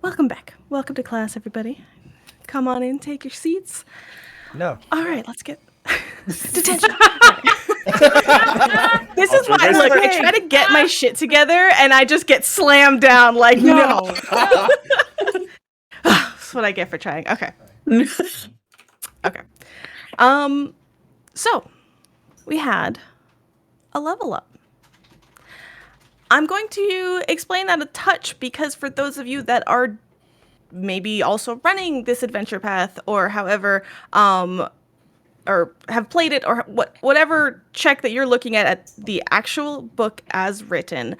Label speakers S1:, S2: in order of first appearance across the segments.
S1: Welcome back. Welcome to class, everybody. Come on in, take your seats.
S2: No.
S1: All right, let's get detention. This is why I try to get my shit together, and I just get slammed down. Like no. That's what I get for trying. Okay. Okay. So we had a level up. I'm going to explain that a touch because for those of you that are maybe also running this adventure path or however, or have played it or whatever check that you're looking at the actual book as written,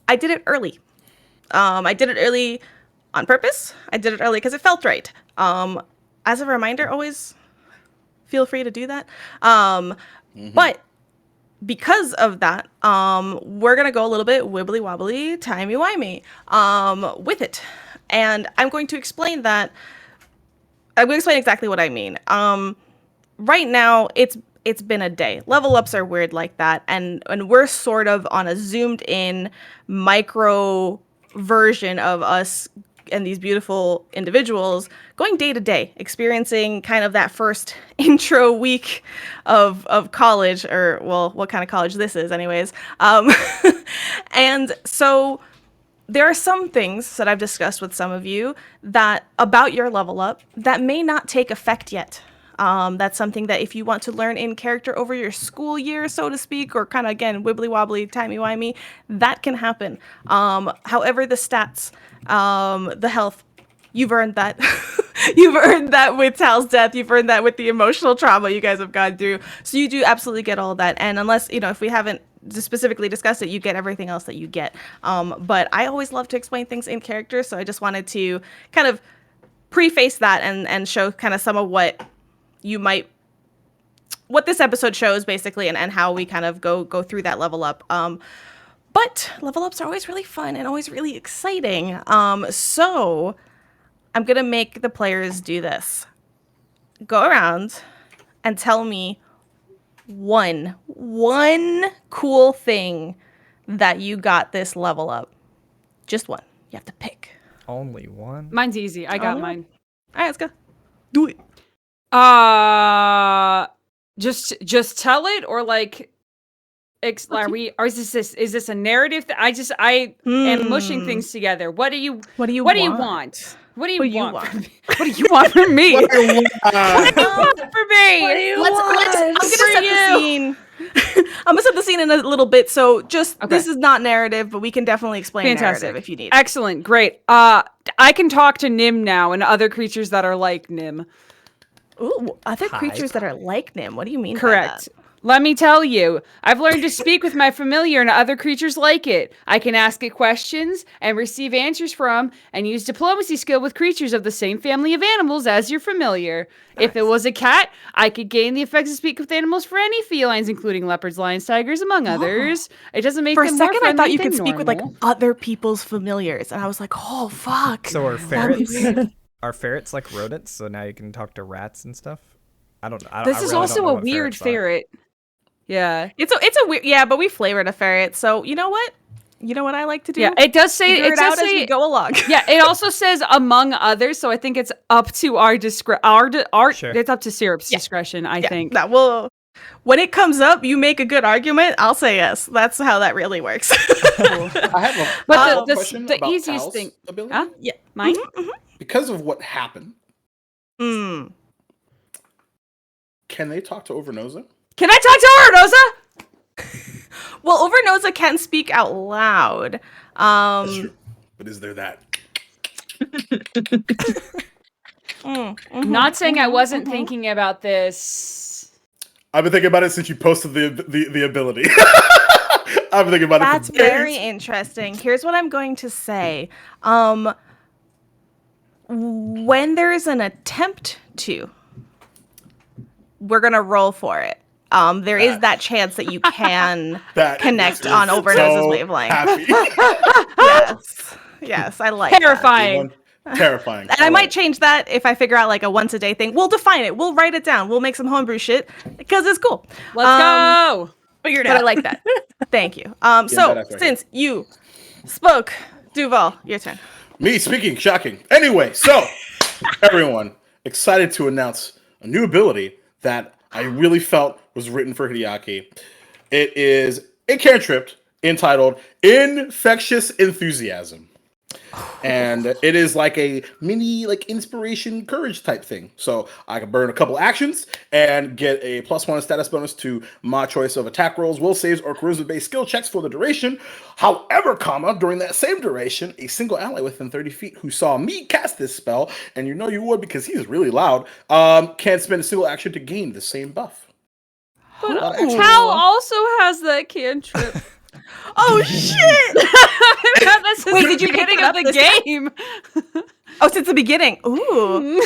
S1: I did it early. I did it early on purpose. I did it early because it felt right. As a reminder, always feel free to do that. But because of that, we're going to go a little bit wibbly wobbly, timey wimey with it. And I'm going to explain that. I'm going to explain exactly what I mean. Right now, it's been a day. Level ups are weird like that. And we're sort of on a zoomed in micro version of us and these beautiful individuals going day to day, experiencing kind of that first intro week of college, or well, what kind of college this is anyways. And so there are some things that I've discussed with some of you that about your level up that may not take effect yet. That's something that if you want to learn in character over your school year, so to speak, or kind of, again, wibbly wobbly, timey wimey, that can happen. However, the stats, the health, you've earned that. You've earned that with Tal's death. You've earned that with the emotional trauma you guys have gone through. So you do absolutely get all that. And unless, if we haven't specifically discussed it, you get everything else that you get. But I always love to explain things in character. So I just wanted to kind of preface that and show kind of some of what this episode shows basically, and how we kind of go through that level up. But level ups are always really fun and always really exciting. So I'm going to make the players do this. Go around and tell me one cool thing that you got this level up. Just one. You have to pick.
S2: Only one?
S3: Mine's easy. I got mine.
S1: All right, let's go. Do it.
S3: Just tell it, or like, is this a narrative? I am mushing things together. What do you want? What do you want? What do you want from me? What do you want from me?
S1: I'm gonna set the scene in a little bit. So this is not narrative, but we can definitely explain narrative if you need.
S3: Excellent, great. I can talk to Nim now and other creatures that are like Nim.
S1: Ooh, other creatures that are like Nim. What do you mean?
S3: Correct.
S1: By that?
S3: Let me tell you, I've learned to speak with my familiar and other creatures like it. I can ask it questions and receive answers from, and use diplomacy skill with creatures of the same family of animals as your familiar. Nice. If it was a cat, I could gain the effects to speak with animals for any felines, including leopards, lions, tigers, among others. It doesn't make them more friendly. For a second, I thought you could speak with like
S1: other people's familiars, and I was like, oh fuck.
S2: So are ferrets? Are ferrets like rodents? So now you can talk to rats and stuff.
S3: This is also a weird ferret. Yeah,
S1: it's a weird, but we flavored a ferret. So you know what I like to do?
S3: Yeah, it does say
S1: it does say as we go along.
S3: Yeah, it also says among others. So I think it's up to our
S2: Sure.
S3: It's up to Syrup's discretion. I think
S1: that will. When it comes up, you make a good argument. I'll say yes. That's how that really works.
S4: I have a question
S3: the
S4: about
S3: easiest
S4: Tal's
S3: thing.
S4: ability.
S3: Huh? Yeah, mine.
S1: Mm-hmm.
S4: Because of what happened.
S1: Mm.
S4: Can they talk to Overnosa?
S3: Can I talk to Overnosa?
S1: Well, Overnosa can speak out loud.
S4: That's true. But is there that?
S3: Not saying I wasn't thinking about this.
S4: I've been thinking about it since you posted the ability. I've been thinking about it.
S1: That's very interesting. Here's what I'm going to say. When there's an attempt to, we're going to roll for it. There is that chance that you can connect on Overnosa's wavelength. Yes, I like
S3: terrifying.
S1: That.
S4: Terrifying.
S1: And I might change that if I figure out like a once a day thing. We'll define it. We'll write it down. We'll make some homebrew shit because it's cool.
S3: Let's go.
S1: Figure it out. But I like that. Thank you. So since you spoke, Duval, your turn.
S4: Me speaking, shocking. Anyway, so everyone excited to announce a new ability that I really felt was written for Hideaki. It is a cantrip entitled Infectious Enthusiasm. And it is like a mini inspiration courage type thing. So I can burn a couple actions and get a +1 status bonus to my choice of attack rolls, will saves, or charisma-based skill checks for the duration. However, during that same duration, a single ally within 30 feet who saw me cast this spell, and you know you would because he's really loud, can spend a single action to gain the same buff.
S3: But
S1: Ooh.
S3: Tal also has that cantrip.
S1: Oh shit!
S3: That's since
S1: Wait,
S3: the
S1: did you pick
S3: beginning
S1: it
S3: of
S1: up
S3: the
S1: this time?
S3: game.
S1: Oh, since the beginning. Ooh.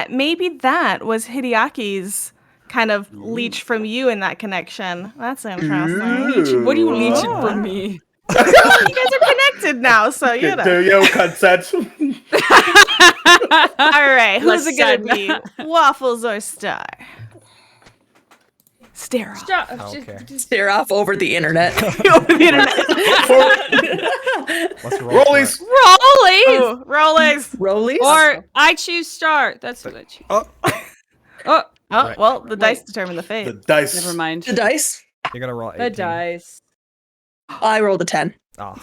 S1: Maybe that was Hideaki's kind of leech from you in that connection. That's interesting.
S3: What are you leeching
S1: Oh.
S3: from me?
S1: Well, you guys are connected now, so you know.
S4: Do you consent?
S1: All right, who's it
S3: Listen.
S1: gonna be? Waffles or Star? Stare off.
S2: Okay.
S5: Stare off over the internet.
S1: Over the internet.
S2: Let's roll.
S4: Rollies.
S3: Rollies!
S1: Ooh, Rollies.
S5: Rollies?
S3: Or I choose Star. That's what I choose.
S2: Oh,
S3: Oh,
S1: Oh,
S2: Right.
S1: well, the dice determine the fate.
S4: The dice.
S3: never mind.
S5: The dice?
S2: you're gonna roll 18.
S3: The dice.
S5: I rolled a 10.
S2: Oh,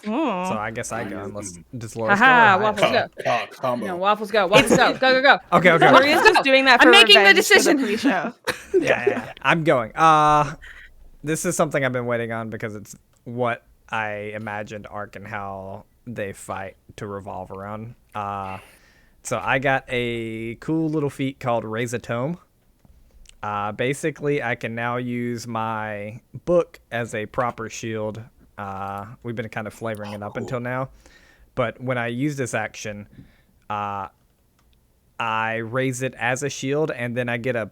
S1: Mm.
S2: so I guess I go unless does Laura
S3: Haha,
S2: go?
S3: Waffles go.
S4: Combo.
S3: No, Waffles go. Waffles go. Go, go, go.
S2: Okay, okay.
S1: Maria's just doing that for
S3: I'm making the
S1: revenge for
S3: decision.
S1: pre-show.
S2: Yeah. I'm going. This is something I've been waiting on because it's what I imagined Ark and how they fight to revolve around. So I got a cool little feat called Raise a Tome. Basically, I can now use my book as a proper shield. We've been kind of flavoring it up until now, but when I use this action, I raise it as a shield, and then I get a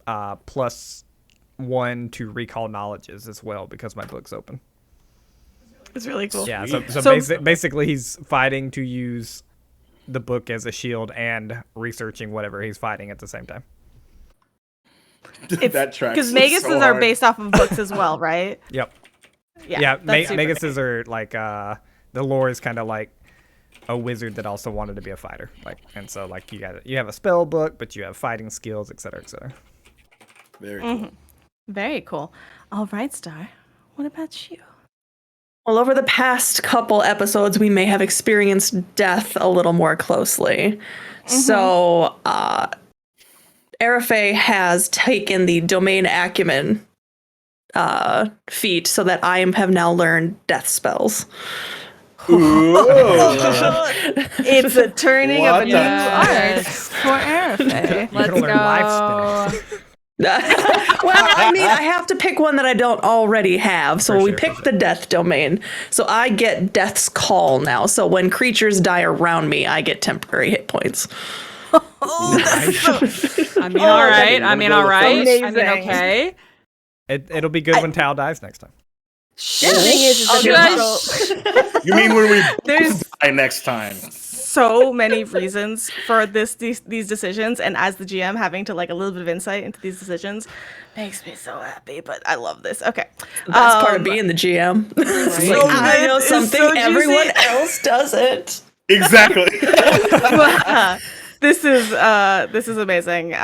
S2: +1 to recall knowledges as well because my book's open.
S1: It's really cool.
S2: Yeah, so
S1: So-
S2: basically he's fighting to use the book as a shield and researching whatever he's fighting at the same time.
S4: That tracks.
S1: Because Maguses
S4: so
S1: are
S4: hard.
S1: based off of books as well, right?
S2: Yep.
S1: Yeah, that's super
S2: Maguses are like the lore is kind of like a wizard that also wanted to be a fighter, and so you have a spell book, but you have fighting skills, etc., etc.
S4: Very cool.
S1: Very cool. All right, Star. What about you?
S5: Well, over the past couple episodes, we may have experienced death a little more closely. So, Arafe has taken the domain acumen feat so that I have now learned death spells.
S4: Ooh.
S1: It's a turning of a new
S3: Yes.
S1: art for Arafe.
S2: You're gonna learn life spells.
S5: Well, I mean, I have to pick one that I don't already have. So
S2: For
S5: we
S2: sure,
S5: picked
S2: for
S5: the death domain. So I get Death's Call now. So when creatures die around me, I get temporary hit points.
S3: I mean, all right. I mean, all right. I mean,
S1: amazing.
S3: okay.
S2: It'll be good when Tal dies next time.
S1: The thing is that
S3: Shush.
S1: there's
S4: You mean when we
S1: There's-
S4: die next time?
S1: so many reasons for these decisions, and as the GM, having to a little bit of insight into these decisions makes me so happy. But I love this. Okay,
S5: That's part of being the GM. It's
S1: So
S5: like, I
S1: good.
S5: know
S1: It's
S5: something
S1: so juicy.
S5: everyone else doesn't.
S4: Exactly.
S1: this is amazing.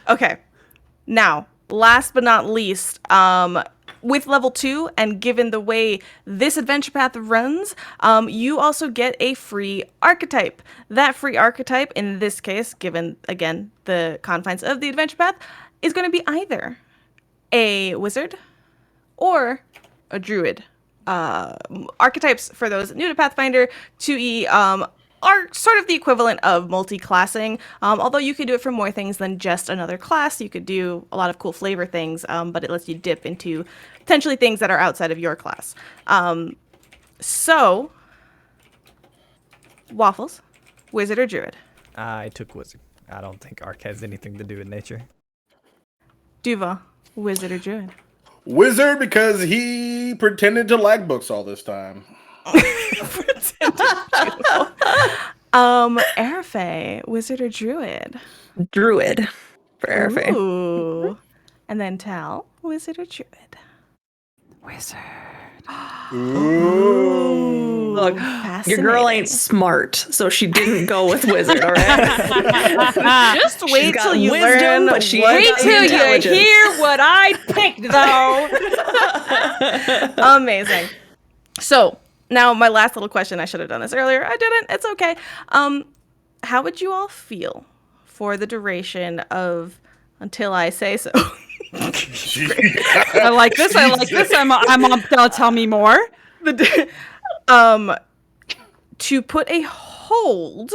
S1: Okay, now last but not least, with level 2, and given the way this adventure path runs, you also get a free archetype. That free archetype, in this case, given, again, the confines of the adventure path, is going to be either a wizard or a druid. Archetypes, for those new to Pathfinder 2e, are sort of the equivalent of multi-classing, although you could do it for more things than just another class. You could do a lot of cool flavor things, but it lets you dip into potentially things that are outside of your class. So, Waffles, wizard or druid?
S2: I took wizard. I don't think Ark has anything to do with nature.
S1: Duva, wizard or druid?
S4: Wizard, because he pretended to like books all this time.
S1: Arafe, wizard or druid?
S5: Druid for Arafe.
S1: Ooh. And then Tal, wizard or druid? Wizard.
S4: Ooh.
S5: Look, your girl ain't
S1: fascinating.
S5: smart, so she didn't go with wizard, all right?
S1: Just wait
S5: got
S1: till you
S5: wisdom,
S1: learn.
S5: but she
S1: what-
S5: ain't
S3: Wait
S5: got
S3: till you
S5: intelligence.
S3: hear what I picked, though.
S1: Amazing. So now my last little question. I should have done this earlier. I didn't. It's okay. How would you all feel for the duration of until I say so?
S3: I like this. I like this. I'm on. Tell me more.
S1: To put a hold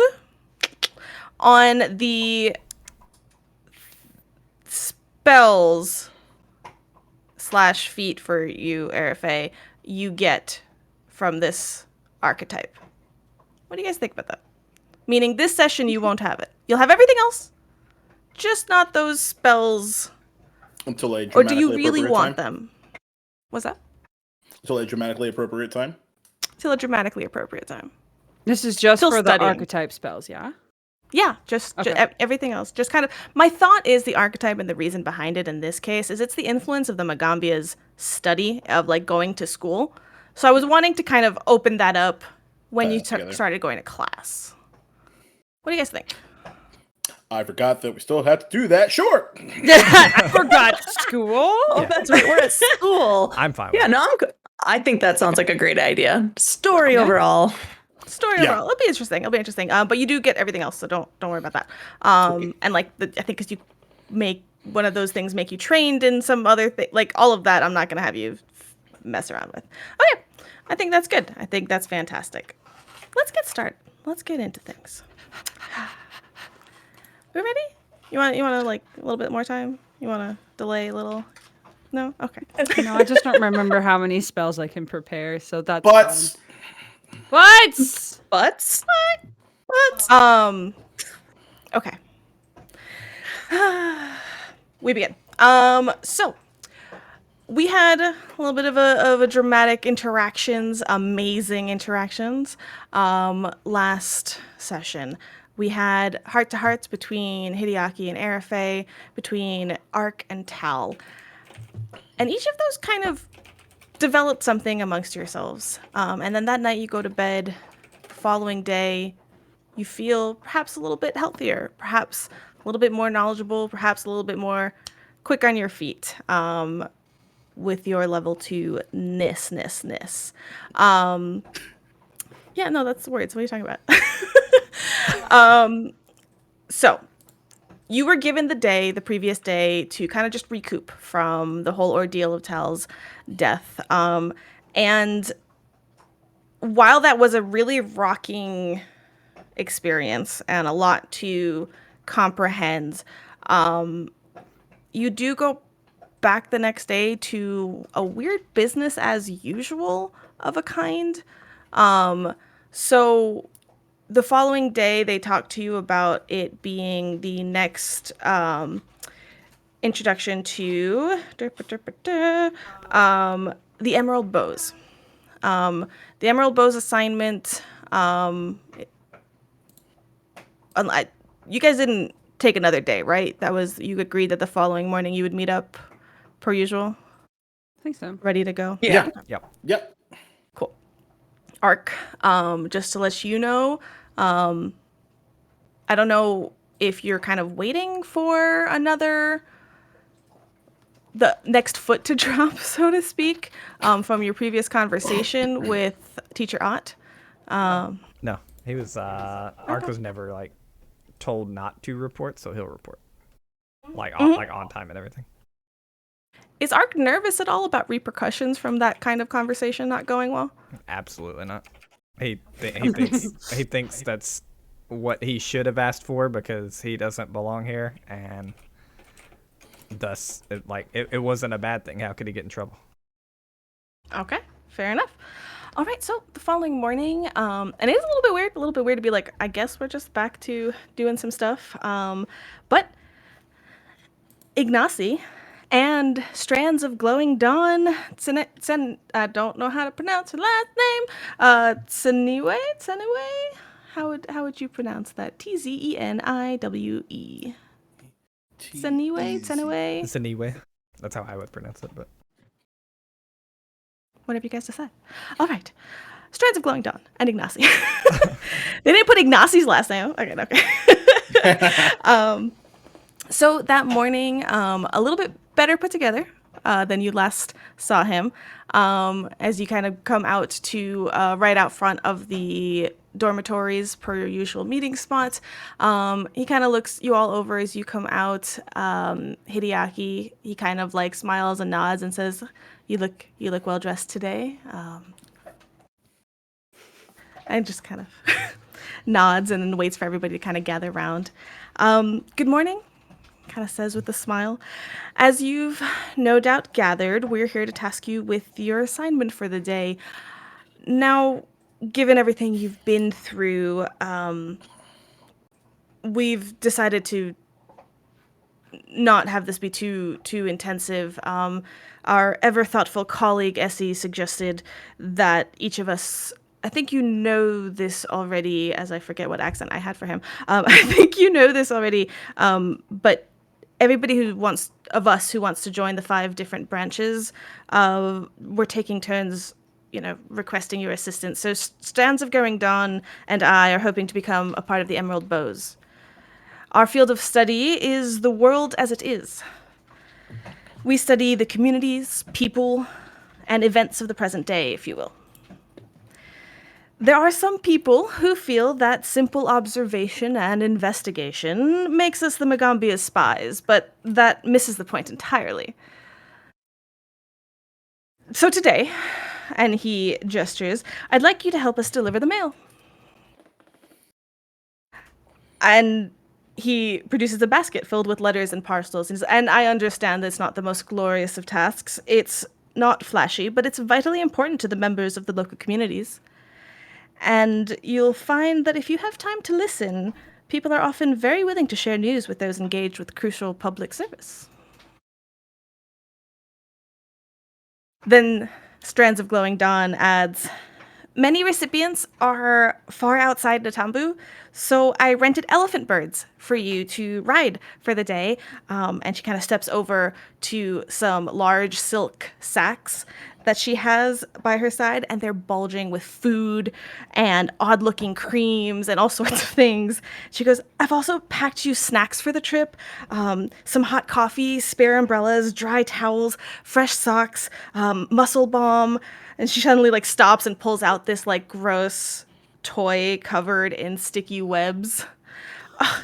S1: on the spells / feat for you, RFA, you get from this archetype. What do you guys think about that? Meaning this session you won't have it. You'll have everything else, just not those spells.
S4: Until a
S1: Or do you
S4: dramatically
S1: really
S4: appropriate
S1: want
S4: time?
S1: them? What's that?
S4: Until a dramatically appropriate time?
S1: Till a dramatically appropriate time.
S3: This is just
S1: Still
S3: for the
S1: studying.
S3: archetype spells, yeah?
S1: Yeah, just everything else. Just kind of, my thought is the archetype and the reason behind it in this case is it's the influence of the Magaambya's study of like going to school. So I was wanting to kind of open that up when you
S4: together.
S1: started going to class. What do you guys think?
S4: I forgot that we still have to do that. Sure.
S3: I forgot school.
S5: Oh, that's right. We're at school.
S2: I'm fine with
S5: Yeah,
S2: it.
S5: no, I'm good. I think that sounds like a great idea. Story overall.
S1: Story
S4: Yeah.
S1: overall, it'll be interesting. But you do get everything else, so don't worry about that. And like I think because you make one of those things make you trained in some other thing, like all of that, I'm not gonna have you mess around with. Okay, I think that's good. I think that's fantastic. Let's get started. Let's get into things. We ready? You want to like a little bit more time? You want to delay a little? No? Okay.
S3: No, I just don't remember how many spells I can prepare, so that's
S4: But
S3: fine. What?
S5: Butts?
S1: Okay. We begin. So we had a little bit of a dramatic interactions, amazing interactions. Last session, we had heart to hearts between Hideaki and Arafe, between Ark and Tal, and each of those kind of developed something amongst yourselves. And then that night you go to bed. The following day, you feel perhaps a little bit healthier, perhaps a little bit more knowledgeable, perhaps a little bit more quick on your feet with your level 2 ness. Yeah, no, that's the words. What are you talking about? So you were given the previous day, to kind of just recoup from the whole ordeal of Tal's death. And while that was a really rocking experience and a lot to comprehend, you do go back the next day to a weird business as usual of a kind. So the following day, they talked to you about it being the next introduction to the Emerald Bows. The Emerald Bows assignment. You guys didn't take another day, right? That was, you agreed that the following morning you would meet up per usual,
S3: I think so.
S1: ready to go.
S4: yeah.
S2: Yep.
S1: Cool. Arc, just to let you know, I don't know if you're kind of waiting for the next foot to drop, so to speak, from your previous conversation with Teacher Ott.
S2: No, he was. Ark was never like told not to report, so he'll report, like on time and everything.
S1: Is Ark nervous at all about repercussions from that kind of conversation not going well?
S2: Absolutely not. He thinks that's what he should have asked for because he doesn't belong here, and thus it wasn't a bad thing. How could he get in trouble?
S1: Okay, fair enough. All right, so the following morning, and it is a little bit weird to be like, I guess we're just back to doing some stuff. But Ignacy and Strands of Glowing Dawn, I don't know how to pronounce her last name. Tseniwe? How would you pronounce that? Tzeniwe. Tseniwe.
S2: It's anyway. That's how I would pronounce it, but
S1: Whatever you guys decide. All right. Strands of Glowing Dawn and Ignacy. They didn't put Ignacy's last name. Okay, okay. So that morning, a little bit better put together than you last saw him. As you kind of come out to right out front of the dormitories per your usual meeting spot. He kind of looks you all over as you come out. Hideaki, he kind of like smiles and nods and says, "You look well dressed today." And just kind of nods and then waits for everybody to kind of gather around. Good morning, kind of says with a smile. As you've no doubt gathered, we're here to task you with your assignment for the day. Now, given everything you've been through, we've decided to not have this be too intensive. Our ever thoughtful colleague Essie suggested that each of us, I think you know this already, as I forget what accent I had for him. I think you know this already, but everybody who wants to join the 5 different branches, we're taking turns, requesting your assistance. So Strands of Going Dawn and I are hoping to become a part of the Emerald Bows. Our field of study is the world as it is. We study the communities, people, and events of the present day, if you will. There are some people who feel that simple observation and investigation makes us the Magaambya spies, but that misses the point entirely. So today, and he gestures, I'd like you to help us deliver the mail. And he produces a basket filled with letters and parcels, and I understand that it's not the most glorious of tasks. It's not flashy, but it's vitally important to the members of the local communities. And you'll find that if you have time to listen, people are often very willing to share news with those engaged with crucial public service. Then Strands of Glowing Dawn adds, many recipients are far outside Natambu, so I rented elephant birds for you to ride for the day. And she kind of steps over to some large silk sacks that she has by her side, and they're bulging with food and odd-looking creams and all sorts of things. She goes, I've also packed you snacks for the trip, some hot coffee, spare umbrellas, dry towels, fresh socks, muscle balm. And she suddenly stops and pulls out this gross toy covered in sticky webs.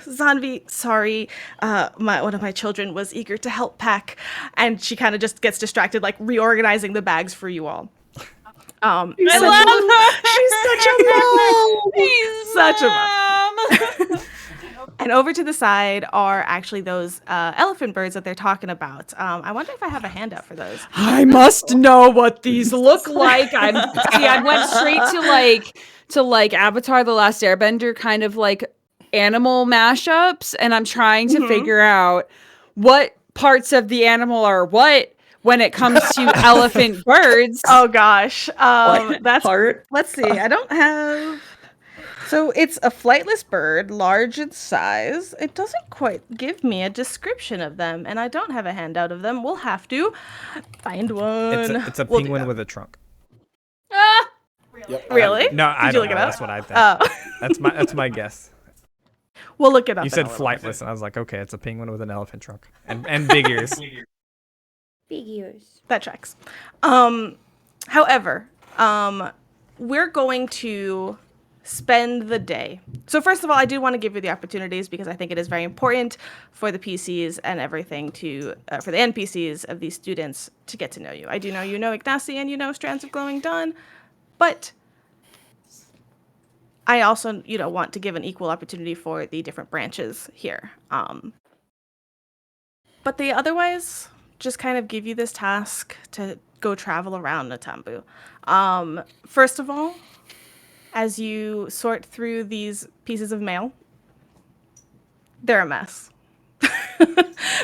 S1: Zanvi, sorry, one of my children was eager to help pack, and she kind of just gets distracted, reorganizing the bags for you all.
S3: I
S1: love her. She's such a mom. Such a mom. And over to the side are actually those elephant birds that they're talking about. I wonder if I have a handout for those.
S3: I must know what these look like. I went straight to Avatar: The Last Airbender, kind of animal mashups, and I'm trying to figure out what parts of the animal are what when it comes to elephant birds.
S1: Oh gosh, that's
S5: part.
S1: Let's see. I don't have. So it's a flightless bird, large in size. It doesn't quite give me a description of them, and I don't have a handout of them. We'll have to find one.
S2: It's a penguin with a trunk.
S3: Ah!
S4: Yep.
S1: Really?
S2: No, I
S1: Did you
S2: don't
S1: look
S2: know.
S1: it up?
S2: That's what I think.
S1: Oh.
S2: That's my guess.
S1: We'll look it up.
S2: You said flightless, and I was like, okay, it's a penguin with an elephant trunk and big ears.
S3: Big ears.
S1: That tracks. However, we're going to spend the day. So first of all, I do want to give you the opportunities because I think it is very important for the PCs and everything for the NPCs of these students to get to know you. I do know you know Ignacy and you know Strands of Glowing Dawn, but I also, want to give an equal opportunity for the different branches here. But they otherwise just kind of give you this task to go travel around Natambu. First of all, as you sort through these pieces of mail, they're a mess.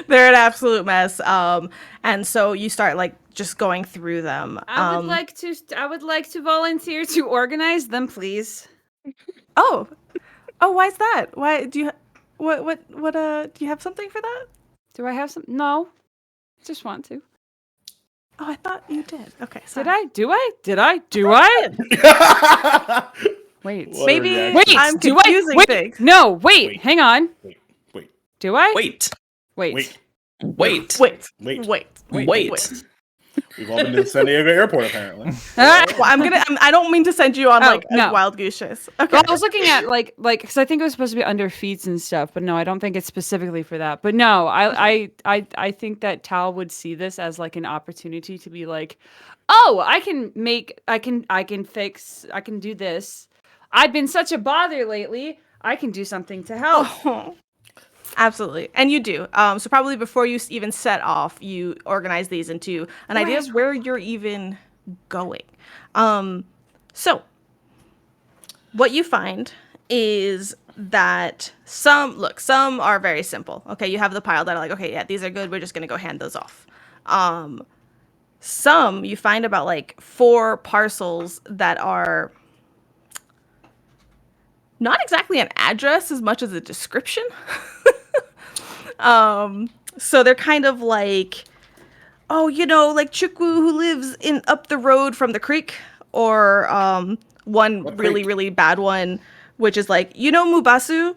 S1: They're an absolute mess. And so you start just going through them.
S3: I would like to volunteer to organize them, please.
S1: Oh, why's that? Why do you do you have something for that?
S3: Do I have some? No. Just want to.
S1: Oh, I thought you did. Okay, sorry.
S3: Did I? Did I? Wait.
S4: What a
S1: Maybe
S4: reaction.
S1: I'm
S3: do I?
S1: confusing
S3: Wait.
S1: things.
S3: No, wait. Hang on.
S4: Wait.
S3: Do I?
S5: Wait.
S3: Wait.
S1: Wait.
S4: We've all been to the San Diego airport, apparently.
S3: Ah!
S1: Well, I don't mean to send you on like
S3: no.
S1: a wild goose chase. Okay.
S3: Well, I was looking at like because I think it was supposed to be under feats and stuff, but no, I don't think it's specifically for that. But no, I think that Tal would see this as like an opportunity to be like, oh, I can do this. I've been such a bother lately. I can do something to help.
S1: Oh, absolutely. And you do. So probably before you even set off, you organize these into an idea of where you're even going. So what you find is that some are very simple. Okay, you have the pile that are like, okay, yeah, these are good. We're just going to go hand those off. Some you find about like 4 parcels that are not exactly an address as much as a description. So they're kind of like, oh, like Chukwu who lives up the road from the creek, or one
S4: What
S1: really,
S4: creek?
S1: really bad one, which is like, Mubasu,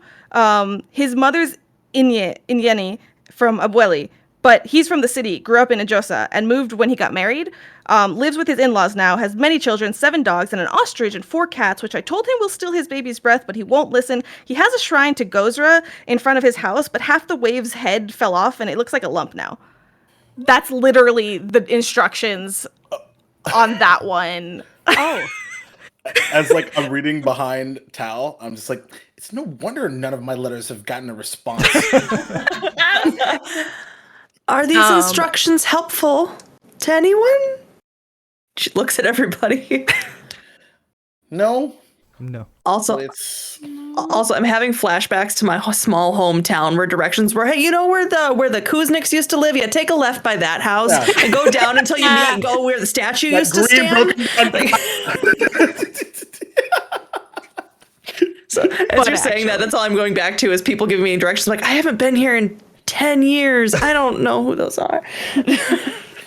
S1: his mother's Inyeni from Abweli, but he's from the city, grew up in Ajosa, and moved when he got married. Lives with his in-laws now, has many children, 7 dogs, and an ostrich and 4 cats, which I told him will steal his baby's breath, but he won't listen. He has a shrine to Gozra in front of his house, but half the wave's head fell off, and it looks like a lump now. That's literally the instructions on that one.
S3: Oh.
S4: As like I'm reading behind Tal, I'm just like, it's no wonder none of my letters have gotten a response.
S5: Are these instructions helpful to anyone? She looks at everybody.
S4: No,
S2: No.
S5: Also,
S4: it's
S5: I'm having flashbacks to my small hometown where directions were, hey, where the Kuzniks used to live? Yeah, take a left by that house and go down until you meet and go where the statue
S4: that
S5: used to
S4: green
S5: stand.
S4: broken
S5: So as you're saying that, that's all I'm going back to is people giving me directions. Like, I haven't been here in 10 years. I don't know who those are.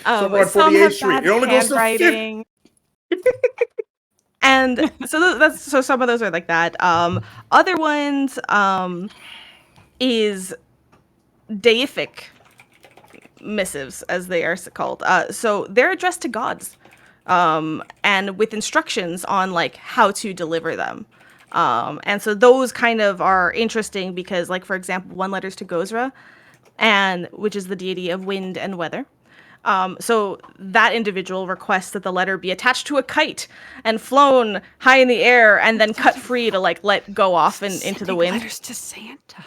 S4: Over on
S1: Some
S4: 48th
S1: have
S4: Street.
S1: bad
S4: It only goes to
S1: handwriting. And so some of those are like that. Other ones is deific missives, as they are called. So they're addressed to gods, and with instructions on like how to deliver them. And so those kind of are interesting because, like, for example, one letter's to Gozra, which is the deity of wind and weather. So that individual requests that the letter be attached to a kite and flown high in the air and then cut free to like let go off into the wind.
S3: Letters to Santa.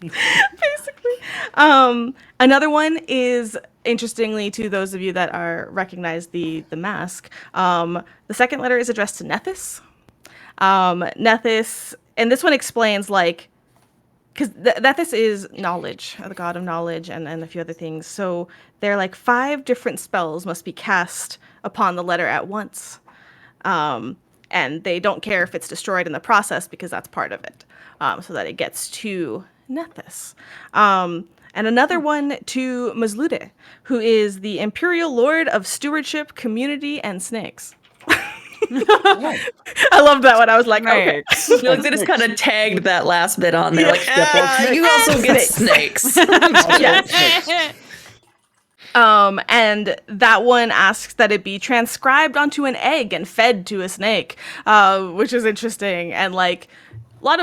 S1: Basically. Another one is, interestingly, to those of you that recognize the mask, the second letter is addressed to Nethys. Nethys, and this one explains like, because Nethys is knowledge, the god of knowledge, and a few other things. So there are like 5 different spells must be cast upon the letter at once. And they don't care if it's destroyed in the process because that's part of it, so that it gets to Nethys. And another one to Mazlude, who is the Imperial Lord of Stewardship, Community, and Snakes. I loved that one. I was like, okay.
S5: Like they just kind of tagged that last bit on there. Like, you also get snakes.
S1: Yes. And that one asks that it be transcribed onto an egg and fed to a snake, which is interesting, and like a lot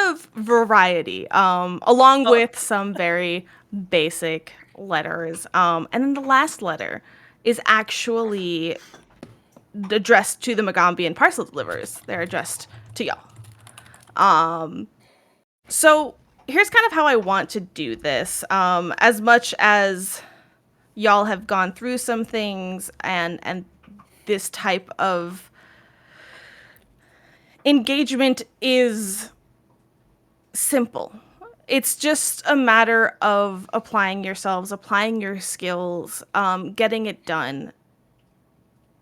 S1: of variety, along with some very basic letters. And then the last letter is actually addressed to the Magaambya and parcel deliverers. They're addressed to y'all. So here's kind of how I want to do this. As much as y'all have gone through some things and this type of engagement is simple. It's just a matter of applying yourselves, applying your skills, getting it done.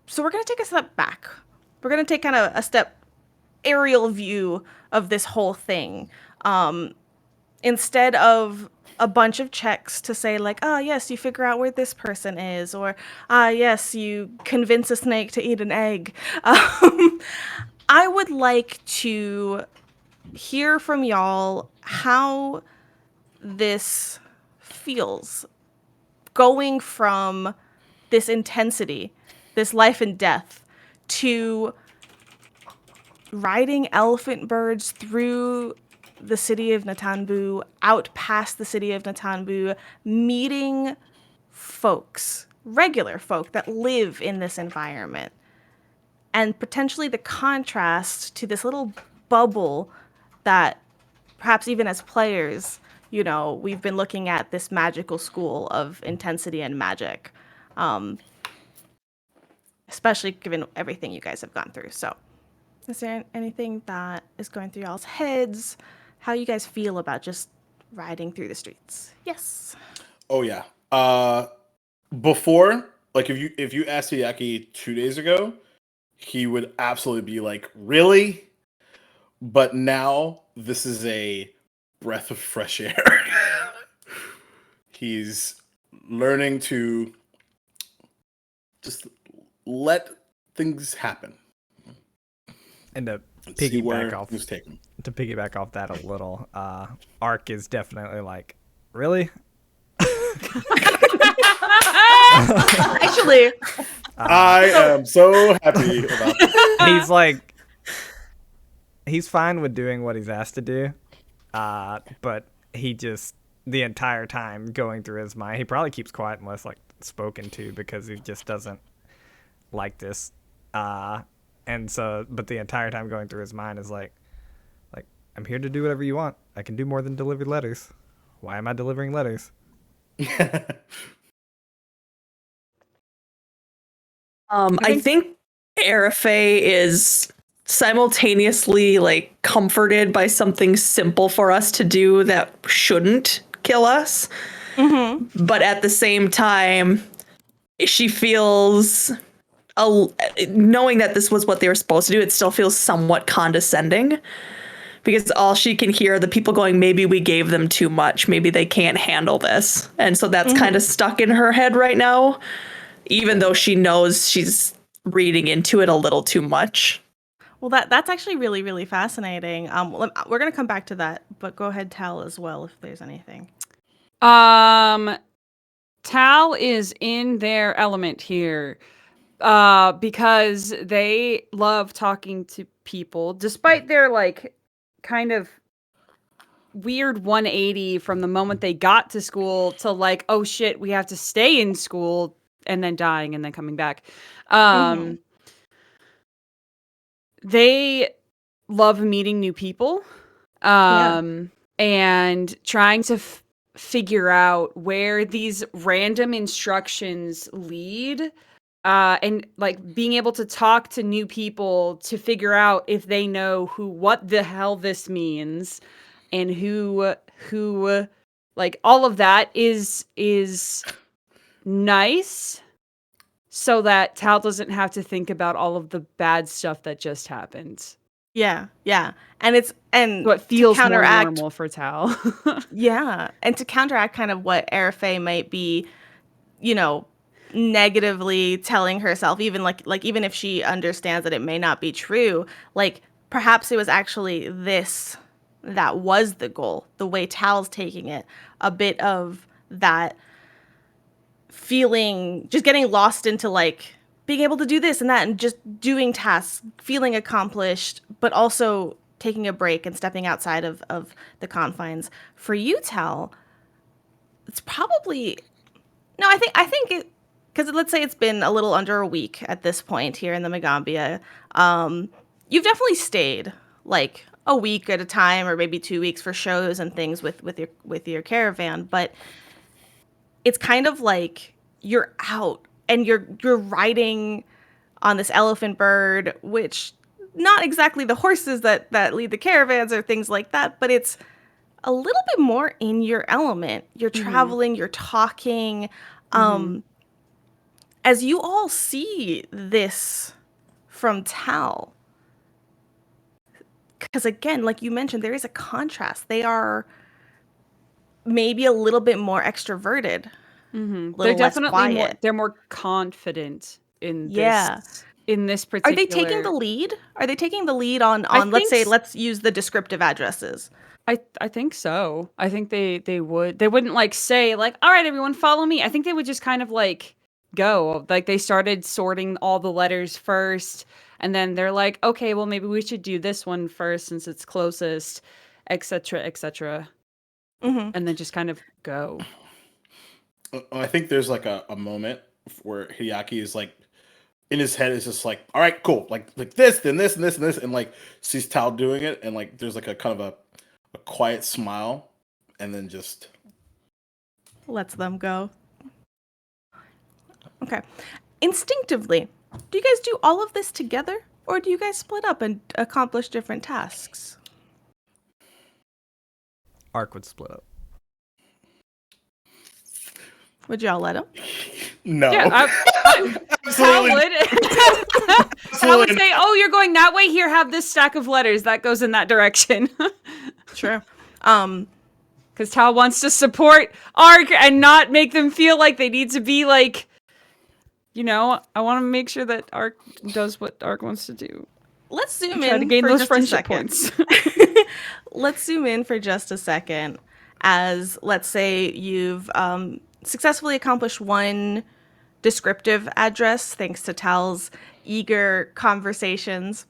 S1: So we're going to take a step back. We're going to take kind of a step aerial view of this whole thing. Instead of a bunch of checks to say like, ah, yes, you figure out where this person is, or ah, yes, you convince a snake to eat an egg. I would like to hear from y'all how this feels, going from this intensity, this life and death, to riding elephant birds through the city of Natanbu, out past the city of Natanbu, meeting folks, regular folk that live in this environment. And potentially the contrast to this little bubble that perhaps even as players, you know, we've been looking at this magical school of intensity and magic, especially given everything you guys have gone through. So is there anything that is going through y'all's heads? How you guys feel about just riding through the streets? Yes.
S4: Oh yeah. Before, like if you asked Hideaki 2 days ago, he would absolutely be like, "Really?" But now this is a breath of fresh air. He's learning to just let things happen.
S2: And to
S4: See where
S2: piggyback off
S4: things take him.
S2: that a little, Ark is definitely like, really?
S1: Actually,
S4: I am so happy about that.
S2: He's like, he's fine with doing what he's asked to do, but he just, the entire time going through his mind, he probably keeps quiet unless like spoken to, because he just doesn't like this. And so, but the entire time going through his mind is like, I'm here to do whatever you want. I can do more than deliver letters. Why am I delivering letters?
S5: I think Arafe is simultaneously like comforted by something simple for us to do that shouldn't kill us. Mm-hmm. But at the same time, she feels, knowing that this was what they were supposed to do, it still feels somewhat condescending. Because all she can hear are the people going, maybe we gave them too much. Maybe they can't handle this. And so that's kind of stuck in her head right now, even though she knows she's reading into it a little too much.
S1: well, that's actually really, really fascinating. We're going to come back to that, but go ahead, Tal, as well, if there's anything.
S3: Tal is in their element here because they love talking to people, despite their like kind of weird 180 from the moment they got to school to like, oh shit, we have to stay in school, and then dying and then coming back. They love meeting new people and trying to figure out where these random instructions lead, and like being able to talk to new people to figure out if they know what the hell this means, and who like all of that is nice, so that Tal doesn't have to think about all of the bad stuff that just happened.
S1: Yeah. And
S3: What feels more
S1: counteract
S3: normal for Tal.
S1: Yeah, and to counteract kind of what Arafe might be, you know, negatively telling herself, even even if she understands that it may not be true, like perhaps it was actually this that was the goal. The way Tal's taking it, a bit of that feeling, just getting lost into like being able to do this and that, and just doing tasks, feeling accomplished, but also taking a break and stepping outside of the confines. For you, Tal, it's probably no. I think it, because let's say it's been a little under a week at this point here in the Magaambya. You've definitely stayed like a week at a time, or maybe 2 weeks for shows and things with your caravan. But it's kind of like you're out and you're riding on this elephant bird, which not exactly the horses that lead the caravans or things like that, but it's a little bit more in your element. You're traveling, you're talking. As you all see this from Tal, because again, like you mentioned, there is a contrast. They are maybe a little bit more extroverted.
S3: They're
S1: Little less
S3: definitely more.
S1: quiet.
S3: They're more confident in
S1: Yeah.
S3: this. In this
S1: Are
S3: particular.
S1: they taking the lead? Are they taking the lead on let's
S3: think
S1: say,
S3: s-
S1: let's use the descriptive addresses?
S3: I think so. I think they would. They wouldn't like say like, all right, everyone, follow me. I think they would just kind of like go. Like they started sorting all the letters first, and then they're like, okay, well maybe we should do this one first since it's closest, etc., etc.
S1: Mm-hmm.
S3: And then just kind of go.
S4: I think there's like a moment where Hideaki is like in his head is just like, all right, cool, like this, then this, and this, and this, and like sees Tal doing it, and like there's like a kind of a quiet smile, and then just
S1: Lets them go. Okay. Instinctively, do you guys do all of this together, or do you guys split up and accomplish different tasks?
S2: Ark would split up.
S1: Would y'all let him?
S4: no.
S3: Yeah, Tal
S4: Absolutely.
S3: would. Tal would say, "Oh, you're going that way. Here, have this stack of letters that goes in that direction."
S1: Sure.
S3: Because Tal wants to support Ark and not make them feel like they need to be like, I want to make sure that Ark does what Ark wants to do.
S1: Let's zoom
S3: Try
S1: in
S3: to gain
S1: for
S3: those
S1: just
S3: friendship
S1: a second.
S3: points.
S1: Let's zoom in for just a second as, let's say, you've successfully accomplished one descriptive address thanks to Tal's eager conversations.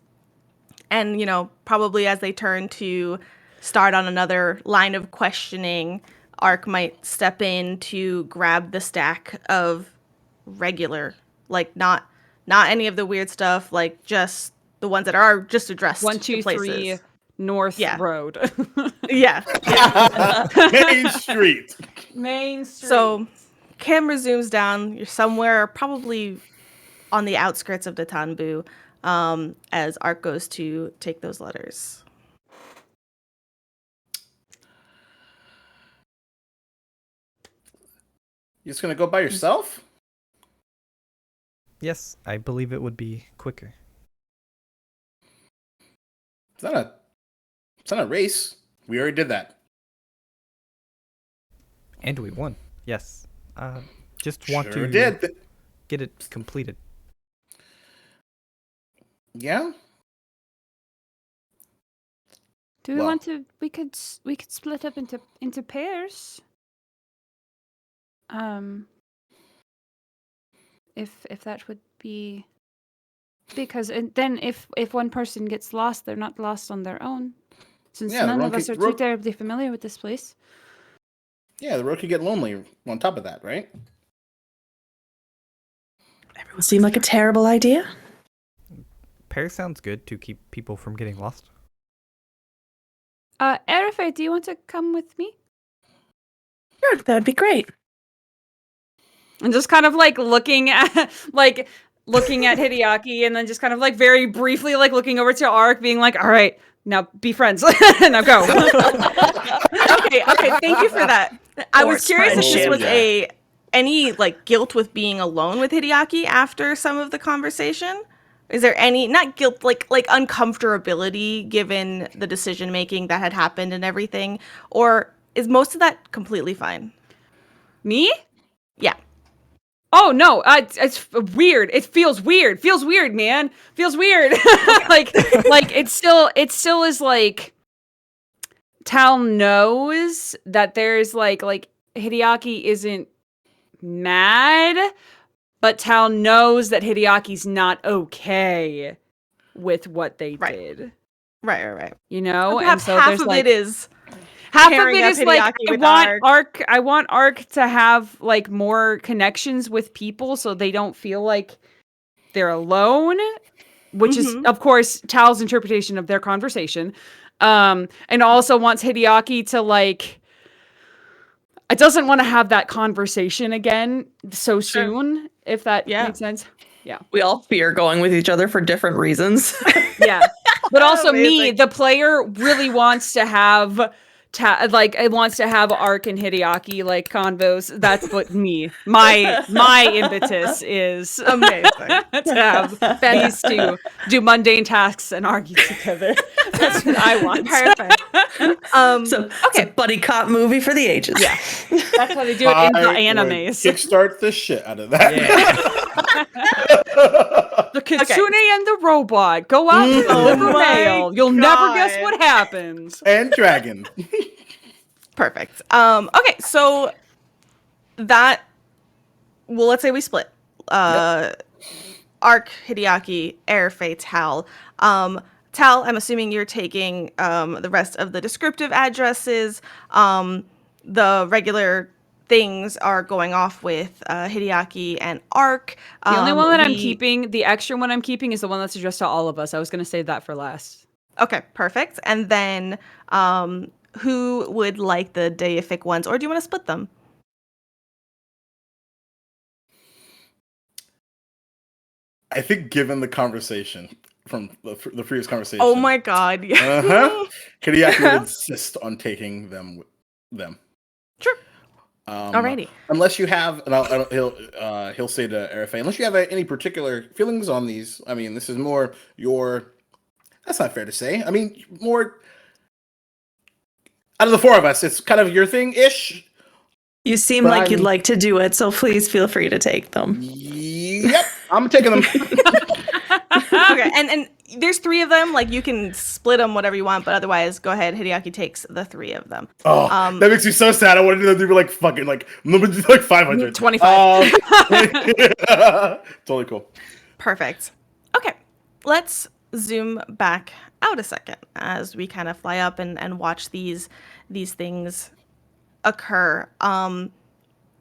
S1: And, probably as they turn to start on another line of questioning, Ark might step in to grab the stack of regular, like not any of the weird stuff, like just the ones that are just addressed
S3: 1,
S1: to
S3: 2,
S1: places.
S3: 3 North
S1: Yeah.
S3: Road.
S1: Yeah.
S4: Main Street.
S3: Main Street.
S1: So, camera zooms down. You're somewhere probably on the outskirts of Datanbu, as Ark goes to take those letters.
S4: You just gonna go by yourself?
S2: Yes, I believe it would be quicker.
S4: It's not a race. We already did that.
S2: And we won. Yes. Just want
S4: Sure
S2: to
S4: did.
S2: get it completed.
S4: Yeah.
S3: do we
S4: well-
S3: want to? We could split up into pairs. If that would be, because then if one person gets lost, they're not lost on their own, since
S4: Yeah, the
S3: none
S4: road
S3: of us
S4: could-
S3: are too
S4: road-
S3: terribly familiar with this place.
S4: Yeah, the road could get lonely on top of that, right?
S5: Everyone seem like a terrible idea.
S2: Pair sounds good to keep people from getting lost.
S3: Erife, do you want to come with me?
S5: Sure, that would be great.
S3: And just kind of like looking at Hideaki, and then just kind of like very briefly like looking over to Ark, being like, all right, now be friends. Now go.
S1: Okay, thank you for that. I was
S5: Forced
S1: curious if this
S5: friendship.
S1: was any like guilt with being alone with Hideaki after some of the conversation. Is there any, not guilt, like uncomfortability given the decision making that had happened and everything, or is most of that completely fine?
S3: Me?
S1: Yeah.
S3: Oh no, it's weird. It feels weird. Feels weird, man. Feels weird. like it still is like Tal knows that there's like Hideaki isn't mad, but Tal knows that Hideaki's not okay with what they
S1: Right.
S3: did.
S1: Right.
S3: Or
S1: Perhaps half of it is
S3: half of
S1: pairing
S3: it
S1: up
S3: is like
S1: Hideaki with Ark.
S3: I want Ark to have like more connections with people so they don't feel like they're alone, which is of course Tal's interpretation of their conversation. And also wants Hideaki to like, it doesn't want to have that conversation again so soon, if that makes sense. Yeah.
S5: We all fear going with each other for different reasons.
S3: Yeah. But also me,
S1: Amazing.
S3: the player, really wants to have like it wants to have Ark and Hideaki like convos. That's what my impetus is
S1: Amazing.
S3: to have these two do mundane tasks and argue together. That's what I want.
S1: Perfect.
S5: So it's a buddy cop movie for the ages.
S3: Yeah, that's how they do it in the
S4: I would
S3: animes.
S4: Kickstart the shit out of that.
S3: The Kitsune and the robot go out to deliver mail. You'll never guess what happens.
S4: And dragon.
S1: Perfect. Okay, so that, well, let's say we split. Ark, Hideaki, Airfei, Tal. Tal, I'm assuming you're taking the rest of the descriptive addresses. The regular things are going off with Hideaki and Ark.
S3: The only one that I'm keeping, the extra one I'm keeping, is the one that's addressed to all of us. I was going to save that for last.
S1: Okay, perfect. And then who would like the deific ones, or do you want to split them?
S4: I think given the conversation from the previous conversation.
S1: Oh my god.
S4: Uh-huh. Hideaki would insist on taking them.
S1: Sure. Alrighty.
S4: Unless you have, and he'll say to Airfei, unless you have any particular feelings on these. I mean, this is more your. That's not fair to say. I mean, more out of the four of us, it's kind of your thing-ish.
S5: You seem like you'd like to do it, so please feel free to take them.
S4: Yep, I'm taking them.
S1: Okay, and there's 3 of them. Like, you can split them whatever you want, but otherwise, go ahead. Hideaki takes the 3 of them.
S4: Oh, that makes me so sad. I wanted to do like fucking like 500.
S1: 25.
S4: Totally cool.
S1: Perfect. Okay, let's zoom back out a second as we kind of fly up and watch these things occur.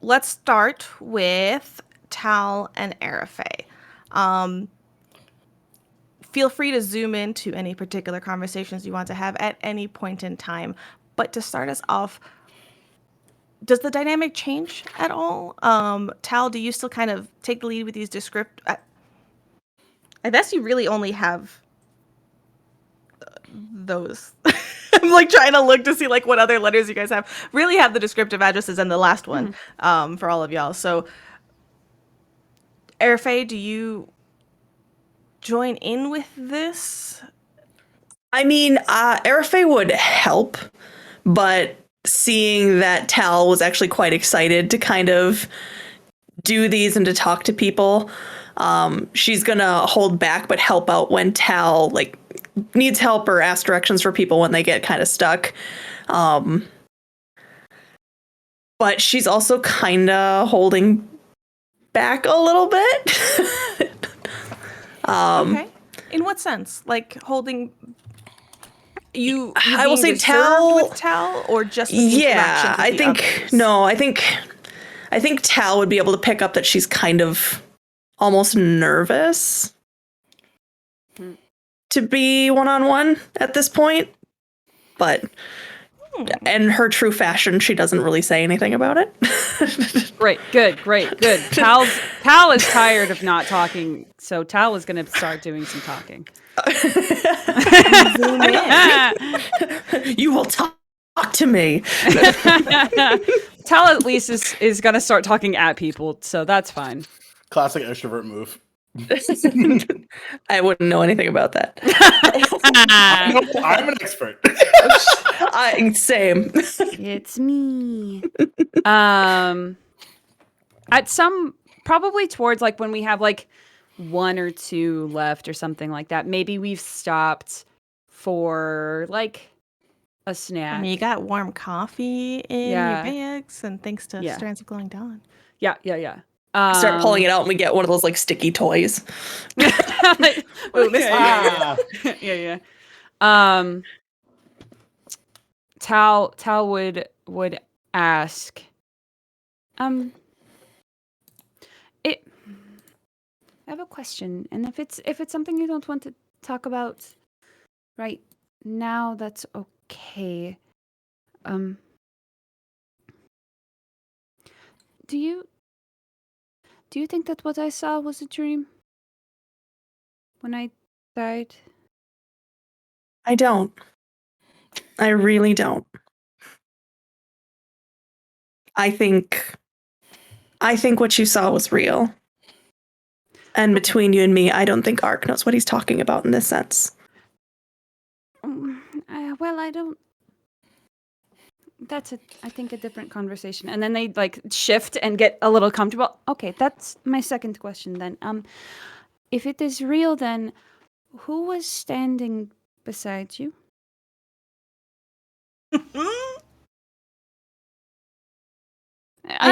S1: Let's start with Tal and Airfei. Feel free to zoom into any particular conversations you want to have at any point in time. But to start us off, does the dynamic change at all? Tal, do you still kind of take the lead with these descript? I guess you really only have those. I'm like trying to look to see like what other letters you guys have. Really have the descriptive addresses and the last one for all of y'all. So, Airfei, do you join in with this?
S5: I mean, Airfei would help, but seeing that Tal was actually quite excited to kind of do these and to talk to people, she's gonna hold back but help out when Tal like needs help or asks directions for people when they get kind of stuck. But she's also kind of holding back a little bit.
S1: Okay. In what sense? Like holding you
S5: I will say
S1: reserved
S5: Tal
S1: with Tal, or just with the
S5: yeah,
S1: interactions with the others?
S5: I think Tal would be able to pick up that she's kind of almost nervous to be one-on-one at this point. But in her true fashion, she doesn't really say anything about it.
S3: Great. Tal is tired of not talking, so Tal is going to start doing some talking.
S1: Zoom in.
S5: You will talk to me.
S3: Tal at least is going to start talking at people, so that's fine.
S4: Classic extrovert move.
S5: I wouldn't know anything about that.
S4: I'm an expert.
S5: Same.
S3: It's me. At some, probably towards like when we have like 1 or 2 left or something like that, maybe we've stopped for like a snack.
S1: I mean, you got warm coffee in your bags, and thanks to Strands of Glowing Dawn.
S3: Yeah.
S5: Start pulling it out and we get one of those like sticky toys.
S3: Like,
S1: okay.
S3: Yeah. Tal would ask, I have a question, and if it's something you don't want to talk about right now, that's okay. Do you think that what I saw was a dream when I died?
S5: I don't. I really don't. I think what you saw was real. And between you and me, I don't think Ark knows what he's talking about in this sense.
S3: Well, I don't. That's I think a different conversation. And then they like shift and get a little comfortable. Okay, that's my second question then. If it is real, then who was standing beside you?
S5: I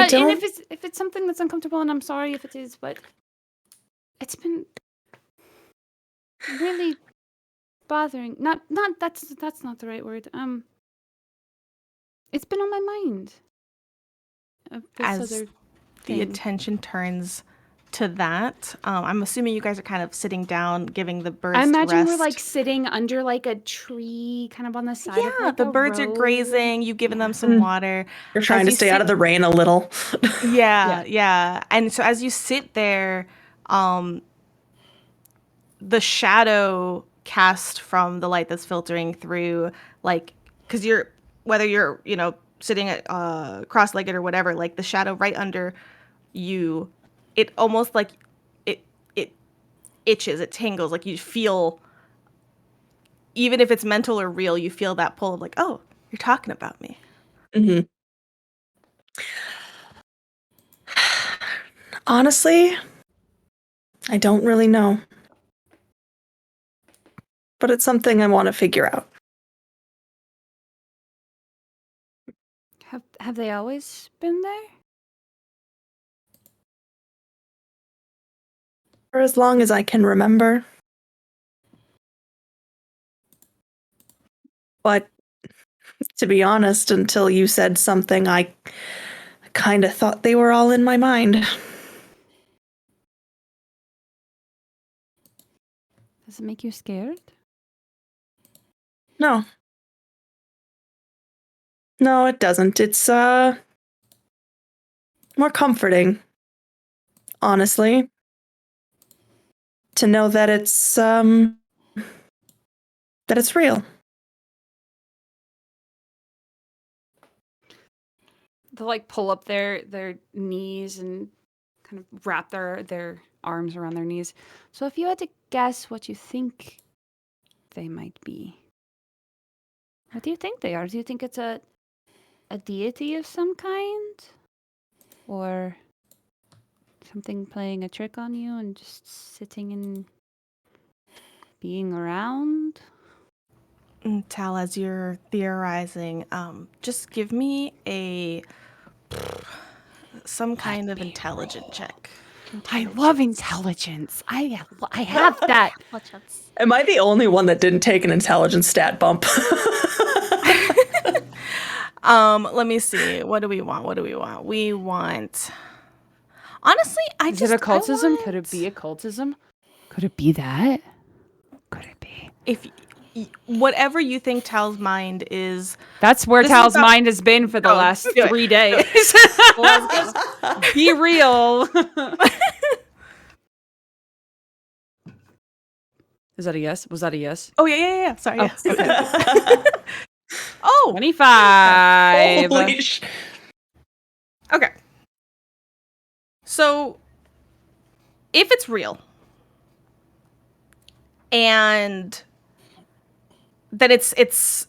S5: don't.
S3: And if it's something that's uncomfortable, and I'm sorry if it is, but it's been really bothering. Not that's not the right word. It's been on my mind.
S1: As the attention turns to that, I'm assuming you guys are kind of sitting down, giving the birds
S3: I imagine
S1: to rest.
S3: we're like sitting under like a tree, kind of on the side.
S1: Yeah,
S3: of, like,
S1: the
S3: a
S1: birds are
S3: road.
S1: grazing. You've given them some water.
S5: You're trying
S1: As
S5: to
S1: you
S5: stay out
S1: sit-
S5: of the rain a little.
S1: Yeah. And so as you sit there, the shadow cast from the light that's filtering through, like, because whether you're, sitting cross-legged or whatever, like the shadow right under you, it almost like it itches, it tingles, like you feel, even if it's mental or real, you feel that pull of like, oh, you're talking about me.
S5: Mm-hmm. Honestly, I don't really know. But it's something I want to figure out.
S3: Have they always been there?
S5: For as long as I can remember. But to be honest, until you said something, I kind of thought they were all in my mind.
S3: Does it make you scared?
S5: No. No, it doesn't. It's more comforting, honestly, to know that it's real.
S3: They'll like pull up their knees and kind of wrap their arms around their knees. So if you had to guess what you think they might be, what do you think they are? Do you think it's a deity of some kind? Or something playing a trick on you and just sitting and being around?
S1: Tal, as you're theorizing, just give me some kind of intelligent check.
S3: I love intelligence. I have that.
S5: Am I the only one that didn't take an intelligence stat bump?
S1: Let me see. What do we want? We want. Honestly,
S3: Is it occultism? Could it be occultism? Could it be that? Could it be?
S1: If whatever you think Tal's mind is,
S3: That's where
S1: This is
S3: Tal's
S1: about-
S3: mind has been for the last
S1: do it.
S3: 3 days. Be real. Is that a yes? Was that a yes?
S1: oh yeah. Sorry.
S3: Oh,
S1: Yes.
S3: okay.
S1: Oh,
S3: 25.
S5: Holy
S1: okay. So, if it's real, and that it's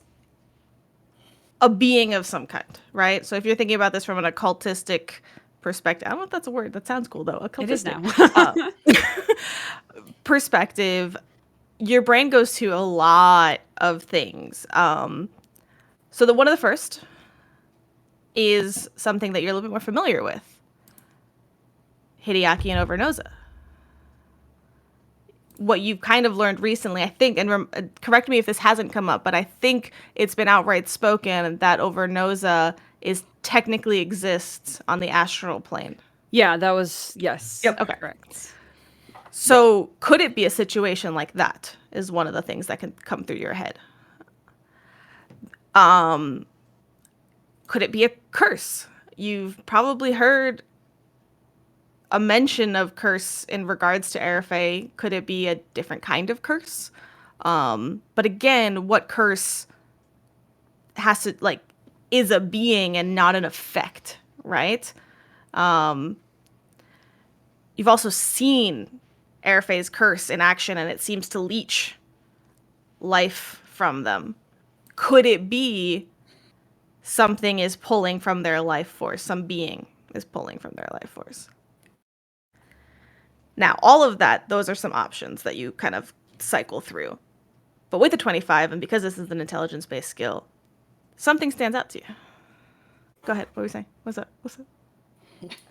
S1: a being of some kind, right? So if you're thinking about this from an occultistic perspective, I don't know if that's a word. That sounds cool though. Occultistic.
S3: It is now.
S1: Perspective, your brain goes to a lot of things. So one of the first is something that you're a little bit more familiar with. Hideaki and Overnoza. What you've kind of learned recently, I think, and correct me if this hasn't come up, but I think it's been outright spoken that Overnoza technically exists on the astral plane.
S3: Yeah, that was, yes.
S5: Yep.
S1: Okay.
S3: Correct.
S1: So could it be a situation like that is one of the things that can come through your head. Could it be a curse? You've probably heard a mention of curse in regards to Arafe. Could it be a different kind of curse? But again, what curse has to, is a being and not an effect, right? You've also seen Airfey's curse in action, and it seems to leech life from them. Could it be something is pulling from their life force? Some being is pulling from their life force. Now, all of that, those are some options that you kind of cycle through. But with the 25, and because this is an intelligence-based skill, something stands out to you. Go ahead. What were you saying? What's up?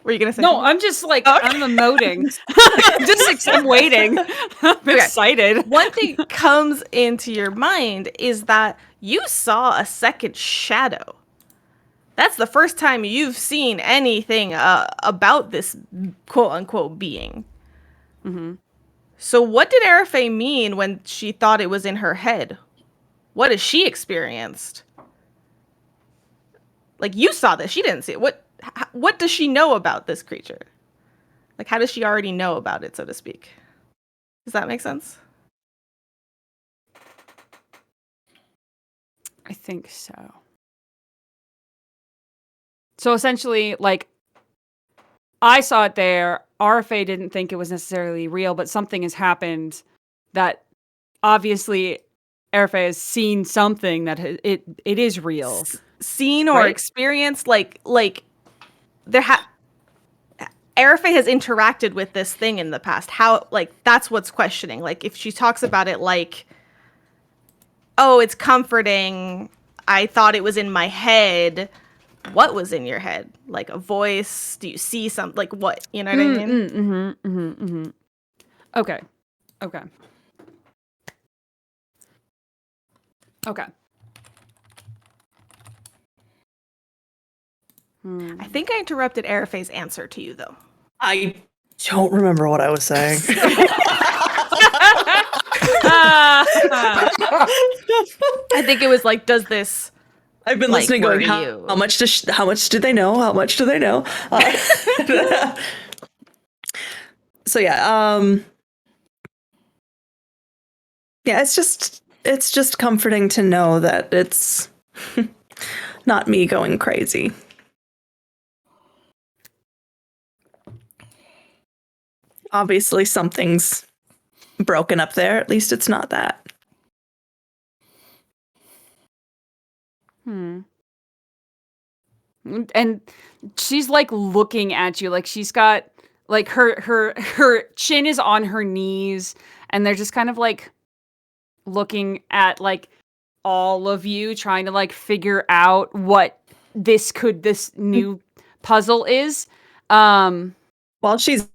S1: Were you going to say
S3: No,
S1: something?
S3: I'm just like, I'm emoting. I'm waiting. I'm excited.
S1: One thing comes into your mind is that you saw a second shadow. That's the first time you've seen anything about this quote-unquote being.
S3: Mm-hmm.
S1: So what did Airfey mean when she thought it was in her head? What has she experienced? Like, you saw this. She didn't see it. What does she know about this creature? Like, how does she already know about it, so to speak? Does that make sense?
S3: I think so. So essentially, like, I saw it there. RFA didn't think it was necessarily real, but something has happened that obviously RFA has seen something that it is real.
S1: Seen or
S3: Right?
S1: experienced, like there Airfey has interacted with this thing in the past. How, like, that's what's questioning. Like, if she talks about it like, oh, it's comforting, I thought it was in my head. What was in your head? Like a voice? Do you see something? Like what? You know what I mean?
S3: Okay.
S1: I think I interrupted Airfey's answer to you, though.
S5: I don't remember what I was saying.
S1: I think it was like, does this...
S5: I've been
S1: like,
S5: listening, going,
S1: worry you?
S5: how much do they know? How much do they know? So yeah, yeah, it's just comforting to know that it's not me going crazy. Obviously, something's broken up there. At least it's not that.
S3: And she's like looking at you, like she's got like her chin is on her knees, and they're just kind of like looking at like all of you, trying to like figure out what this new puzzle is.
S5: While she's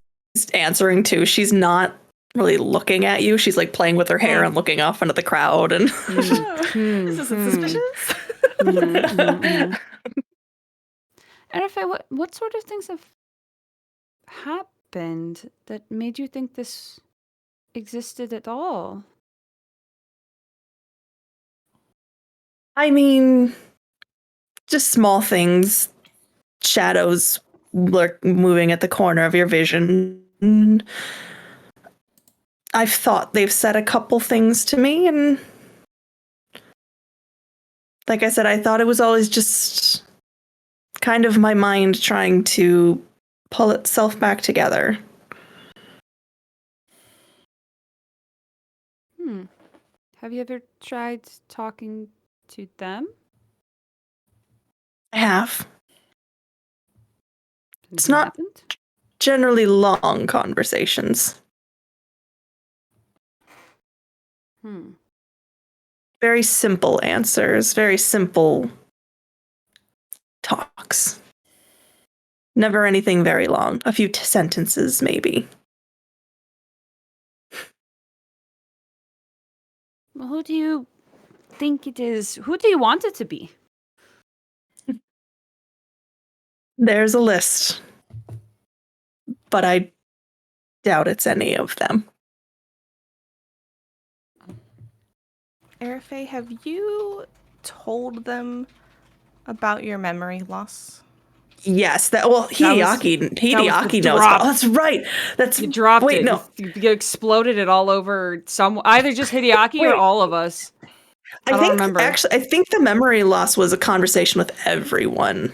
S5: answering too, she's not really looking at you. She's like playing with her hair and looking off into the crowd. And
S1: This isn't suspicious.
S3: Erifei, what sort of things have happened that made you think this existed at all?
S5: I mean, just small things, shadows moving at the corner of your vision. I've thought they've said a couple things to me, and like I said, I thought it was always just kind of my mind trying to pull itself back together.
S3: Have you ever tried talking to them?
S5: I have. It's
S3: Anything
S5: not
S3: happened?
S5: generally long conversations. Very simple answers, very simple talks. Never anything very long. A few sentences, maybe.
S3: Well, who do you think it is? Who do you want it to be?
S5: There's a list, but I doubt it's any of them.
S1: Erifei, have you told them about your memory loss?
S5: Yes, Hideaki knows
S3: drop.
S5: about. That's right. That's
S3: You dropped
S5: wait,
S3: it.
S5: no.
S3: You exploded it all over either just Hideaki or
S5: Wait.
S3: all of us. I don't remember.
S5: Actually, I think the memory loss was a conversation with everyone.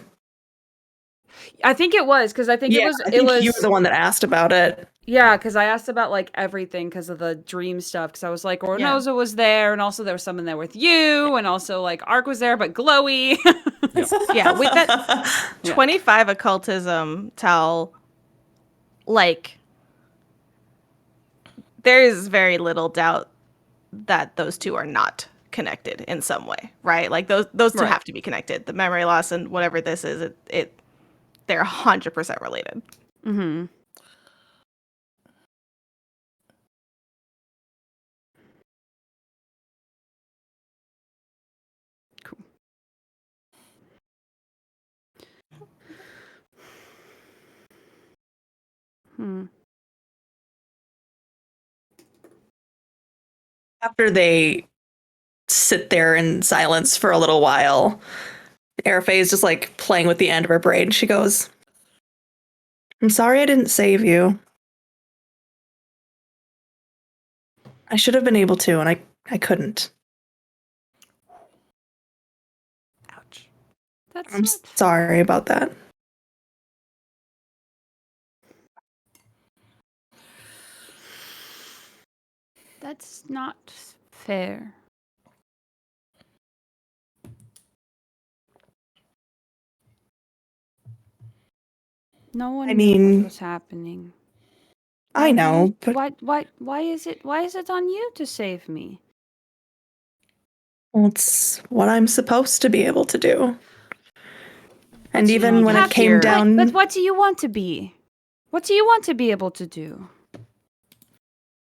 S3: I think it was because I think
S5: Yeah,
S3: it was.
S5: I
S3: It
S5: think
S3: was
S5: you were the one that asked about it.
S3: Yeah, because I asked about like everything because of the dream stuff. Because I was like, Ornoza was there, and also there was someone there with you, and also like Ark was there, but glowy.
S1: Yeah, with that 25 occultism, Tal, like, there is very little doubt that those two are not connected in some way, right? Like those two
S3: Right.
S1: have to be connected. The memory loss and whatever this is, they're 100% related.
S3: Mm-hmm. Cool. Hmm.
S5: After they sit there in silence for a little while, Arafe is just like playing with the end of her braid. She goes, I'm sorry I didn't save you. I should have been able to, and I couldn't.
S1: Ouch.
S3: That's
S5: I'm
S3: not,
S5: sorry about that.
S3: that's not fair. No one
S5: I
S3: knew what
S5: mean,
S3: was happening.
S5: I know, but
S3: Why is it on you to save me?
S5: well, it's what I'm supposed to be able to do. And
S3: But you
S5: even
S3: don't
S5: when
S3: have
S5: it came
S3: to.
S5: down,
S3: But what do you want to be? What do you want to be able to do?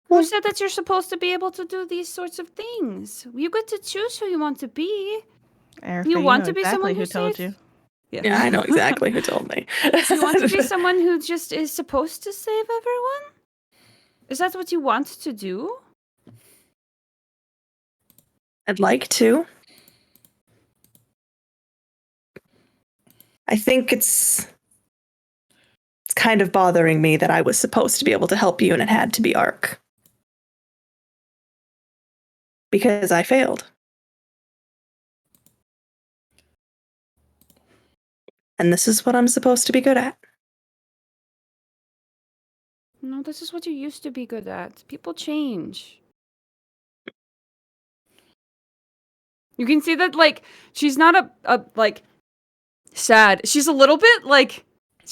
S3: Who
S5: Well-
S3: said that you're supposed to be able to do these sorts of things? You get to choose who you want to be.
S1: Arafe,
S3: You want
S1: know
S3: to be
S1: exactly
S3: someone who
S1: who told
S3: saves-
S1: you.
S5: yeah, I know exactly who told me.
S3: You want to be someone who just is supposed to save everyone? Is that what you want to do?
S5: I'd like to. I think it's kind of bothering me that I was supposed to be able to help you and it had to be Ark. Because I failed. And this is what I'm supposed to be good at.
S3: No, this is what you used to be good at. People change. You can see that, like, she's not like, sad. She's a little bit, like,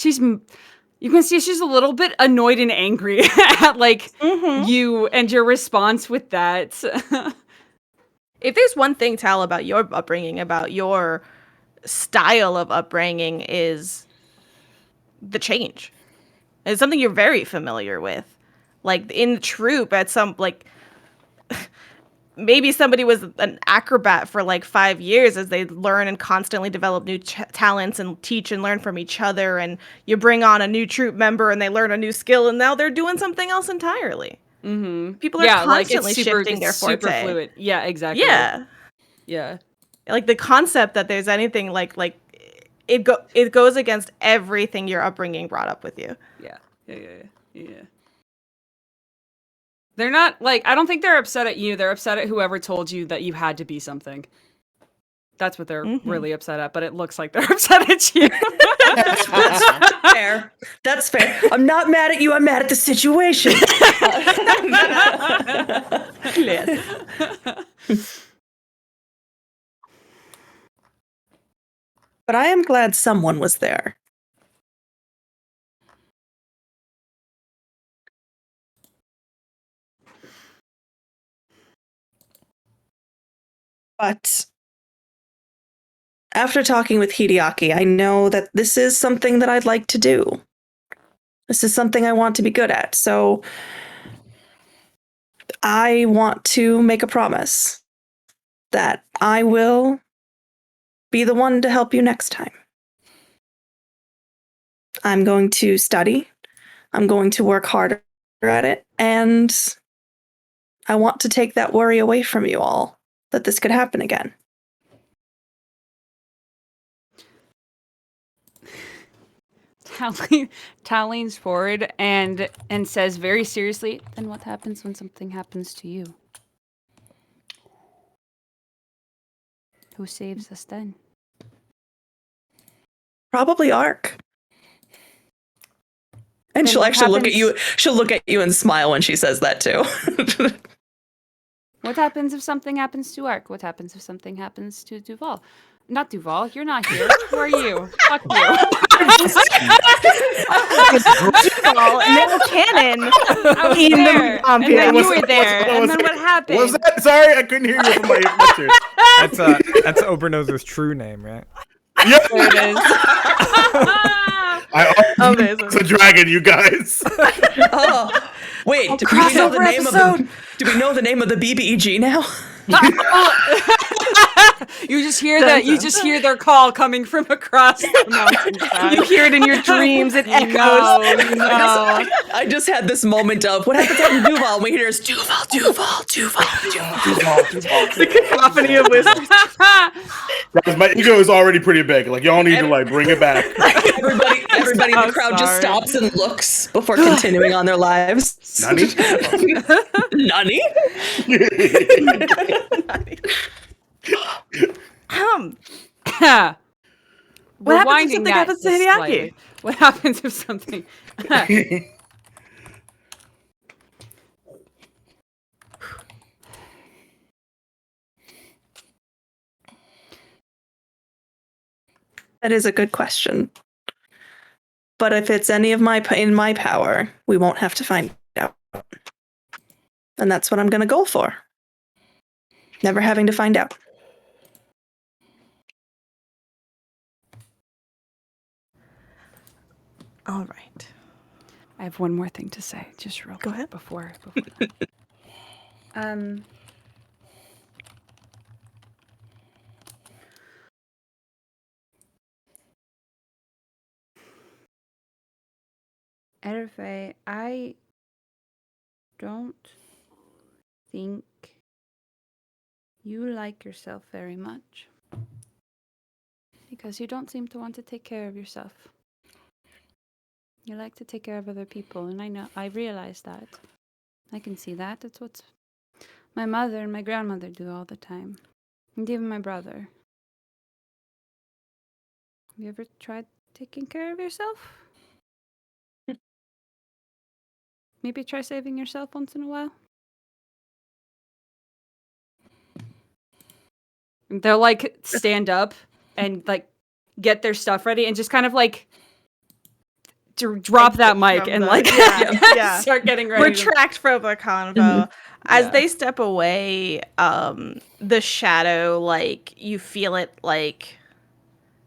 S3: you can see she's a little bit annoyed and angry at, like, you and your response with that.
S1: If there's one thing, Tal, about your upbringing, about your style of upbringing, is the change. It's something you're very familiar with. Like, in the troop, at some, like, maybe somebody was an acrobat for like 5 years as they learn and constantly develop new talents and teach and learn from each other. And you bring on a new troop member and they learn a new skill and now they're doing something else entirely.
S3: Mm-hmm.
S1: People are constantly shifting their
S3: it's
S1: forte.
S3: super fluid. Yeah, exactly.
S1: Yeah.
S3: Yeah.
S1: Like the concept that there's anything like it goes against everything your upbringing brought up with you.
S3: Yeah. They're not, like, I don't think they're upset at you. They're upset at whoever told you that you had to be something. That's what they're really upset at, but it looks like they're upset at you.
S5: That's fair. That's fair. I'm not mad at you. I'm mad at the situation. But I am glad someone was there. But after talking with Hideaki, I know that this is something that I'd like to do. This is something I want to be good at. So I want to make a promise that I will be the one to help you next time. I'm going to study. I'm going to work harder at it. And I want to take that worry away from you all that this could happen again.
S3: Tal leans forward and says very seriously, then what happens when something happens to you? Who saves us then?
S5: Probably Ark. And
S3: Then
S5: she'll
S3: what
S5: actually look at
S3: happens-
S5: you. She'll look at you and smile when she says that too.
S3: What happens if something happens to Ark? What happens if something happens to Duval? Not Duval. You're not here. Who are you? Fuck you.
S1: Duval, now canon
S3: I was
S1: in the
S3: there, and
S1: Magaambya.
S3: then
S4: What's
S3: you were
S4: that?
S3: there,
S4: What
S3: and
S4: was
S3: then
S4: that?
S3: what happened?
S4: What was that? Sorry, I couldn't hear you from my picture.
S2: That's Obernose's true name, right?
S4: Yep.
S3: There it is.
S4: I
S1: Amazing.
S4: it's a dragon, you guys.
S5: Oh, wait. Do we know the name of the? Do we know the name of the BBEG now?
S3: You just hear that. You just hear their call coming from across the mountainside.
S1: You hear it in your dreams. It echoes.
S3: No.
S5: I just had this moment of what happens out in Duval. And we hear is Duval, Duval, Duval, Duval.
S1: The cacophony of whispers.
S4: Guys, my ego is already pretty big. Like y'all need to like bring it back.
S5: Everybody in the crowd just stops and looks before continuing on their lives.
S4: Nani?
S5: Nani?
S1: What happens if
S3: Rewinding
S1: something
S3: that
S1: happens to
S3: just
S1: Hideaki?
S3: slightly. What happens if something?
S5: That is a good question. But if it's any of in my power, we won't have to find out. And that's what I'm going to go for. Never having to find out.
S1: All right.
S3: I have one more thing to say, just real quick
S1: ahead.
S3: before. Erfe, I don't think you like yourself very much. Because you don't seem to want to take care of yourself. You like to take care of other people, and I realize that. I can see that. That's what my mother and my grandmother do all the time. And even my brother. Have you ever tried taking care of yourself? Maybe try saving yourself once in a while? And they'll like stand up and like get their stuff ready and just kind of like to drop that mic and like
S1: yeah.
S3: start getting ready.
S1: Retract from the convo. As they step away, the shadow, like you feel it like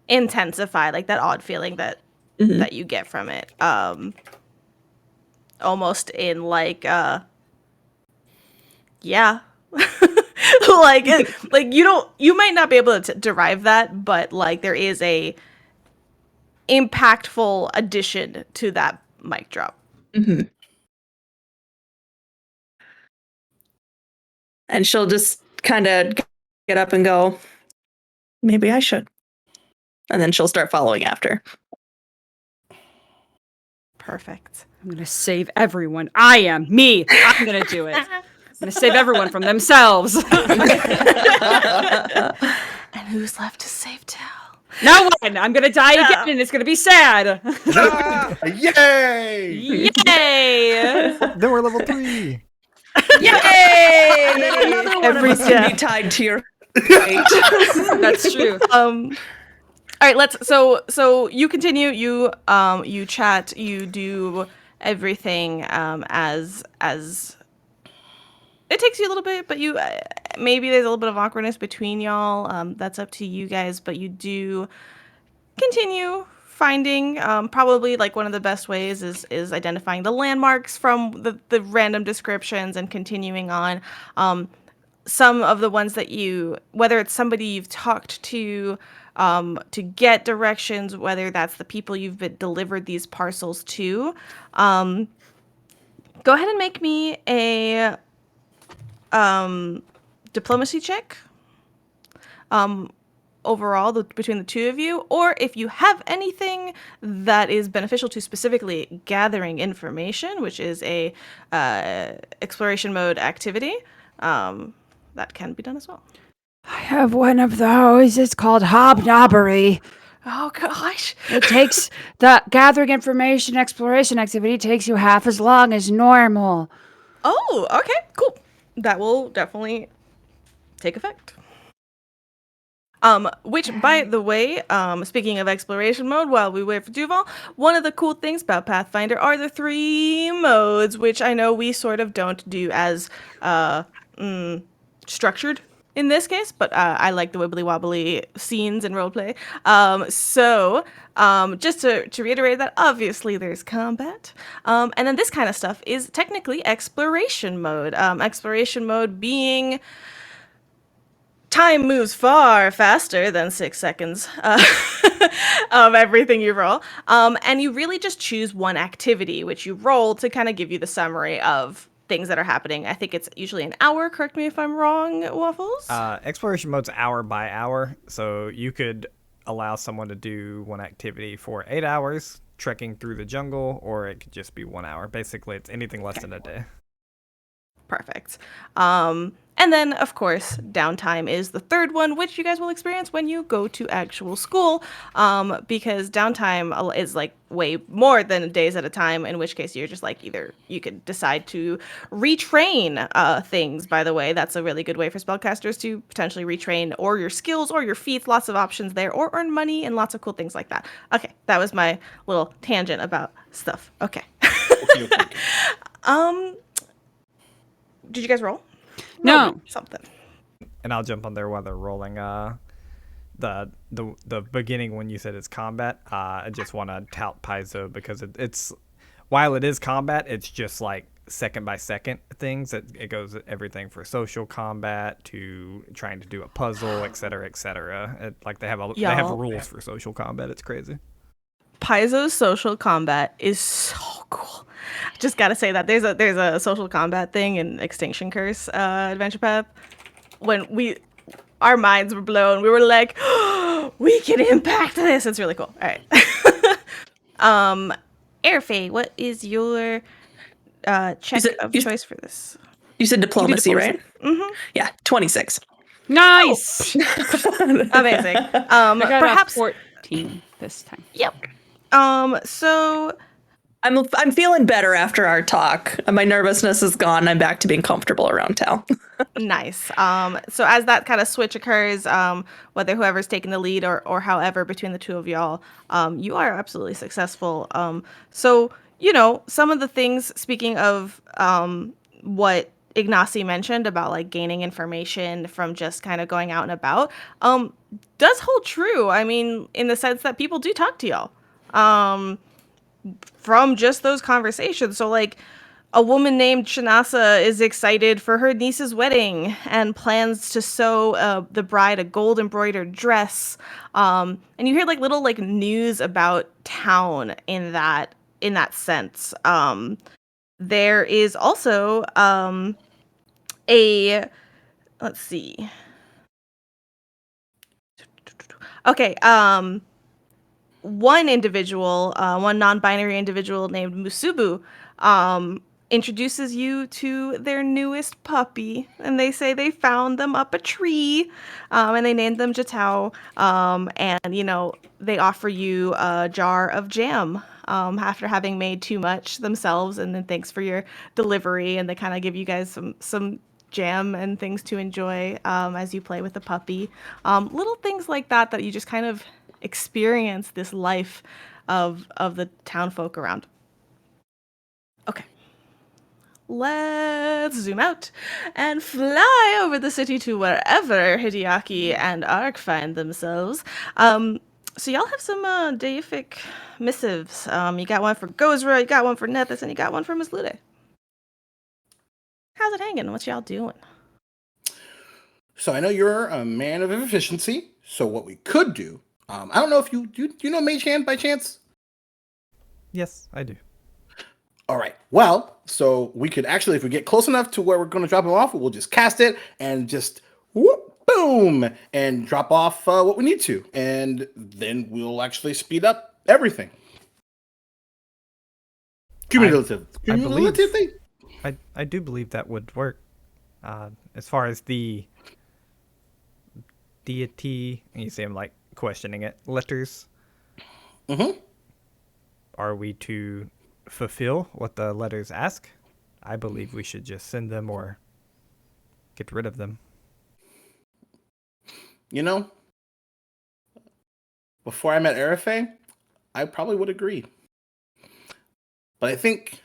S1: intensify, like that odd feeling that that you get from it. Almost in like yeah. like you might not be able to derive that, but like there is a impactful addition to that mic drop.
S5: And she'll just kind of get up and go, maybe I should. And then she'll start following after.
S1: Perfect.
S3: I'm gonna save everyone. I am me. I'm gonna do it. I'm gonna save everyone from themselves.
S1: And who's left to save Tal?
S3: No one. I'm gonna die again, and it's gonna be sad.
S4: Yay!
S3: Yay!
S2: Then we're level 3.
S3: Yay!
S5: And then another one
S1: Every
S5: of us can be
S1: step.
S5: tied to your fate.
S3: That's true.
S1: All right, so you continue, you chat, you do everything as it takes you a little bit, but you maybe there's a little bit of awkwardness between y'all. That's up to you guys, but you do continue finding probably like one of the best ways is identifying the landmarks from the random descriptions and continuing on. Some of the ones that whether it's somebody you've talked to get directions, whether that's the people you've been delivered these parcels to, go ahead and make me a diplomacy check. Overall, between the two of you, or if you have anything that is beneficial to specifically gathering information, which is a exploration mode activity, that can be done as well.
S3: I have one of those. It's called hobnobbery.
S1: Oh gosh.
S3: It takes the gathering information exploration activity takes you half as long as normal.
S1: Oh, okay, cool. That will definitely take effect. Which, by the way, speaking of exploration mode, while we wait for Duval, one of the cool things about Pathfinder are the 3 modes, which I know we sort of don't do as structured in this case, but I like the wibbly wobbly scenes and roleplay. Just to reiterate that, obviously there's combat, and then this kind of stuff is technically exploration mode. Exploration mode being time moves far faster than 6 seconds of everything you roll. And you really just choose one activity, which you roll to kind of give you the summary of things that are happening. I think it's usually an hour. Correct me if I'm wrong, Waffles.
S2: Exploration mode's hour by hour, so you could allow someone to do one activity for 8 hours, trekking through the jungle, or it could just be 1 hour. Basically, it's anything less than a day.
S1: Perfect. And then, of course, downtime is the third one, which you guys will experience when you go to actual school, because downtime is like way more than days at a time, in which case you're just like either you could decide to retrain things, by the way. That's a really good way for spellcasters to potentially retrain or your skills or your feats, lots of options there, or earn money and lots of cool things like that. Okay, that was my little tangent about stuff. Okay. Did you guys roll?
S3: No.
S1: Roll me something.
S2: And I'll jump on there while they're rolling. The beginning when you said it's combat, I just want to tout Paizo because it's while it is combat, it's just like second by second things. It goes everything for social combat to trying to do a puzzle, etc., etc. Like they have rules for social combat. It's crazy.
S1: Paizo's social combat is so cool. Just gotta say that there's a social combat thing in Extinction Curse Adventure Path. When our minds were blown, we were like, oh, we can impact this. It's really cool. All right. Airfay, what is your check of choice for this?
S5: You said diplomacy, right?
S1: Mm-hmm.
S5: Yeah, 26.
S3: Nice.
S1: Amazing.
S3: I got
S1: Perhaps
S3: a 14 this time.
S1: Yep. So
S5: I'm feeling better after our talk. My nervousness is gone. I'm back to being comfortable around town.
S1: nice. So as that kind of switch occurs, whether whoever's taking the lead or however between the two of y'all, you are absolutely successful. So some of the things. Speaking of what Ignacy mentioned about like gaining information from just kind of going out and about, does hold true. I mean, in the sense that people do talk to y'all. From just those conversations. So like a woman named Shanasa is excited for her niece's wedding and plans to sew the bride a gold embroidered dress. And you hear like little like news about town in that sense. There is also let's see. Okay, one individual, one non-binary individual named Musubu, introduces you to their newest puppy, and they say they found them up a tree, and they named them Jatao, and they offer you a jar of jam after having made too much themselves, and then thanks for your delivery, and they kind of give you guys some jam and things to enjoy as you play with the puppy. Little things like that you just kind of experience this life of the town folk around. Okay. Let's zoom out and fly over the city to wherever Hideaki and Ark find themselves. So y'all have some deific missives. You got one for Gozra, you got one for Nethys, and you got one for Miss Lude. How's it hanging? What y'all doing?
S4: So I know you're a man of efficiency. So what we could do, I don't know if you know Mage Hand by chance?
S2: Yes, I do.
S4: All right. Well, so we could actually, if we get close enough to where we're going to drop it off, we'll just cast it and just whoop, boom, and drop off what we need to. And then we'll actually speed up everything. Cumulative.
S2: I do believe that would work. As far as the deity, and you see him like questioning it, letters,
S4: Mm-hmm.
S2: Are we to fulfill what the letters ask? I believe we should just send them or get rid of them.
S4: You know, before I met Arafe, I probably would agree. But I think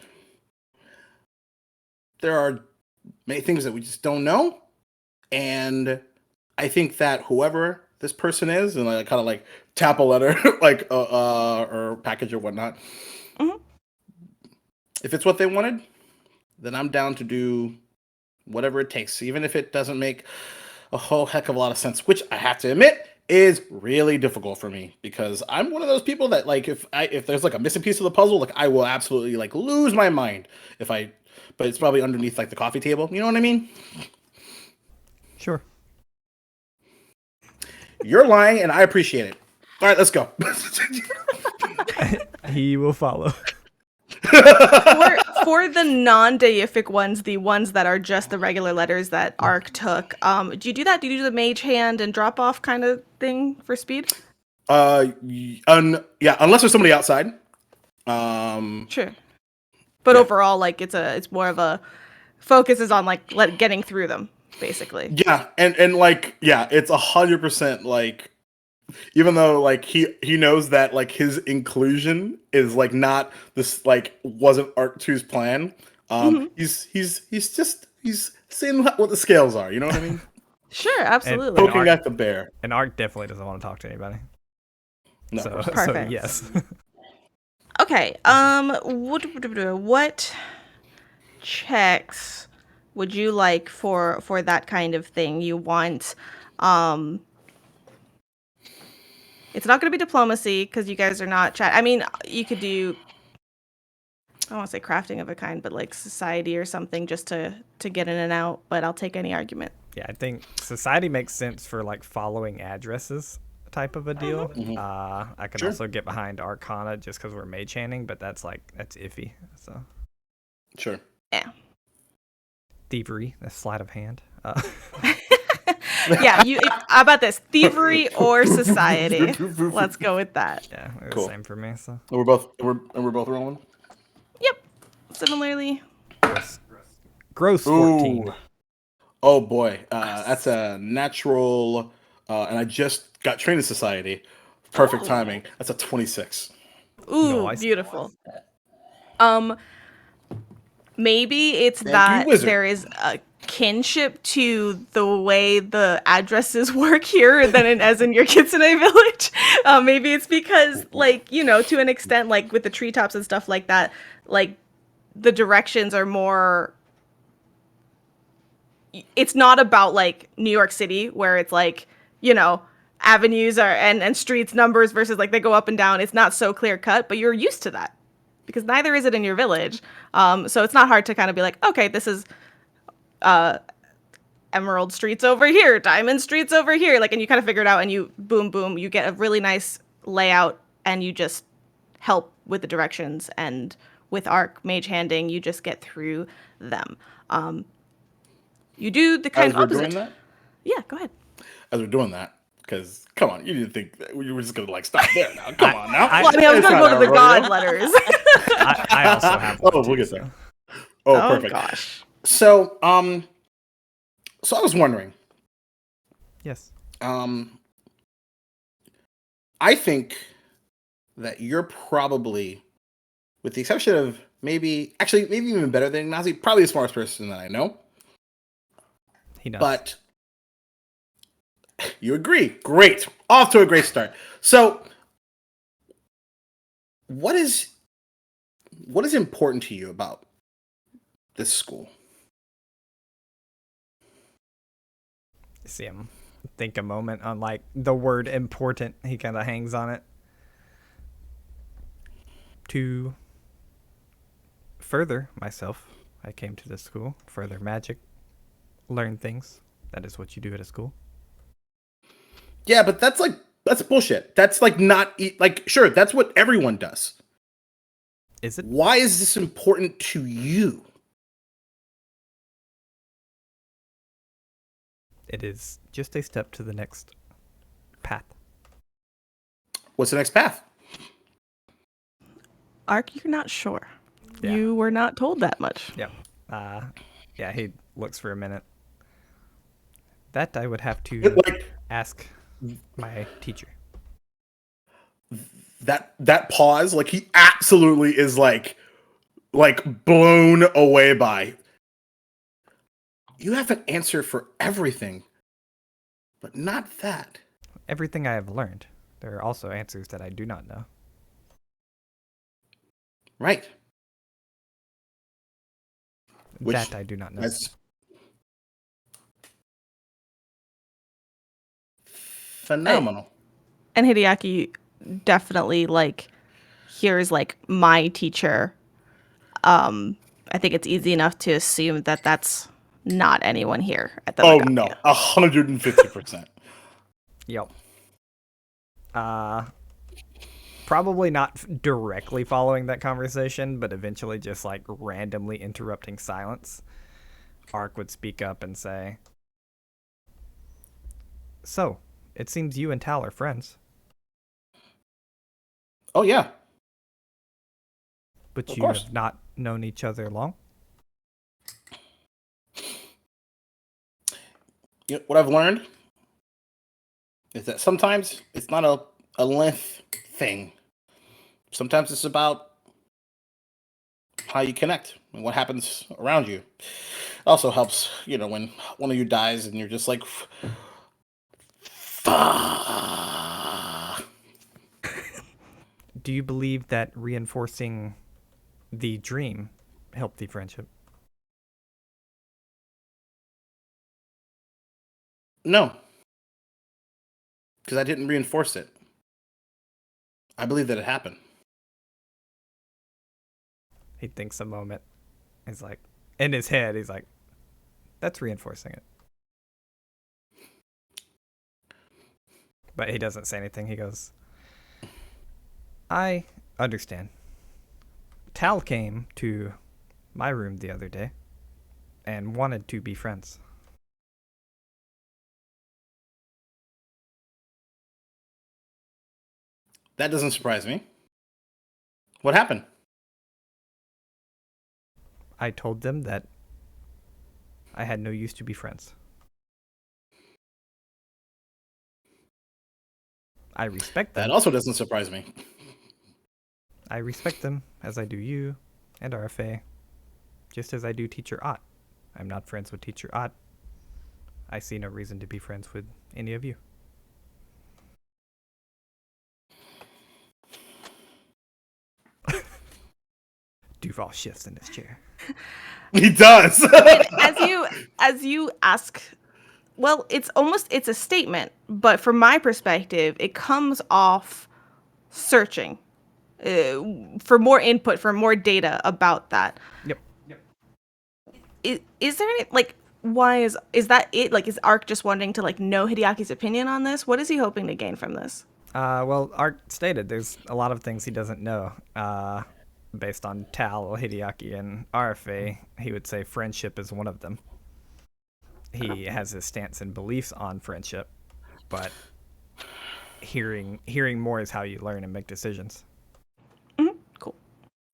S4: there are many things that we just don't know. And I think that whoever this person is, and I kind of like tap a letter, like or package or whatnot.
S1: Mhm.
S4: If it's what they wanted, then I'm down to do whatever it takes, even if it doesn't make a whole heck of a lot of sense. Which I have to admit is really difficult for me because I'm one of those people that like if there's like a missing piece of the puzzle, like I will absolutely like lose my mind if I. But it's probably underneath like the coffee table. You know what I mean?
S2: Sure.
S4: You're lying, and I appreciate it. All right, let's go.
S2: He will follow.
S1: For the non-deific ones, the ones that are just the regular letters that Ark took, do you do that? Do you do the mage hand and drop off kind of thing for speed?
S4: Yeah, unless there's somebody outside.
S1: Sure. But
S4: Yeah.
S1: overall, like it's more of a focus is on like getting through them, basically.
S4: Yeah, and like yeah, it's 100% like even though like he knows that like his inclusion is like not this like wasn't Arc 2's plan. He's seeing what the scales are. You know what I mean?
S1: Sure, absolutely.
S2: And
S4: Poking at the bear.
S2: And Ark definitely doesn't want to talk to anybody.
S4: No,
S2: So
S1: Perfect.
S2: yes.
S1: Okay. What checks would you like for that kind of thing? You want it's not going to be diplomacy because you guys are not chat. I mean, you could do I don't want to say crafting of a kind, but like society or something just to get in and out, but I'll take any argument.
S2: Yeah, I think society makes sense for like following addresses type of a deal. I can
S4: Sure.
S2: also get behind Arcana just because we're mage handing, but that's iffy. So
S4: Sure.
S1: Yeah.
S2: thievery, a sleight of hand.
S1: Yeah, how about this? Thievery or society? Let's go with that.
S2: Yeah, it was
S4: Cool.
S2: the same for me. So
S4: We're both rolling.
S1: Yep. Similarly.
S2: gross 14.
S4: Ooh. Oh boy, that's a natural, and I just got trained in society. Perfect timing. That's a 26.
S1: Ooh,
S2: Nice.
S1: beautiful. Maybe it's
S4: Man,
S1: that
S4: you wizard.
S1: there is a kinship to the way the addresses work here than as in your Kitsune village. Maybe it's because, like, you know, to an extent, like with the treetops and stuff like that, like the directions are more. It's not about like New York City where it's like, you know, avenues are and streets numbers versus like they go up and down. It's not so clear cut, but you're used to that because neither is it in your village. So it's not hard to kind of be like, okay, this is Emerald Street's over here, Diamond Street's over here. Like, and you kind of figure it out and you boom, you get a really nice layout and you just help with the directions. And with Arc Mage Handing, you just get through them. You do the kind
S4: As
S1: of
S4: we're
S1: opposite.
S4: doing that,
S1: Yeah, go ahead.
S4: as we're doing that, because come on, you didn't think that we were just gonna like stop there now. Come on now.
S1: Well, I mean, I was
S4: It's
S1: going to
S4: not
S1: go to the
S4: our
S1: god
S4: rodeo.
S1: letters.
S2: I also have one
S4: Oh,
S2: too,
S4: we'll get
S2: so.
S4: there. Oh,
S1: Oh,
S4: perfect.
S1: gosh.
S4: So, so I was wondering.
S2: Yes.
S4: I think that you're probably, with the exception of maybe even better than Ignazi, probably the smartest person that I know.
S2: He knows.
S4: But you agree. Great. Off to a great start. So, what is important to you about this school?
S2: See him think a moment on like the word important. He kind of hangs on it. To further myself, I came to this school, further magic, learn things. That is what you do at a school.
S4: Yeah, but that's bullshit. That's like not like sure, that's what everyone does.
S2: Is it?
S4: Why is this important to you?
S2: It is just a step to the next path.
S4: What's the next path?
S1: Ark, you're not sure.
S2: Yeah.
S1: You were not told that much.
S2: Yep. Yeah, he looks for a minute. That I would have to
S4: Like
S2: ask my teacher.
S4: that pause, like he absolutely is like blown away by. You have an answer for everything, but not that.
S2: Everything I have learned. There are also answers that I do not know.
S4: Right. Which-
S2: That I do not know.
S4: That's phenomenal.
S1: And Hideaki definitely like here's like my teacher. I think it's easy enough to assume that that's not anyone here at the
S4: Oh
S1: Magaambya.
S4: no, 150%.
S2: Yep. Probably not directly following that conversation, but eventually just like randomly interrupting silence. Ark would speak up and say, "So, it seems you and Tal are friends,
S4: Oh yeah.
S2: but
S4: Of
S2: you
S4: course.
S2: have not known each other long."
S4: You know, what I've learned is that sometimes it's not a length thing. Sometimes it's about how you connect and what happens around you. It also helps, when one of you dies and you're just like, fuck.
S2: Do you believe that reinforcing the dream helped the friendship?
S4: No, because I didn't reinforce it. I believe that it happened.
S2: He thinks a moment. He's like, in his head, he's like, that's reinforcing it. But he doesn't say anything. He goes, I understand. Tal came to my room the other day and wanted to be friends.
S4: That doesn't surprise me. What happened?
S2: I told them that I had no use to be friends. I respect them.
S4: That also doesn't surprise me.
S2: I respect them as I do you and RFA, just as I do Teacher Ott. I'm not friends with Teacher Ott. I see no reason to be friends with any of you. Duval shifts in his chair.
S4: He does.
S1: as you ask, well, it's a statement, but from my perspective, it comes off searching for more input, for more data about that.
S2: Yep.
S1: Is there any, like, why is that it? Like, is Ark just wanting to like know Hideaki's opinion on this? What is he hoping to gain from this?
S2: Well, Art stated there's a lot of things he doesn't know. Based on Tal, Hideaki, and RFA, he would say friendship is one of them. He has his stance and beliefs on friendship, but hearing more is how you learn and make decisions.
S1: Mm-hmm. Cool.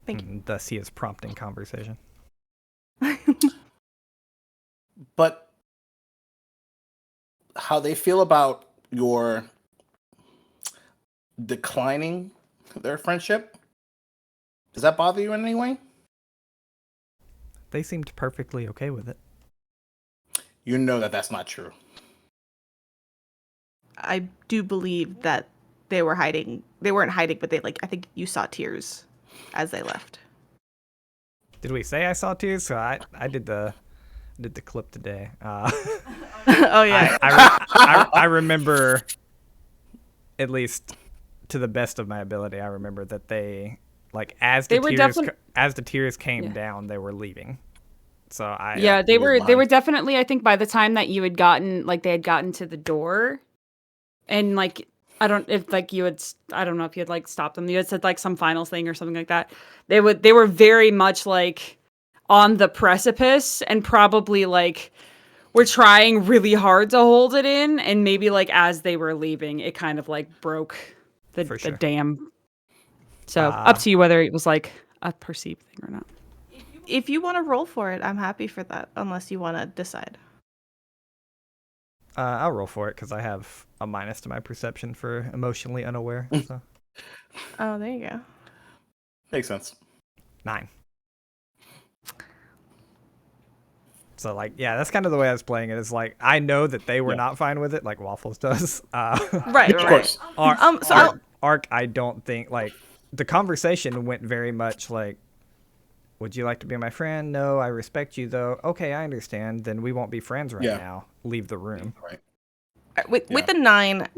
S1: Thank you.
S2: And thus, he is prompting conversation.
S4: But how they feel about your declining their friendship, does that bother you in any way?
S2: They seemed perfectly okay with it.
S4: You know that that's not true.
S1: I do believe that they were hiding. They weren't hiding, but I think you saw tears as they left.
S2: Did we say I saw tears? So I did the clip today.
S1: Oh yeah.
S2: I remember, at least to the best of my ability, I remember that they, like, as the tears came down, they were leaving. So
S3: they were definitely, I think by the time that you had gotten, like, they had gotten to the door, and like I don't know if you had like stopped them. You had said like some final thing or something like that. They were very much like on the precipice and probably like were trying really hard to hold it in, and maybe like as they were leaving, it kind of like broke the dam. So up to you whether it was like a perceived thing or not.
S1: If you want to roll for it, I'm happy for that, unless you want to decide.
S2: I'll roll for it because I have a minus to my perception for emotionally unaware. So
S1: Oh, there you go.
S4: Makes sense.
S2: 9. So like, yeah, that's kind of the way I was playing it. Is like I know that they were not fine with it, like Waffles does.
S1: Right,
S4: Of
S1: right.
S4: course.
S2: Ark, I don't think like the conversation went very much like, would you like to be my friend? No, I respect you though. Okay, I understand. Then we won't be friends right now. Leave the room.
S4: Right.
S1: With the 9,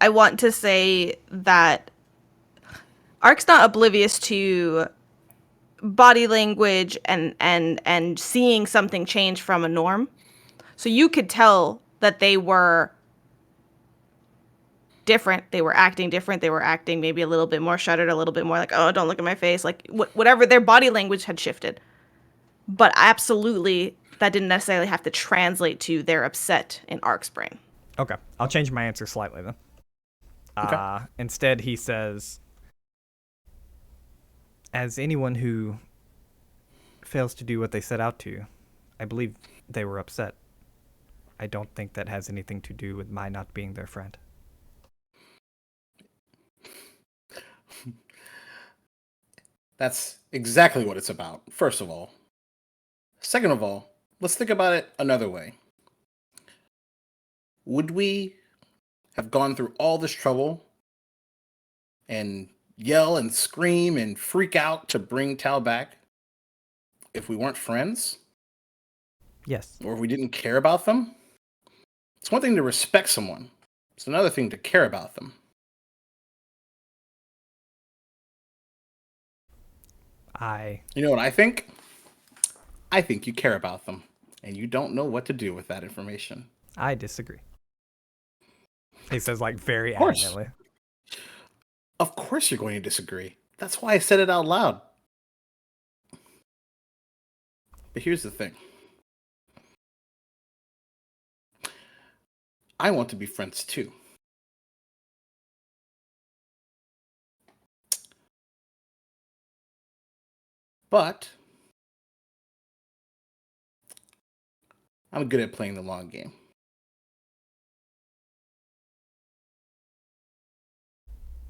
S1: I want to say that Ark's not oblivious to body language and seeing something change from a norm. So you could tell that they were different. They were acting different. They were acting maybe a little bit more shuttered, a little bit more like, oh, don't look at my face. Like whatever, their body language had shifted. But absolutely, that didn't necessarily have to translate to they're upset in Ark's brain.
S2: Okay, I'll change my answer slightly then.
S4: Okay.
S2: Instead, he says, as anyone who fails to do what they set out to, I believe they were upset. I don't think that has anything to do with my not being their friend.
S4: That's exactly what it's about, first of all. Second of all, let's think about it another way. Would we have gone through all this trouble and yell and scream and freak out to bring Tal back if we weren't friends?
S2: Yes.
S4: Or if we didn't care about them? It's one thing to respect someone. It's another thing to care about them. You know what I think? I think you care about them, and you don't know what to do with that information.
S2: I disagree. He says, like, very
S4: course.
S2: adamantly.
S4: Of course you're going to disagree. That's why I said it out loud. But here's the thing. I want to be friends too. But I'm good at playing the long game.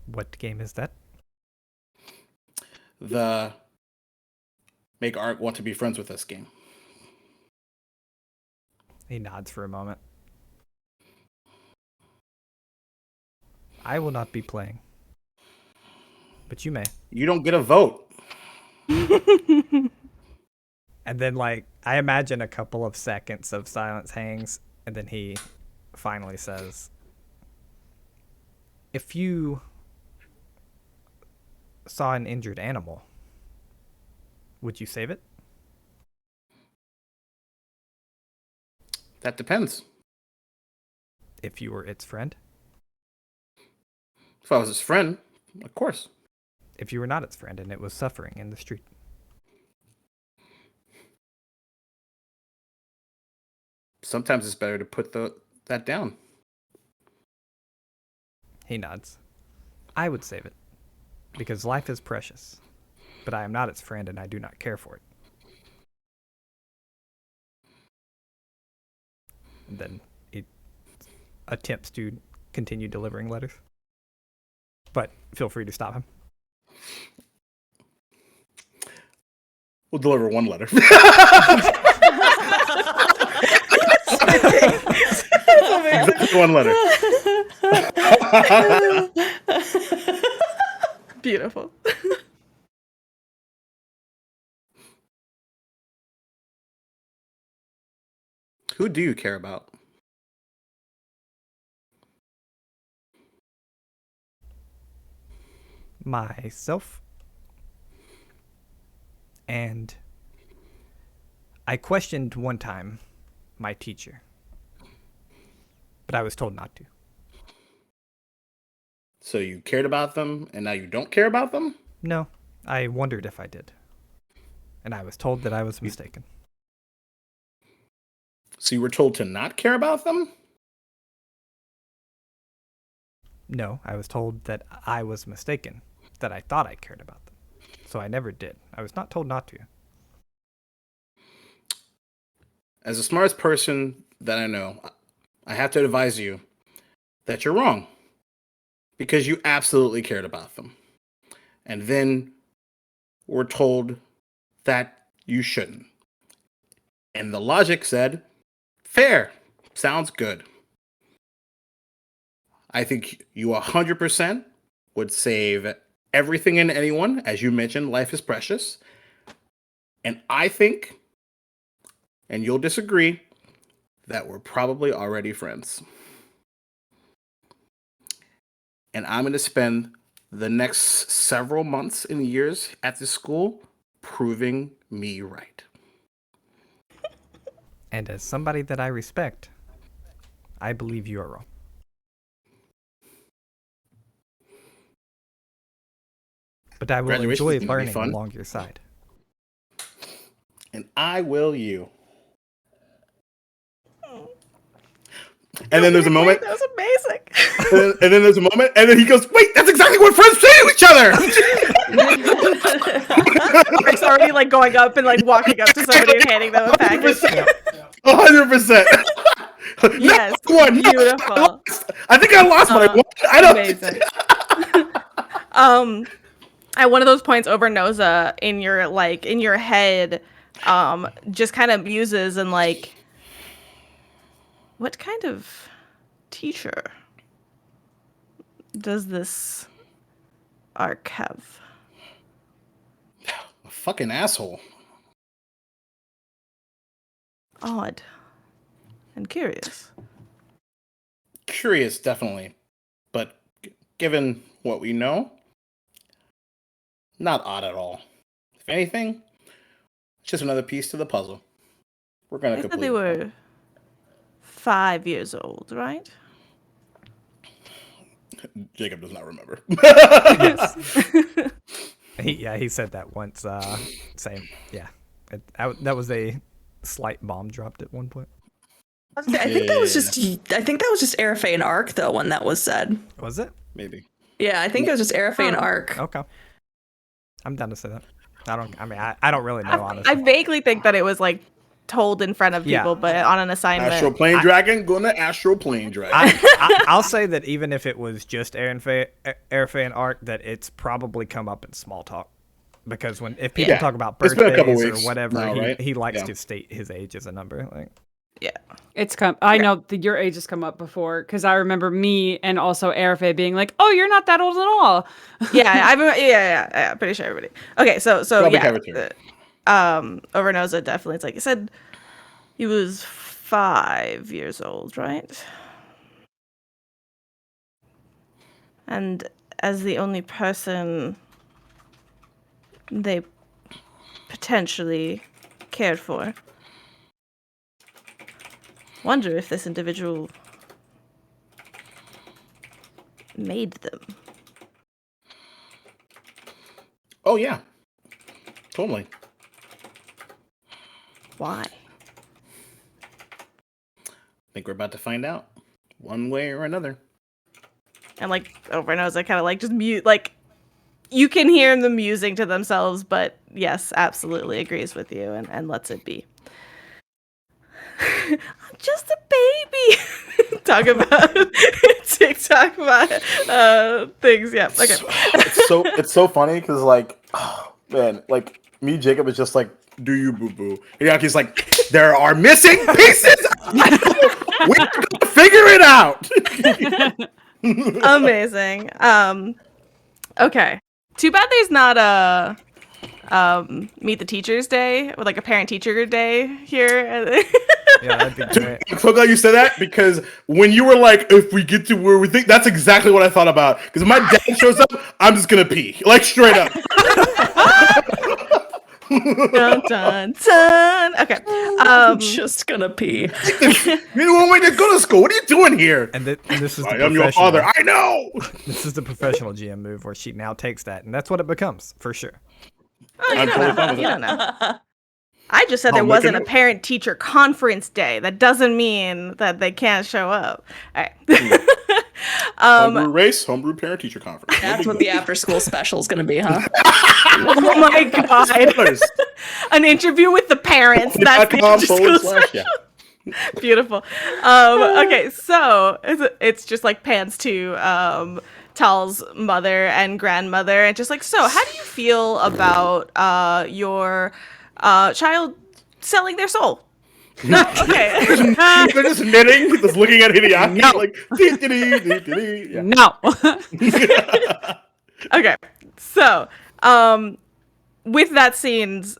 S2: What game is that?
S4: The make Art want to be friends with us game.
S2: He nods for a moment. I will not be playing. But you may.
S4: You don't get a vote.
S2: And then, like, I imagine a couple of seconds of silence hangs, and then he finally says, if you saw an injured animal, would you save it?
S4: That depends.
S2: If you were its friend?
S4: If I was his friend, of course.
S2: If you were not its friend and it was suffering in the street?
S4: Sometimes it's better to put that down.
S2: He nods. I would save it, because life is precious, but I am not its friend and I do not care for it. And then he attempts to continue delivering letters. But feel free to stop him.
S4: We'll deliver one letter. One letter.
S1: Beautiful.
S4: Who do you care about?
S2: Myself. And I questioned one time my teacher, but I was told not to.
S4: So you cared about them, and now you don't care about them?
S2: No, I wondered if I did. And I was told that I was mistaken.
S4: So you were told to not care about them?
S2: No, I was told that I was mistaken, that I thought I cared about them. So I never did. I was not told not to.
S4: As the smartest person that I know, I have to advise you that you're wrong. Because you absolutely cared about them. And then we're told that you shouldn't. And the logic said, fair, sounds good. I think you 100% would save everything and anyone. As you mentioned, life is precious. And I think, and you'll disagree, that we're probably already friends. And I'm going to spend the next several months and years at this school proving me right.
S2: And as somebody that I respect, I believe you are wrong. But I will
S4: Graduation's
S2: enjoy
S4: gonna be
S2: learning
S4: fun.
S2: along your side.
S4: And I will you. And then there's a moment.
S1: That was amazing.
S4: And then there's a moment. And then he goes, wait, that's exactly what friends say to each other.
S1: It's already like going up and like walking up to somebody and handing them a package.
S4: 100%.
S1: Yes,
S4: One.
S1: beautiful.
S4: I think I lost what I wanted. I don't.
S1: Amazing. At one of those points, Overnoza in your head, just kind of muses and like, what kind of teacher does this arc have?
S4: A fucking asshole.
S1: Odd and curious.
S4: Curious, definitely. But given what we know, not odd at all. If anything, it's just another piece to the puzzle. We're going
S1: I
S4: to
S1: thought
S4: complete
S1: they
S4: it.
S1: were 5 years old, right?
S4: Jacob does not remember.
S2: He said that once. Same. Yeah. That was a slight bomb dropped at one point.
S5: I think that was just Arafe and Ark though when that was said.
S2: Was it?
S4: Maybe.
S5: Yeah, I think it was just Arafe and Ark.
S2: Okay. I'm down to say that. I don't really know, honestly.
S1: I vaguely think that it was like told in front of people, but on an assignment.
S4: Astral Plane Dragon, going to Astral Plane Dragon.
S2: I'll say that even if it was just Arafe and Ark, that it's probably come up in small talk. Because if people talk about
S4: It's been a couple
S2: birthdays or
S4: weeks
S2: whatever,
S4: now, right?
S2: he likes
S4: Yeah.
S2: to state his age as a number. Like,
S1: Yeah.
S3: It's come. I know that your age has come up before because I remember me and also Arafe being like, "Oh, you're not that old at all."
S1: Yeah, pretty sure everybody. Okay, so
S4: Probably
S1: yeah,
S4: Cavateer.
S1: Overnoza definitely. It's like you said, he was 5 years old, right? And as the only person they potentially cared for, wonder if this individual made them.
S4: Oh, yeah. Totally.
S1: Why?
S4: I think we're about to find out. One way or another.
S1: And like Overnoza kind of like just mute, like you can hear them musing to themselves, but yes, absolutely agrees with you and lets it be. I'm just a baby. Talk about TikTok about things. Yeah. Okay.
S4: It's so funny because like, oh, man, like me, Jacob is just like, do you boo boo? Hideaki's like, there are missing pieces. We gotta figure it out.
S1: Amazing. Okay. Too bad there's not a Meet the Teachers Day or like a parent teacher day here.
S2: yeah, that'd be great.
S4: I'm so glad you said that because when you were like, if we get to where we think, that's exactly what I thought about. Because if my dad shows up, I'm just gonna pee, like straight up.
S1: Dun, dun, dun. Okay.
S5: I'm just gonna pee.
S4: You don't want me to go to school. What are you doing here?
S2: And this is
S4: I
S2: the
S4: am your
S2: professional-
S4: father. I know.
S2: This is the professional GM move where she now takes that, and that's what it becomes for sure.
S4: I'm totally fine with
S1: You
S4: it.
S1: don't know. I just said
S4: I'll
S1: there
S4: make
S1: wasn't
S4: a
S1: a
S4: note.
S1: parent-teacher conference day. That doesn't mean that they can't show up. All right.
S4: Homebrew race, homebrew parent teacher conference.
S5: That's what the after school special is going to be, huh?
S1: Oh my god.
S4: Spoilers.
S1: An interview with the parents. That's the
S4: .com
S1: after school
S4: / yeah.
S1: Beautiful. Okay, so it's just like pans to Tal's mother and grandmother, and just like, so how do you feel about your child selling their soul? Okay.
S4: They're just knitting, just looking at Hideaki,
S3: No.
S4: like, dee-dee-dee-dee-dee-dee. Yeah.
S3: No.
S1: Okay, so with those scenes,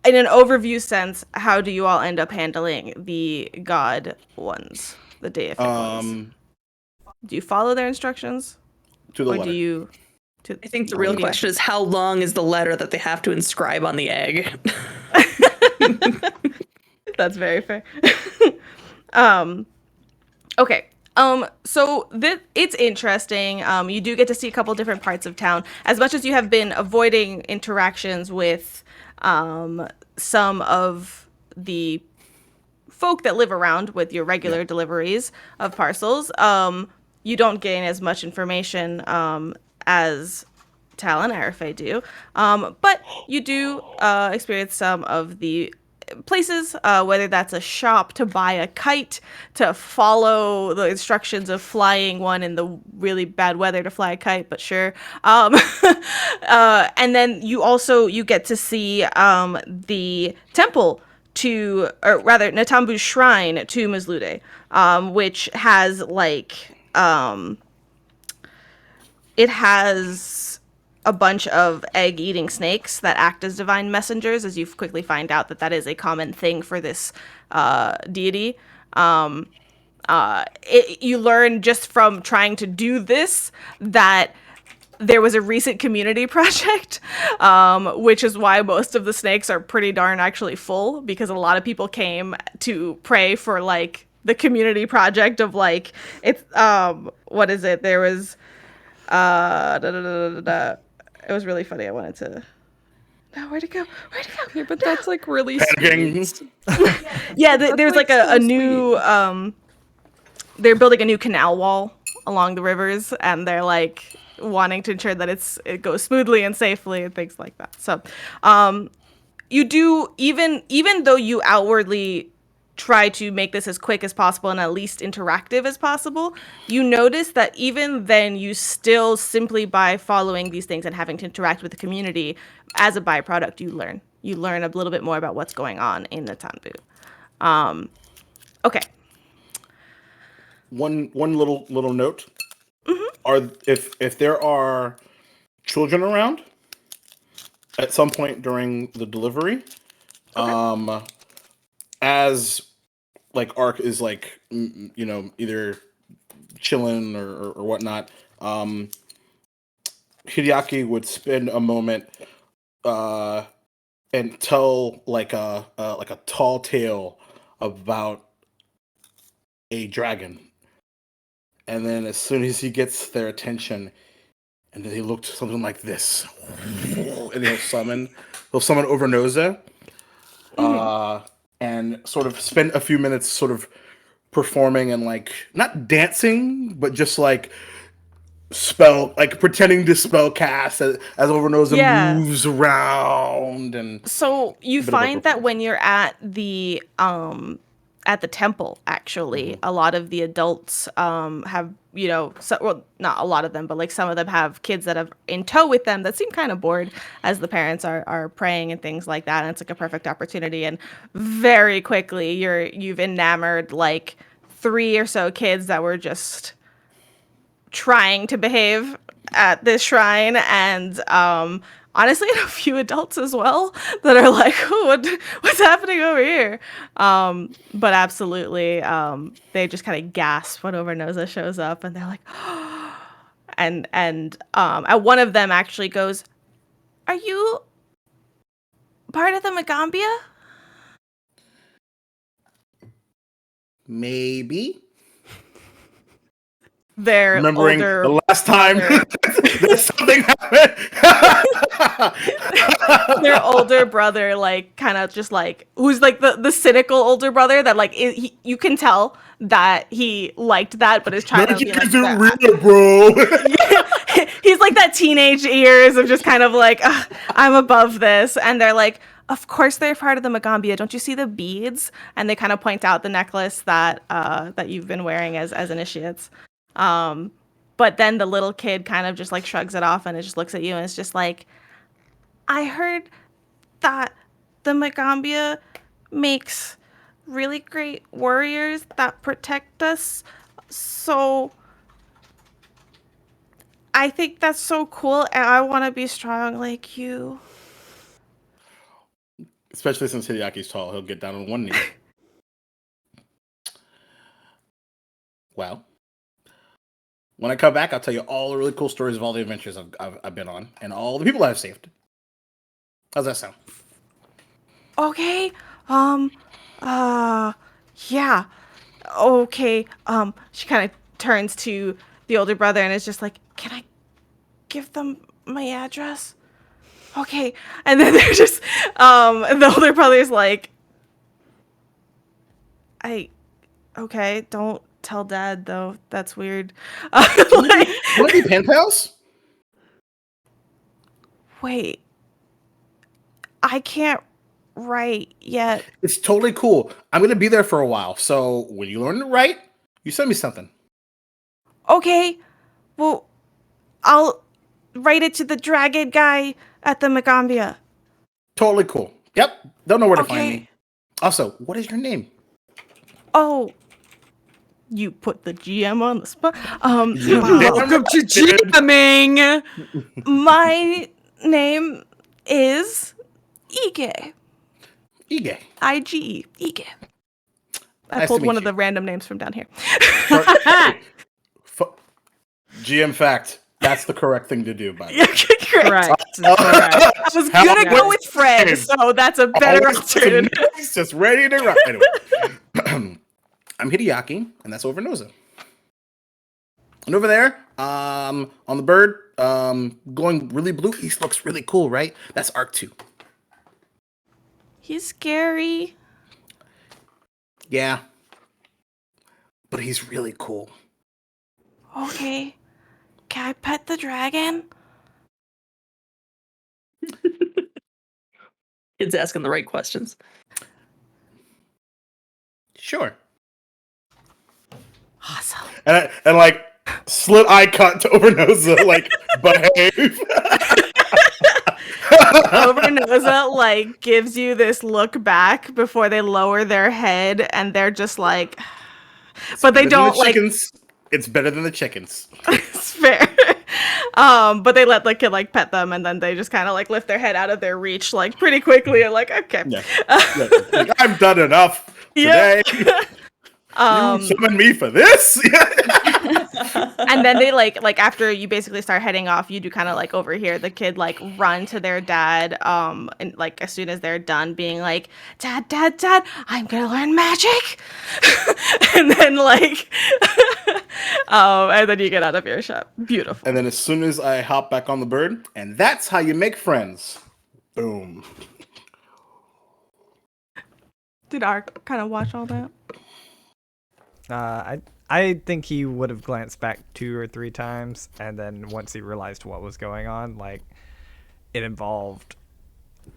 S1: in an overview sense, how do you all end up handling the god ones, the deific ones? Do you follow their instructions,
S4: To the
S1: or
S4: letter.
S1: do you?
S5: I think the real question is how long is the letter that they have to inscribe on the egg?
S1: That's very fair. Okay. So it's interesting. You do get to see a couple different parts of town. As much as you have been avoiding interactions with some of the folk that live around with your regular deliveries of parcels, you don't gain as much information as Tal and Arafay do. But you do experience some of the places, whether that's a shop to buy a kite, to follow the instructions of flying one in the really bad weather to fly a kite, but sure. And then you get to see the temple to, or rather Natambu's shrine to Mizlude, which has it has a bunch of egg-eating snakes that act as divine messengers, as you quickly find out that is a common thing for this deity. You learn just from trying to do this that there was a recent community project, which is why most of the snakes are pretty darn actually full, because a lot of people came to pray for the community project of it's what is it? There was it was really funny. I wanted to. No, where'd it go?
S3: Yeah, but that's really
S4: Panicking.
S1: Yeah, there's a new. They're building a new canal wall along the rivers, and they're wanting to ensure that it goes smoothly and safely and things like that. So, you do even though you outwardly try to make this as quick as possible and at least interactive as possible, you notice that even then you still, simply by following these things and having to interact with the community, as a byproduct, you learn a little bit more about what's going on in the Tanbu. Okay.
S4: One little note. Are if there are children around at some point during the delivery, as Ark is either chilling or whatnot, Hideaki would spend a moment and tell a tall tale about a dragon. And then as soon as he gets their attention, and then they look to something like this, and he'll summon Overnoza, and sort of spend a few minutes sort of performing and not dancing, but just pretending to spell cast as Overnoza moves around. And
S1: so you find that when you're at the temple, actually, a lot of the adults have, not a lot of them, but some of them have kids that have in tow with them that seem kind of bored as the parents are praying and things like that. And it's a perfect opportunity. And very quickly you've enamored 3 or so kids that were just trying to behave at this shrine, and honestly, and a few adults as well that are what's happening over here? But absolutely, they just kind of gasp when Overnoza shows up, and they're like, and one of them actually goes, "Are you part of the Magaambya?"
S4: maybe.
S1: They're
S4: Remembering
S1: older
S4: the last time that something happened.
S1: Their older brother, like, kind of just like, who's like the cynical older brother that like you can tell that he liked that, but is trying to be like that.
S4: Real, bro.
S1: He's like that teenage ears of just kind of like, "Ugh, I'm above this," and they're like, of course they're part of the Magaambya. Don't you see the beads? And they kind of point out the necklace that that you've been wearing as initiates. But then the little kid kind of just like shrugs it off and it just looks at you and it's just like, I heard that the Magaambya makes really great warriors that protect us. So I think that's so cool and I want to be strong like you.
S4: Especially since Hideaki's tall, he'll get down on one knee. Well, when I come back, I'll tell you all the really cool stories of all the adventures I've been on and all the people I've saved. How's that sound?
S1: Okay. Yeah. Okay. She kind of turns to the older brother and is just like, can I give them my address? Okay. And then they're just, the older brother's like, okay, don't tell Dad though. That's weird. Like,
S4: Want to be pen pals?
S1: wait. I can't write yet.
S4: It's totally cool. I'm going to be there for a while. So when you learn to write, you send me something.
S1: Okay. Well, I'll write it to the dragon guy at the Magaambya.
S4: Totally cool. Yep. Don't know where to
S1: Okay.
S4: find me. Also, what is your name?
S1: Oh, you put the GM on the spot.
S3: Welcome to GMing.
S1: My name is Ige.
S4: Ige.
S1: I-G-E. Ige. I
S4: Nice
S1: pulled
S4: to
S1: one
S4: meet
S1: of the random names from down here.
S4: GM fact. That's the correct thing to do, by the way.
S1: Yeah, correct.
S3: Correct. Correct.
S1: I was gonna go with Fred, so that's a better option.
S4: He's just ready to run. Anyway. I'm Hideaki, and that's over Noza. And over there, on the bird, going really blue, he looks really cool, right? That's Arc 2.
S1: He's scary.
S4: Yeah. But he's really cool.
S1: Okay. Can I pet the dragon?
S5: Kid's asking the right questions.
S4: Sure.
S1: Awesome.
S4: And like, slit eye cut to Overnoza, like, behave.
S1: Overnoza like gives you this look back before they lower their head and they're just like but they don't like
S4: It's better than the chickens.
S1: it's fair. But they let the kid like pet them and then they just kind of like lift their head out of their reach like pretty quickly and like okay.
S4: Yeah. Like, I've done enough today. You summoned me for this?
S1: And then they like after you basically start heading off, you do kind of like overhear the kid like run to their dad and like as soon as they're done being like, Dad, I'm gonna learn magic. And then like and then you get out of earshot. Beautiful.
S4: And then as soon as I hop back on the bird, and that's how you make friends. Boom.
S1: Did Ark kind of watch all that?
S2: I think he would have glanced back 2 or 3 times, and then once he realized what was going on, like it involved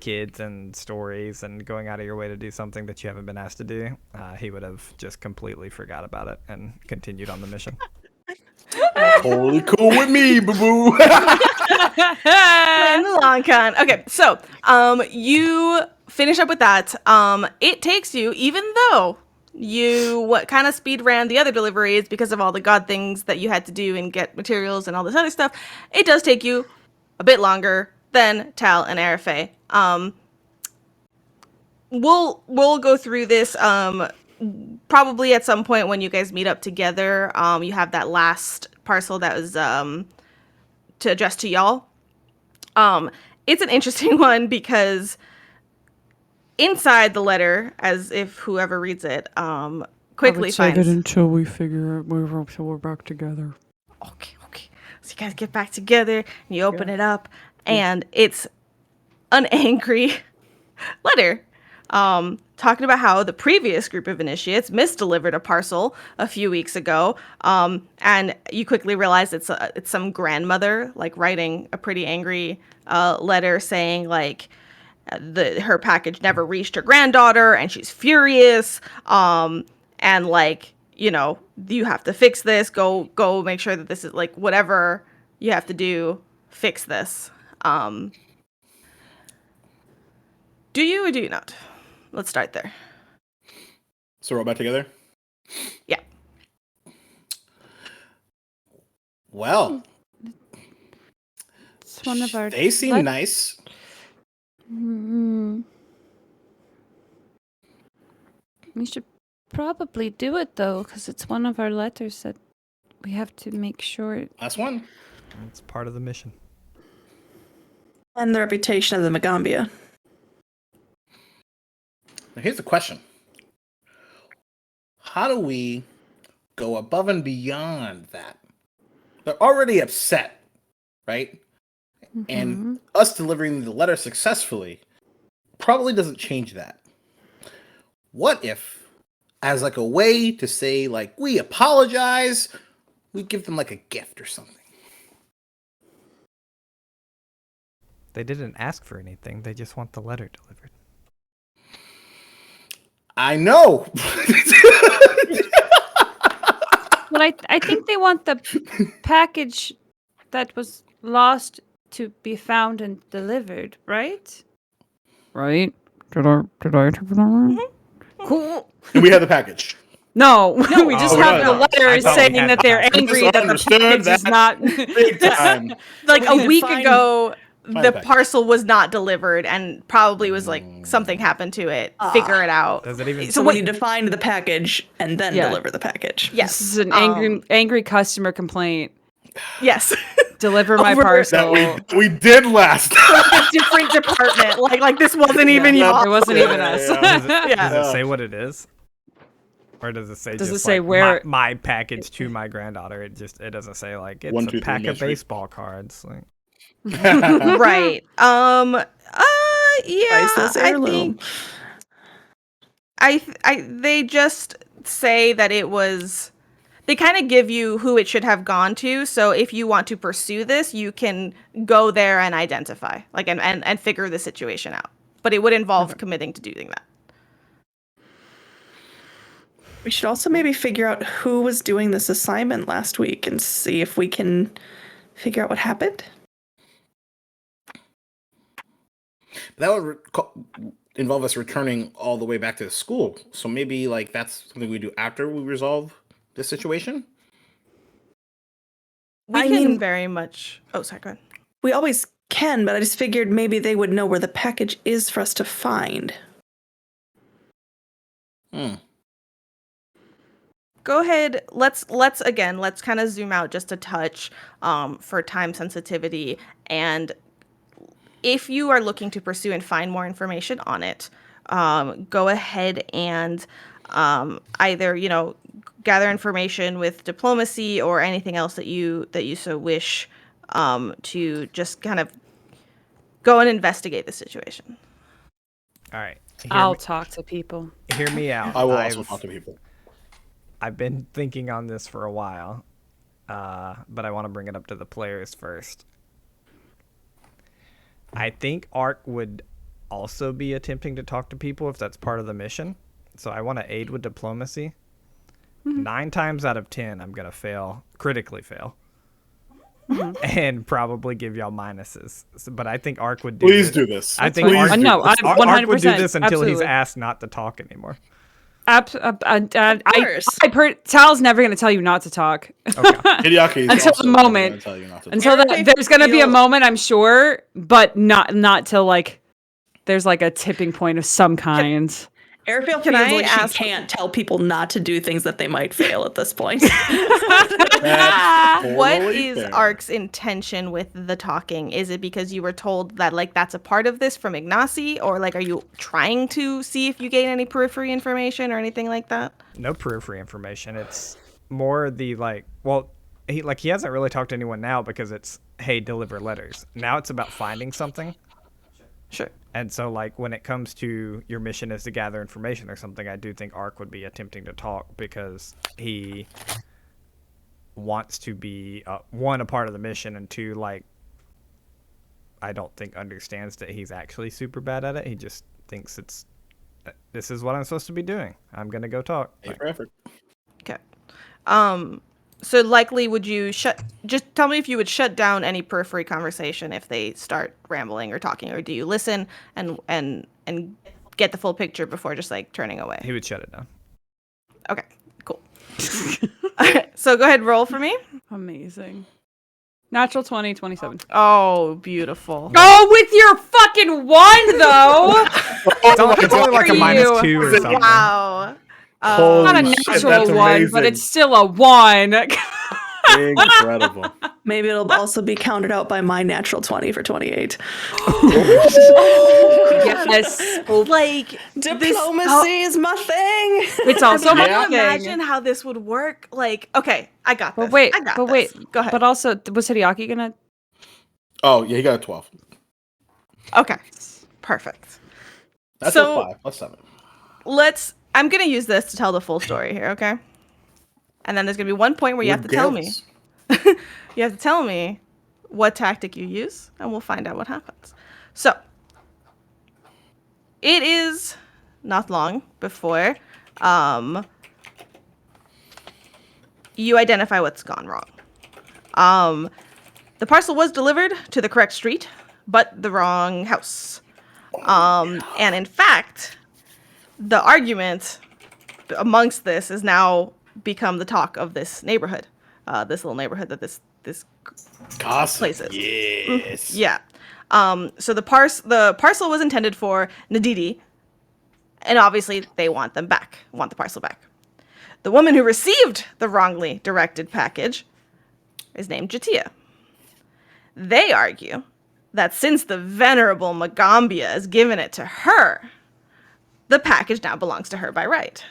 S2: kids and stories and going out of your way to do something that you haven't been asked to do, he would have just completely forgot about it and continued on the mission.
S4: Totally cool with me, boo-boo.
S1: In the long con. Okay, so you finish up with that. It takes you, even though you kind of speed ran the other deliveries because of all the god things that you had to do and get materials and all this other stuff, it does take you a bit longer than Tal and Arafe. We'll go through this probably at some point when you guys meet up together. You have that last parcel that was to address to y'all. It's an interesting one because inside the letter, as if whoever reads it quickly
S6: Save
S1: finds.
S6: it until we figure out until we're back together.
S1: Okay. So you guys get back together and you open it up and it's an angry letter talking about how the previous group of initiates misdelivered a parcel a few weeks ago, and you quickly realize it's some grandmother like writing a pretty angry letter saying like her package never reached her granddaughter and she's furious, and like, you know, you have to fix this, go make sure that this is like whatever you have to do, fix this. Do you or do you not? Let's start there.
S4: So we're all back together?
S1: Yeah.
S4: Well,
S3: It's one of our.
S4: they seem nice.
S3: We should probably do it though, because it's one of our letters that we have to make sure.
S4: Last one.
S2: It's part of the mission.
S5: And the reputation of the Magaambya.
S4: Now here's the question. How do we go above and beyond that? They're already upset, right? And us delivering the letter successfully probably doesn't change that. What if, as like a way to say, like, we apologize, we give them like a gift or something?
S2: They didn't ask for anything. They just want the letter delivered.
S4: I know.
S3: Well, I think they want the package that was lost to be found and delivered, right? Right? Did I interpret that right?
S1: Cool.
S4: And we have the package.
S3: No, we just
S4: Oh,
S3: have
S4: no,
S3: the
S4: no.
S3: letter
S2: I thought we
S3: saying
S2: had
S3: that they're
S2: the
S3: angry that the
S4: Misunderstood
S3: package is
S4: that.
S3: not.
S4: Big time.
S1: Like
S5: We
S1: a
S5: need to
S1: week
S5: find-
S1: ago,
S4: find
S1: the
S4: the package.
S1: parcel was not delivered and probably was like something happened to it. Figure it out.
S2: Does it even?
S5: So
S1: what-
S5: we need to find the package and then
S3: Yeah.
S5: deliver the package.
S1: Yes.
S3: This is an angry customer complaint.
S1: Yes.
S3: Deliver my
S1: Over-
S3: parcel.
S4: That we did last.
S1: A different department. Like this wasn't even
S3: Yeah,
S1: y'all.
S3: it wasn't even us.
S2: Does it,
S1: Yeah.
S2: does it say what it is? Or does it say
S3: Does it
S2: just
S3: say
S2: like
S3: where-
S2: my package to my granddaughter? It doesn't say like it's
S4: 1,
S2: a
S4: 2, 3
S2: pack of
S4: mystery.
S2: baseball cards. Like,
S1: Right. Yeah.
S5: Priceless
S1: I
S5: heirloom.
S1: think they just say that it was. They kind of give you who it should have gone to. So if you want to pursue this, you can go there and identify, like, and figure the situation out. But it would involve committing to doing that.
S5: We should also maybe figure out who was doing this assignment last week and see if we can figure out what happened.
S4: That would involve us returning all the way back to the school. So maybe like that's something we do after we resolve this situation.
S1: We
S5: I
S1: can
S5: mean-
S1: very much. Oh, sorry. Go ahead.
S5: We always can, but I just figured maybe they would know where the package is for us to find.
S1: Go ahead. Let's kind of zoom out just a touch for time sensitivity. And if you are looking to pursue and find more information on it, go ahead and either, you know, gather information with diplomacy or anything else that you so wish, to just kind of go and investigate the situation.
S2: all right,
S3: I'll talk to people.
S2: hear me out.
S4: I will also talk to people.
S2: I've been thinking on this for a while, but I want to bring it up to the players first. I think Ark would also be attempting to talk to people if that's part of the mission. So I want to aid with diplomacy. 9 times out of 10, I'm going to critically fail. And probably give y'all minuses. But I think Ark would do
S4: Please
S2: this.
S4: do this.
S2: I think
S4: Please
S2: Ark,
S4: do
S3: No,
S4: this.
S3: I-
S2: Ark would do
S3: 100%,
S2: this until he's
S3: absolutely.
S2: asked not to talk anymore.
S5: course.
S3: Tal's never going to tell you not to talk.
S2: Okay.
S4: Hideaki is
S3: Until
S4: also
S3: the moment.
S4: gonna tell you not to
S3: Until
S5: Eric,
S3: that,
S5: I
S3: there's going to be a
S5: feel-
S3: moment, I'm sure, but not till like there's like a tipping point of some kind.
S5: Ariel
S1: Can
S5: feels
S1: I
S5: like
S1: ask-
S5: she can't tell people not to do things that they might fail at this point.
S4: That's
S1: What
S4: totally
S1: is
S4: fair.
S1: Ark's intention with the talking? Is it because you were told that like that's a part of this from Ignacy, or like are you trying to see if you gain any periphery information or anything like that?
S2: No periphery information. It's more the like, well, he hasn't really talked to anyone now because it's, hey, deliver letters. Now it's about finding something.
S1: Sure.
S2: And so, like, when it comes to your mission is to gather information or something, I do think Ark would be attempting to talk because he wants to be, one, a part of the mission, and two, like, I don't think understands that he's actually super bad at it. He just thinks this is what I'm supposed to be doing. I'm going to go talk.
S4: A for effort.
S1: Okay. So likely would you just tell me if you would shut down any periphery conversation if they start rambling or talking, or do you listen and get the full picture before just like turning away?
S2: He would shut it down.
S1: Okay, cool. All right, so go ahead, roll for me.
S3: Amazing. Natural 20, 27.
S1: Oh, beautiful.
S3: Oh, with your fucking 1, though!
S2: It's only like a
S3: you?
S2: -2 or something.
S1: Wow.
S4: Holy
S3: Not a
S4: shit,
S3: natural
S4: that's
S3: 1,
S4: amazing.
S3: but it's still a 1.
S4: Incredible.
S5: Maybe it'll also be counted out by my natural 20 for 28.
S3: Yes.
S1: Like
S5: Diplomacy is my thing.
S3: It's also my
S4: Yeah.
S3: thing.
S1: imagine how this would work. Like, okay, I got this.
S3: But wait,
S1: I got
S3: but
S1: this.
S3: wait.
S1: Go ahead.
S3: But also, was Hideaki gonna...
S4: Oh, yeah, he got a 12.
S1: Okay, perfect.
S4: That's
S1: So-
S4: a 5 plus 7.
S1: I'm gonna use this to tell the full story here, okay? And then there's gonna be one point where you have to tell me. You have to tell me what tactic you use, and we'll find out what happens. So, it is not long before you identify what's gone wrong. The parcel was delivered to the correct street, but the wrong house. And in fact, the argument amongst this is now become the talk of this neighborhood, this little neighborhood that this
S4: Gossip.
S1: place is.
S4: Yes.
S1: Yeah. So the parcel was intended for Nadidi, and obviously they want the parcel back. The woman who received the wrongly directed package is named Jatia. They argue that since the venerable Magaambya has given it to her, the package now belongs to her by right.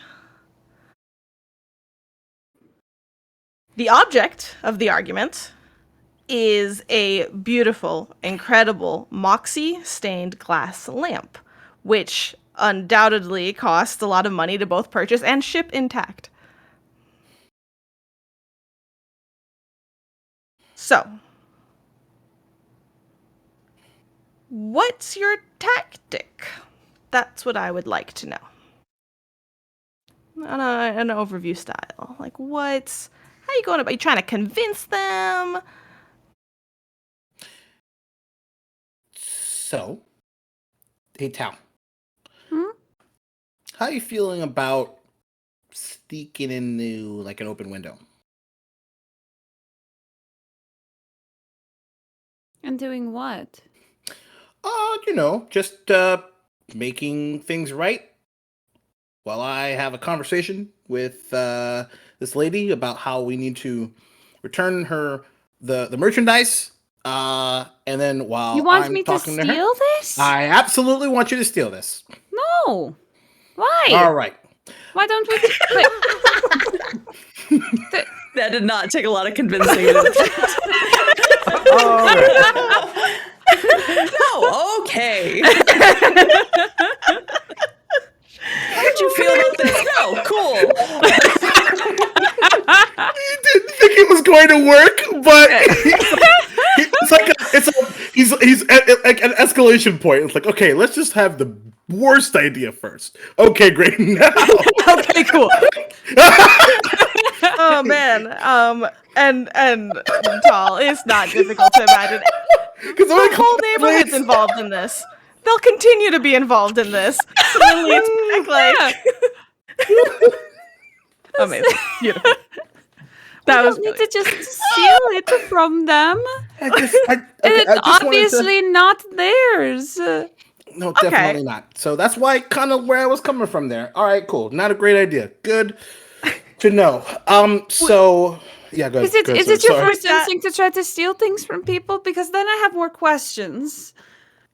S1: The object of the argument is a beautiful, incredible moxie-stained glass lamp, which undoubtedly costs a lot of money to both purchase and ship intact. So, what's your tactic? That's what I would like to know. On an overview style. Like, how you going about? You trying to convince them?
S4: So, hey, Tal.
S3: Hmm?
S4: How you feeling about sneaking into, like, an open window?
S3: And doing what?
S4: Just making things right while I have a conversation with this lady about how we need to return her the merchandise. And then while
S3: You want
S4: I'm
S3: me to
S4: talking to her,
S3: steal this?
S4: I absolutely want you to steal this.
S3: No. Why?
S4: All right.
S3: Why don't we... Wait.
S5: That did not take a lot of convincing. Oh, okay. How did you feel about this? No, cool.
S4: He didn't think it was going to work, but he's at like an escalation point. It's like, okay, let's just have the worst idea first. Okay, great. Now.
S1: Okay, cool. Oh man, and Tall, it's not difficult to imagine.
S4: Because
S1: The whole neighborhood's involved in this. They'll continue to be involved in this. Suddenly it's like amazing, beautiful. That was
S3: need
S1: really-
S3: to just steal it from them. It's obviously not theirs.
S4: No, definitely
S1: Okay.
S4: not. So that's why kind of where I was coming from there. All right, cool. Not a great idea. Good to know. So yeah, go ahead.
S3: Is
S4: Go ahead,
S3: it your
S4: sorry.
S3: first instinct to try to steal things from people? Because then I have more questions.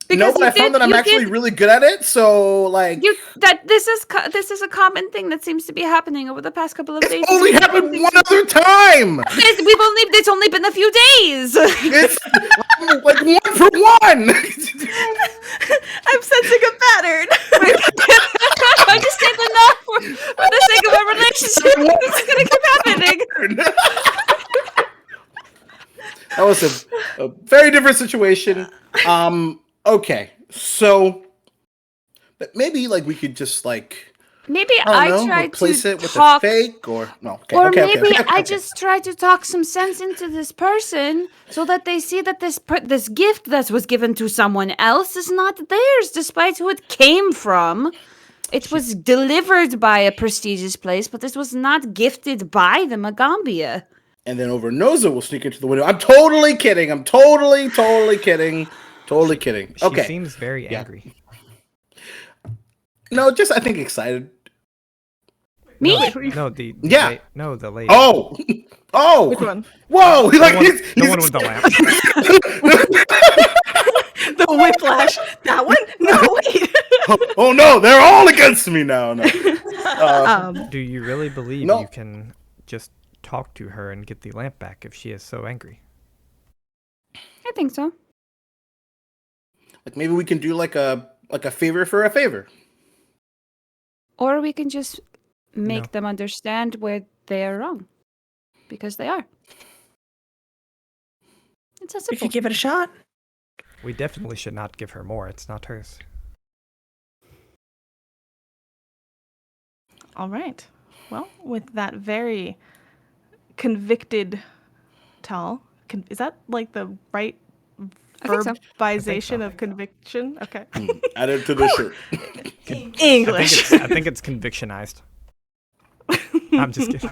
S4: No, but I found that I'm actually really good at it. So like,
S3: this is a common thing that seems to be happening over the past couple of days.
S4: it's only happened one other time.
S3: It's only been a few days.
S4: It's like 1 for 1.
S1: I'm sensing a pattern.
S3: I just said enough for the sake of our relationship. This is gonna keep happening.
S4: That was a very different situation. Okay, so but maybe like we could just like
S3: Maybe
S4: I don't know,
S3: tried
S4: replace
S3: to
S4: it with
S3: talk,
S4: a fake or no. Okay,
S3: or
S4: okay,
S3: maybe
S4: okay.
S3: I just tried to talk some sense into this person so that they see that this gift that was given to someone else is not theirs, despite who it came from. It was delivered by a prestigious place, but this was not gifted by the Magaambya.
S4: And then over Noza will sneak into the window. I'm totally kidding. I'm totally kidding. Totally kidding. Okay.
S2: She seems very angry.
S4: No, just I think excited.
S3: Me?
S2: No, the
S4: Yeah.
S2: the lady.
S4: Oh.
S1: Which one?
S4: Whoa!
S2: The one with the lamp.
S1: The whiplash. That one? No, wait.
S4: Oh no, they're all against me now. No.
S2: Do you really believe
S4: No.
S2: you can just talk to her and get the lamp back if she is so angry?
S3: I think so.
S4: Like maybe we can do like a favor for a favor.
S3: Or we can just make
S2: No.
S3: them understand where they are wrong. Because they are. It's as
S5: We
S3: simple.
S5: could give it a shot.
S2: We definitely should not give her more. It's not hers.
S1: All right. Well, with that very convicted Tal, is that like the right
S3: I think so.
S1: verbization of conviction? Okay.
S4: Add it to the shirt.
S1: English.
S2: I think it's convictionized. I'm just kidding.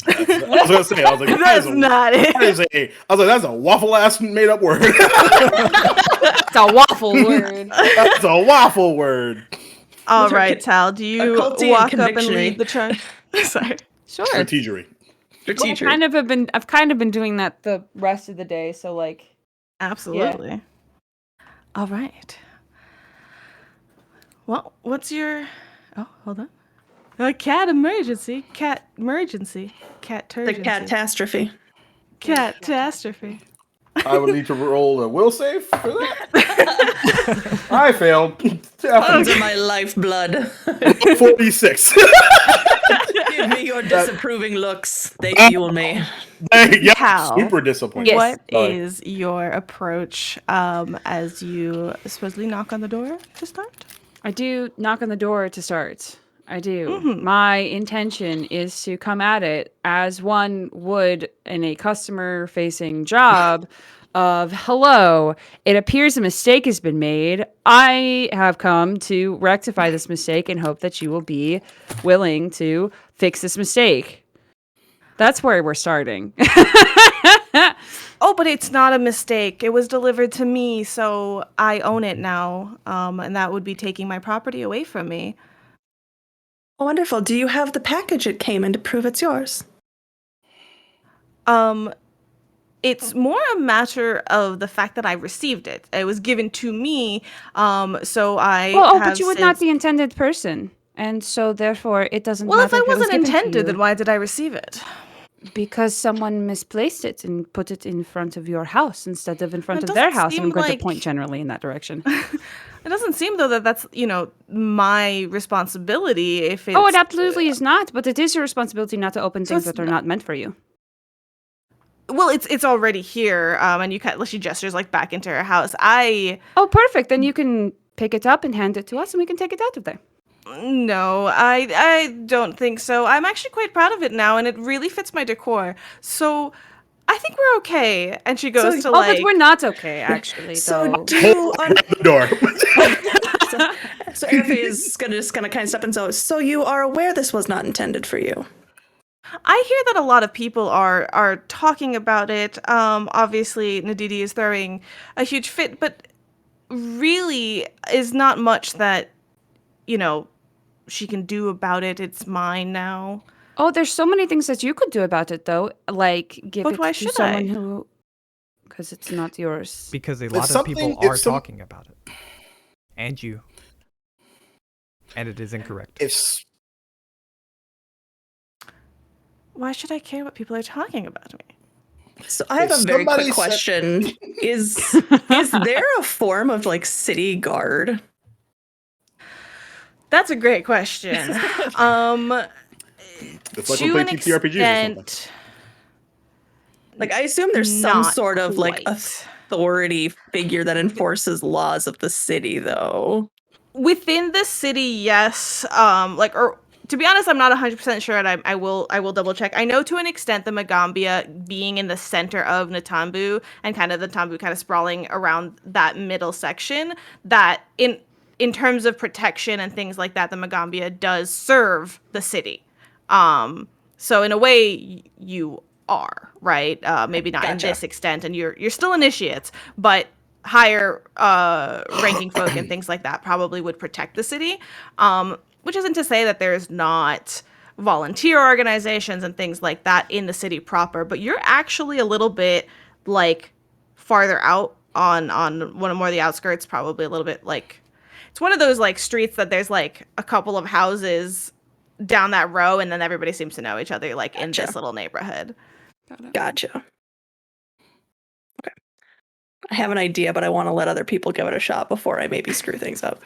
S4: I was gonna say, I was like,
S1: That's not it.
S4: That's a waffle ass made up word.
S3: It's a waffle word.
S4: That's a waffle word.
S1: All
S5: Those are
S1: right, Tal, do you
S5: occulty and
S1: walk up and
S5: conviction-y.
S1: lead the charge? Sorry.
S3: Sure.
S4: Strategery.
S5: Strategic.
S3: I've kind of been doing that the rest of the day, so like
S1: Absolutely. All right. Well, what's your... Oh, hold on. A cat emergency. Cat emergency. Cat
S5: The
S1: turgency.
S5: catastrophe.
S1: Catastrophe.
S4: I would need to roll a will save for that. I failed.
S5: Puns are my lifeblood.
S4: 46.
S5: Give me your disapproving looks. They fuel me.
S4: Yeah,
S1: How?
S4: super disappointed.
S1: What
S4: Sorry.
S1: is your approach as you supposedly knock on the door to start?
S3: I do knock on the door to start. I do. My intention is to come at it as one would in a customer-facing job of, hello, it appears a mistake has been made. I have come to rectify this mistake and hope that you will be willing to fix this mistake. That's where we're starting.
S1: Oh, but it's not a mistake. It was delivered to me, so I own it now. And that would be taking my property away from me.
S5: Wonderful. Do you have the package it came in to prove it's yours?
S1: It's more a matter of the fact that I received it. It was given to me, so I.
S3: But you would not be intended person, and so therefore it doesn't.
S1: Well, if
S3: matter
S1: I
S3: it was
S1: wasn't
S3: given to
S1: intended,
S3: you.
S1: then why did I receive it?
S3: Because someone misplaced it and put it in front of your house instead of in front
S1: It
S3: of their
S1: doesn't
S3: house. And I'm
S1: seem
S3: going
S1: like-
S3: to point generally in that direction.
S1: It doesn't seem though that that's my responsibility. If it's,
S3: Oh, it absolutely is not. But it is your responsibility not to open things
S1: it's
S3: that are not meant for you.
S1: well, it's already here, and she gestures like back into her house.
S3: Oh, perfect. Then you can pick it up and hand it to us, and we can take it out of there.
S1: No, I don't think so. I'm actually quite proud of it now, and it really fits my decor. So I think we're okay. And she goes to
S3: But we're not okay, actually.
S5: So
S3: though.
S5: do you
S4: The door.
S5: so Airfay is gonna kind of step in. So you are aware this was not intended for you.
S1: I hear that a lot of people are talking about it. Obviously, Nadidi is throwing a huge fit, but really is not much that, she can do about it. It's mine now.
S3: Oh, there's so many things that you could do about it, though. Like give
S1: But
S3: it
S1: why
S3: to
S1: should
S3: someone
S1: I?
S3: who, because it's not yours.
S2: Because a lot of
S4: something-
S2: people
S4: it's
S2: are
S4: some-
S2: talking about it. And you. And it is incorrect.
S4: If
S1: Why should I care what people are talking about me?
S5: So I have
S4: If
S5: a very
S4: somebody
S5: quick
S4: said-
S5: question. Is there a form of like city guard?
S1: That's a great question.
S4: it's like
S1: To
S4: we
S1: an
S4: play ttrpgs or something.
S1: extent,
S5: Like I assume there's some
S1: not
S5: sort of like
S1: quite.
S5: authority figure that enforces laws of the city, though.
S1: Within the city, yes. Or to be honest, I'm not 100% sure, and I will double check. I know to an extent the Magaambya being in the center of Natambu and kind of the Natambu kind of sprawling around that middle section, that in terms of protection and things like that, the Magaambya does serve the city. So in a way, you are right. Maybe not in
S5: Gotcha.
S1: this extent, and you're still initiates, but higher ranking folk and things like that probably would protect the city. Which isn't to say that there's not volunteer organizations and things like that in the city proper, but you're actually a little bit like farther out on one of more of the outskirts, probably a little bit like it's one of those like streets that there's like a couple of houses down that row and then everybody seems to know each other like in
S5: Gotcha.
S1: this little neighborhood.
S5: Gotcha. Okay. I have an idea, but I want to let other people give it a shot before I maybe screw things up.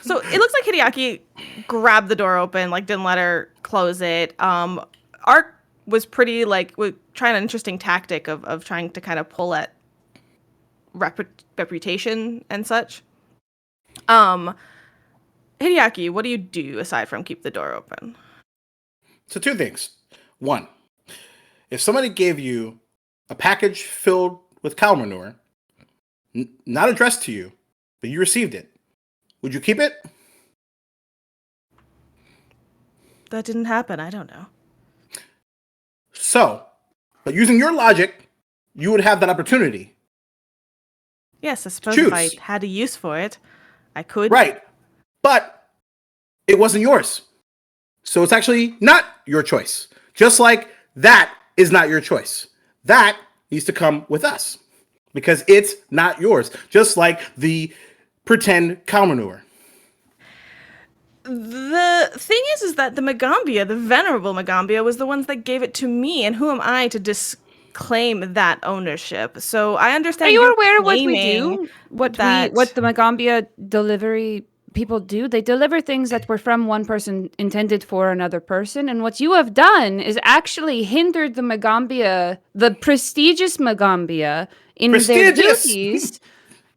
S1: So it looks like Hideaki grabbed the door open, like didn't let her close it. Ark was pretty like trying an interesting tactic of trying to kind of pull at reputation and such. Hideaki, what do you do aside from keep the door open?
S4: So two things. One, if somebody gave you a package filled with cow manure, not addressed to you, but you received it, would you keep it?
S1: That didn't happen. I don't know.
S4: So, but using your logic, you would have that opportunity.
S1: Yes, I suppose
S4: Choose.
S1: if I had a use for it, I could.
S4: Right. But it wasn't yours. So it's actually not your choice. Just like that is not your choice. That needs to come with us because it's not yours. Just like the pretend cow manure.
S1: The thing is that the Magaambya, the venerable Magaambya, was the ones that gave it to me, and who am I to disclaim that ownership? So I understand.
S3: Are you
S1: you're
S3: aware of what we
S1: claiming
S3: do? What
S1: that-
S3: the Magaambya delivery people do? They deliver things that were from one person intended for another person, and what you have done is actually hindered the Magaambya, the prestigious Magaambya, in their
S4: Prestigious!
S3: duties.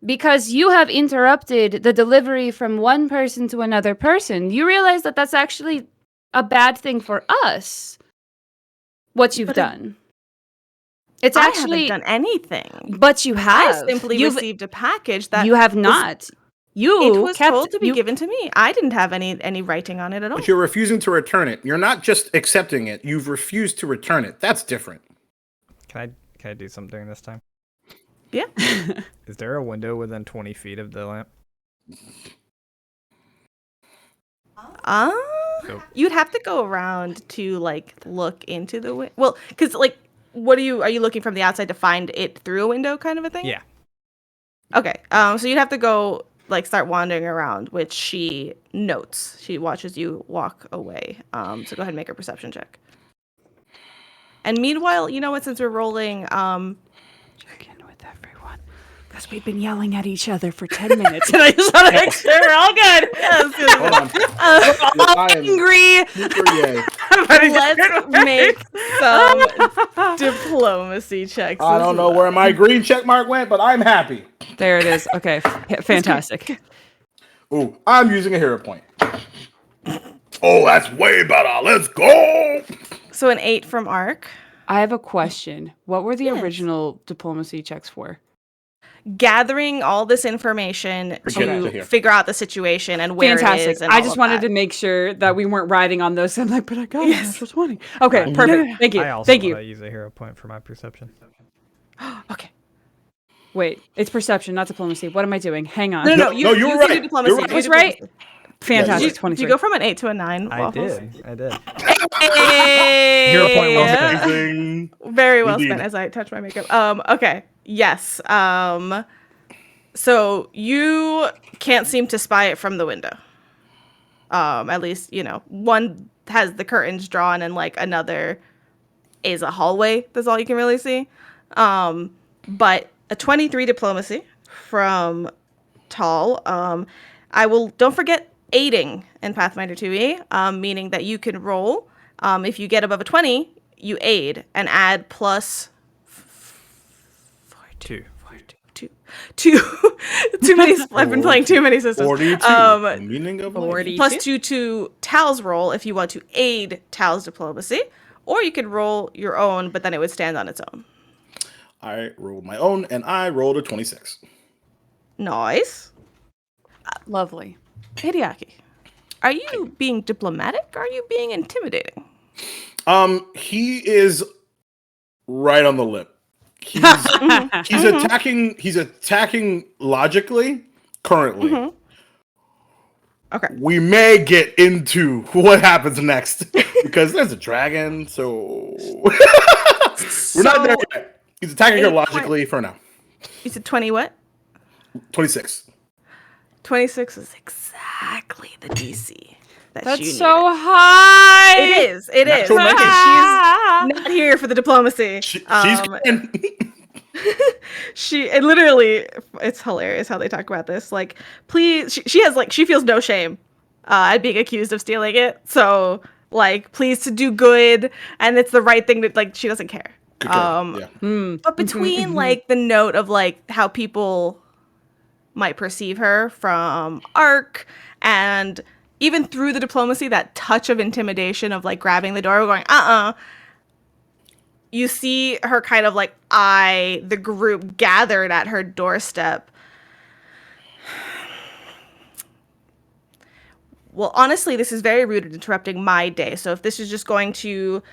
S3: Because you have interrupted the delivery from one person to another person. You realize that that's actually a bad thing for us, what you've
S1: But
S3: done. It's
S1: I
S3: actually...
S1: haven't done anything.
S3: But you have.
S1: I simply
S3: You've-
S1: received a package that
S3: You have not. You
S1: it was
S3: kept,
S1: told to be
S3: you-
S1: given to me. I didn't have any writing on it at all.
S4: But you're refusing to return it. You're not just accepting it. You've refused to return it. That's different.
S2: Can I do something during this time?
S1: Yeah.
S2: Is there a window within 20 feet of the lamp? Nope.
S1: You'd have to go around to like look into the window. Well, because like, are you looking from the outside to find it through a window, kind of a thing?
S2: Yeah.
S1: Okay. So you'd have to go like start wandering around, which she notes. She watches you walk away. So go ahead and make a perception check. And meanwhile, you know what? Since we're rolling,
S3: Check in with everyone. Because we've been yelling at each other for 10 minutes. And I just want to make sure we're all good.
S4: Hold on. I am
S1: angry.
S4: super yay.
S1: Let's make some diplomacy checks.
S4: I don't know where my green check mark went, but I'm happy.
S3: There it is. Okay. Fantastic.
S4: Ooh, I'm using a hero point. Oh, that's way better. Let's go.
S1: So an 8 from Ark.
S3: I have a question. What were the
S1: Yes.
S3: original diplomacy checks for?
S1: Gathering all this information
S4: Forget
S1: to
S4: to hear.
S1: figure out the situation and where it
S3: Fantastic.
S1: is. And
S3: I
S1: all
S3: just
S1: of
S3: wanted
S1: that.
S3: to make sure that we weren't riding on those. I'm like, but I got it. That's 20. Okay,
S2: I-
S3: perfect. Thank you.
S2: I also
S3: Thank
S2: want to
S3: you.
S2: use a hero point for my perception.
S3: Okay. Wait, it's perception, not diplomacy. What am I doing? Hang on.
S1: No,
S4: No, you were
S1: can
S4: right.
S1: do diplomacy.
S4: You were
S1: You do
S3: I was right.
S1: diplomacy.
S3: Fantastic.
S4: Yeah,
S3: 23.
S1: Did you go from an 8 to a 9?
S2: I
S1: Waffles?
S2: did.
S1: Hey!
S2: Hero point well spent.
S4: Amazing.
S1: Very well
S4: Indeed.
S1: spent as I touch my makeup. Okay. Yes. So you can't seem to spy it from the window. At least, one has the curtains drawn and like another is a hallway. That's all you can really see. But a 23 diplomacy from Tall. Don't forget aiding in Pathfinder2e, meaning that you can roll. If you get above a 20, you aid and add plus
S2: 2.
S1: too many. I've been playing too many systems.
S4: 42. The meaning of life.
S3: 42.
S1: Plus 2 to Tal's roll if you want to aid Tal's diplomacy, or you could roll your own, but then it would stand on its own.
S4: I rolled my own, and I rolled a 26.
S1: Nice.
S3: Lovely.
S1: Hideaki, are you being diplomatic? Or are you being intimidating?
S4: He is right on the lip. He's attacking logically currently.
S1: Mm-hmm. Okay.
S4: We may get into what happens next because there's a dragon, so we're not there yet. He's attacking her logically for now.
S1: You said 20 what?
S4: 26.
S1: 26 is exactly the DC that
S3: That's
S1: you
S3: so
S1: needed.
S3: high.
S1: It is. It is.
S4: Natural 19.
S1: She's not here for the diplomacy.
S4: She's
S1: She literally, it's hilarious how they talk about this. Like, please, she feels no shame at being accused of stealing it. So, like, please to do good, and it's the right thing that, like, she doesn't care. But between like the note of like how people might perceive her from Arc, and even through the diplomacy, that touch of intimidation of like grabbing the door, going, you see her kind of like the group gathered at her doorstep. Well, honestly, this is very rude at interrupting my day. So if this is just going to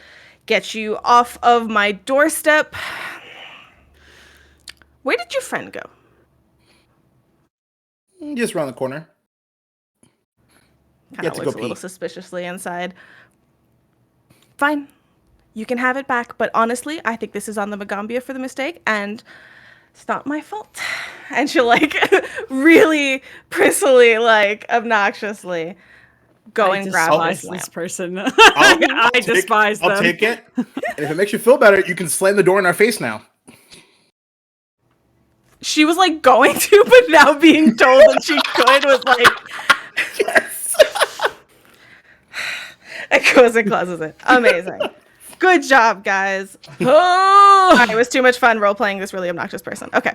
S1: get you off of my doorstep, where did your friend go?
S4: Just around the corner.
S1: Kind of looks a little suspiciously inside. Fine. You can have it back, but honestly, I think this is on the Magaambya for the mistake, and it's not my fault. And she'll, like, really prissily, like, obnoxiously go and grab
S3: this person.
S4: I
S3: despise them.
S4: I'll take it. And if it makes you feel better, you can slam the door in our face now.
S1: She was, like, going to, but now being told that she could was, like...
S4: Yes!
S1: It goes and closes it. Amazing. Good job, guys. Oh, it was too much fun role-playing this really obnoxious person. Okay.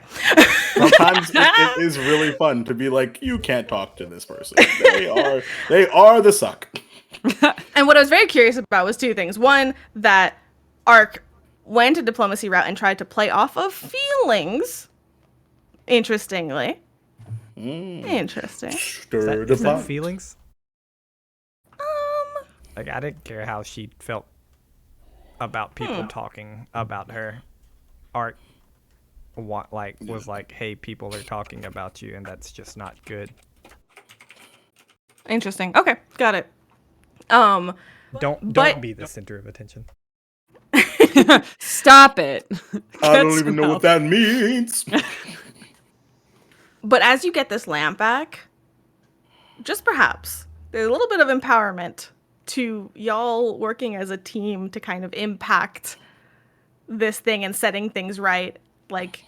S4: Sometimes it is really fun to be like, you can't talk to this person. They are the suck.
S1: And what I was very curious about was two things. One, that Arc went a diplomacy route and tried to play off of feelings. Interestingly. Interesting.
S2: Is that feelings? Like, I didn't care how she felt about people talking about her. Art was like, hey, people are talking about you, and that's just not good.
S1: Interesting. Okay, got it.
S2: Don't be the center of attention.
S3: Stop it.
S4: I don't even know what that means.
S1: But as you get this lamp back, just perhaps, there's a little bit of empowerment to y'all working as a team to kind of impact this thing and setting things right. Like,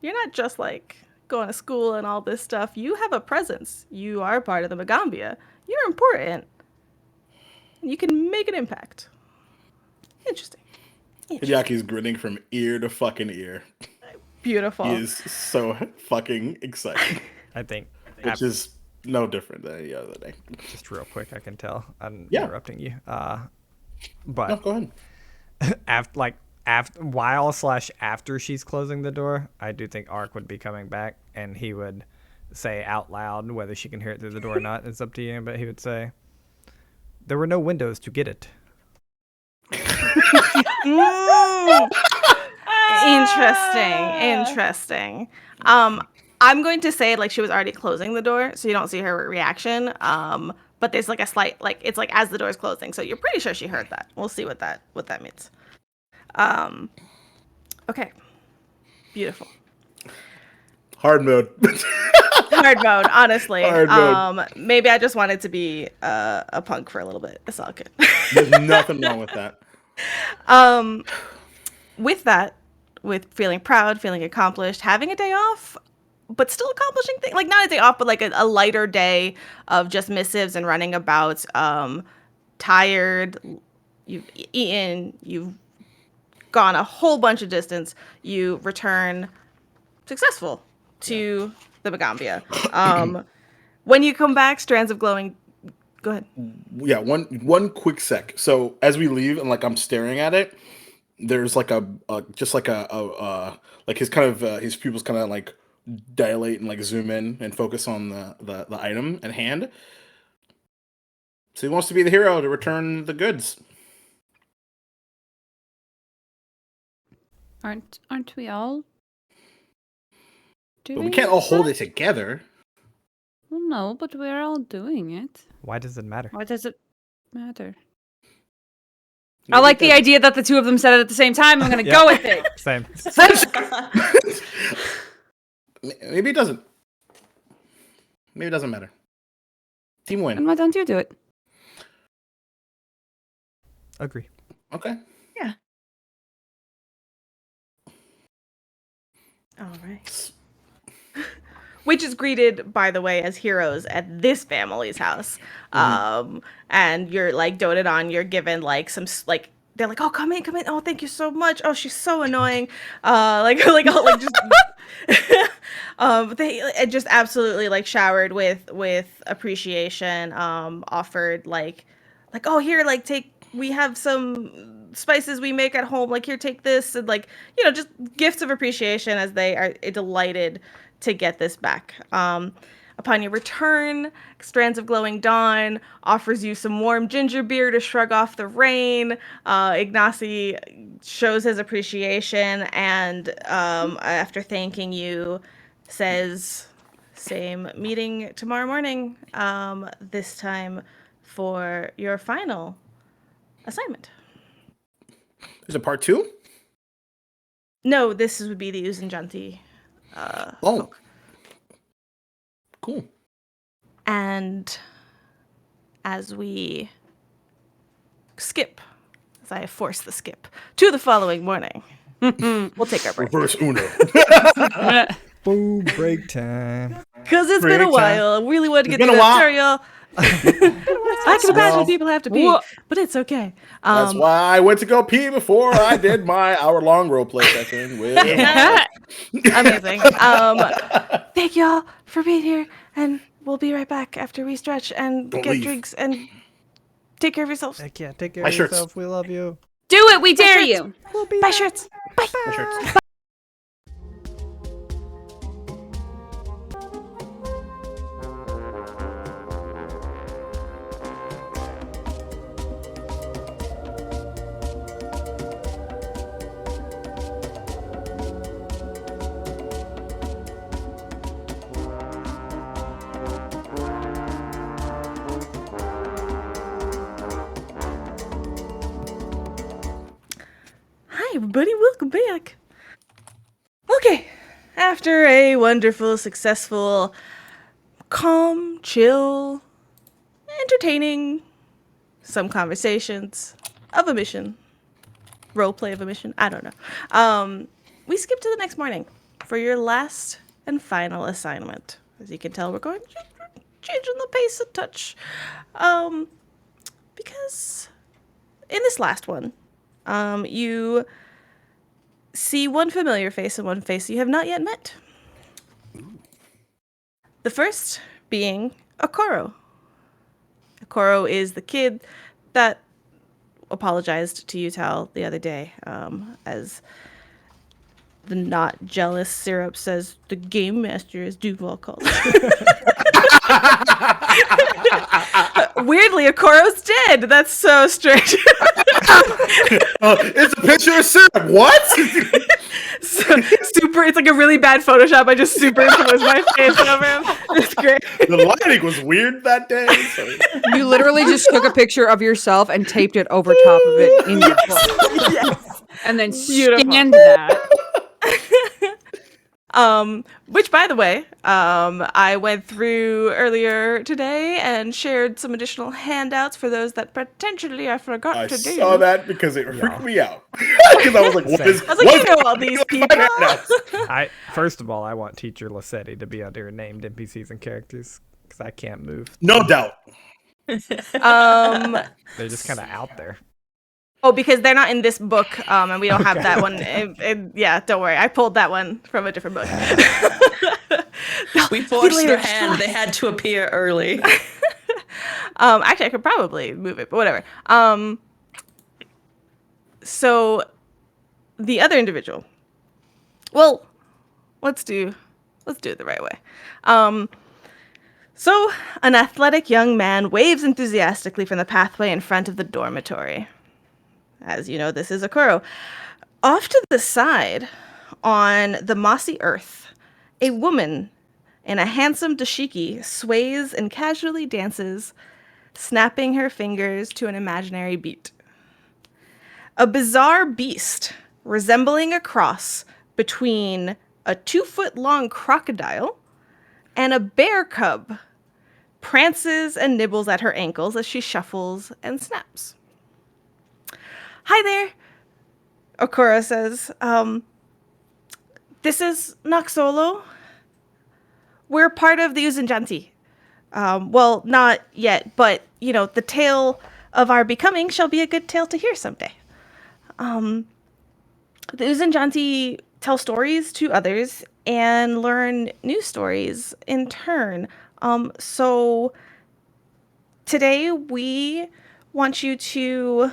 S1: you're not just like going to school and all this stuff. You have a presence. You are part of the Magaambya. You're important. You can make an impact. Interesting.
S4: Hideaki's grinning from ear to fucking ear.
S1: Beautiful.
S4: He is so fucking excited.
S2: I think.
S4: Which is no different than any other day.
S2: Just real quick, I can tell I'm interrupting you. But
S4: no, go ahead.
S2: After she's closing the door, I do think Ark would be coming back, and he would say out loud, whether she can hear it through the door or not, it's up to you, but he would say, there were no windows to get it.
S1: Interesting. I'm going to say like she was already closing the door, so you don't see her reaction. But there's like a slight, like it's like as the door's closing, so you're pretty sure she heard that. We'll see what that means. Okay. Beautiful.
S4: Hard mode.
S1: Hard mode, honestly.
S4: Hard mode.
S1: Maybe I just wanted to be a punk for a little bit. It's all good.
S4: There's nothing wrong with that.
S1: With that, with feeling proud, feeling accomplished, having a day off, but still accomplishing things, like not a day off, but like a lighter day of just missives and running about, tired, you've eaten, you've gone a whole bunch of distance, you return successful to the Magaambya. When you come back, strands of glowing. Go ahead.
S4: Yeah, one quick sec. So as we leave and like I'm staring at it, there's like like his kind of his pupils kind of like dilate and like zoom in and focus on the item at hand. So he wants to be the hero to return the goods.
S3: Aren't we all doing
S4: But we can't all hold
S3: that?
S4: it together.
S3: Well, no, but we're all doing it.
S2: Why does it matter?
S3: Why does it matter? I like the idea that the two of them said it at the same time. I'm going to go with it.
S2: Same.
S4: Maybe it doesn't. Maybe it doesn't matter. Team
S3: And
S4: win.
S3: why don't you do it?
S2: Agree.
S4: Okay.
S1: All right. Which is greeted, by the way, as heroes at this family's house. And you're like doted on. You're given like some like they're like, oh, come in. Oh, thank you so much. Oh, she's so annoying. Just they just absolutely like showered with appreciation. Offered like oh, here, like we have some spices we make at home, like here, take this, and like, just gifts of appreciation as they are delighted to get this back. Upon your return, Strands of Glowing Dawn offers you some warm ginger beer to shrug off the rain. Ignacy shows his appreciation and after thanking you says, same meeting tomorrow morning, this time for your final assignment.
S4: Is it part 2?
S1: No, this would be the Uzunjanti.
S4: Folk. Cool.
S1: And as we skip, as I force the skip, to the following morning, we'll take our break.
S4: Reverse Uno.
S2: Boom, break time.
S1: Because it's been a
S4: Break time.
S1: while. I really wanted to
S4: It's
S1: get
S4: been
S1: to
S4: a
S1: that
S4: while.
S1: cereal. I can imagine people have to pee, but it's okay.
S4: That's why I went to go pee before I did my hour-long roleplay session with.
S1: Amazing. Thank y'all for being here, and we'll be right back after we stretch and
S4: Don't
S1: get
S4: leave.
S1: drinks and take care of yourselves.
S2: Heck yeah, take care
S4: My
S2: of
S4: shirts.
S2: yourself. We love you.
S3: Do it, we dare you.
S2: We'll be
S1: Bye,
S2: back.
S1: shirts. Bye.
S4: My shirts.
S1: Hi, everybody. Welcome back. Okay. After a wonderful, successful, calm, chill, entertaining, some conversations of a mission, roleplay of a mission, I don't know. We skip to the next morning for your last and final assignment. As you can tell, we're going changing the pace a touch. Because in this last one, you see one familiar face and one face you have not yet met. The first being Okoro. Okoro is the kid that apologized to Utal the other day, as the not jealous Syrup says the game master, as Duval called him. Weirdly, Okoro's dead. That's so strange.
S4: It's a picture of syrup. What?
S1: Super. It's like a really bad Photoshop. I just superimposed my face over him. It's great.
S4: The lighting was weird that day. So.
S3: You literally just took a picture of yourself and taped it over top of it in your book.
S1: Yes.
S3: And then
S1: Beautiful.
S3: scanned that.
S1: Which, by the way, I went through earlier today and shared some additional handouts for those that potentially I forgot
S4: I
S1: to do.
S4: saw that because it freaked me out. Because I was like, what is?
S1: I was like, you know all these people.
S2: First of all, I want Teacher Lassetti to be under named NPCs and characters because I can't move.
S4: No doubt.
S2: They're just kind of out there.
S1: Oh, because they're not in this book, and we don't have that one. Yeah, don't worry. I pulled that one from a different book.
S5: We forced their hand. They had to appear early.
S1: Actually, I could probably move it, but whatever. So, the other individual. Well, let's do it the right way. So, an athletic young man waves enthusiastically from the pathway in front of the dormitory. As you know, this is Okuro. Off to the side, on the mossy earth, a woman in a handsome dashiki sways and casually dances, snapping her fingers to an imaginary beat. A bizarre beast, resembling a cross between a 2-foot-long crocodile and a bear cub, prances and nibbles at her ankles as she shuffles and snaps. Hi there, Okura says. This is Noxolo. We're part of the Uzunjanti. Well, not yet, but, you know, the tale of our becoming shall be a good tale to hear someday. The Uzunjanti tell stories to others and learn new stories in turn. So today we want you to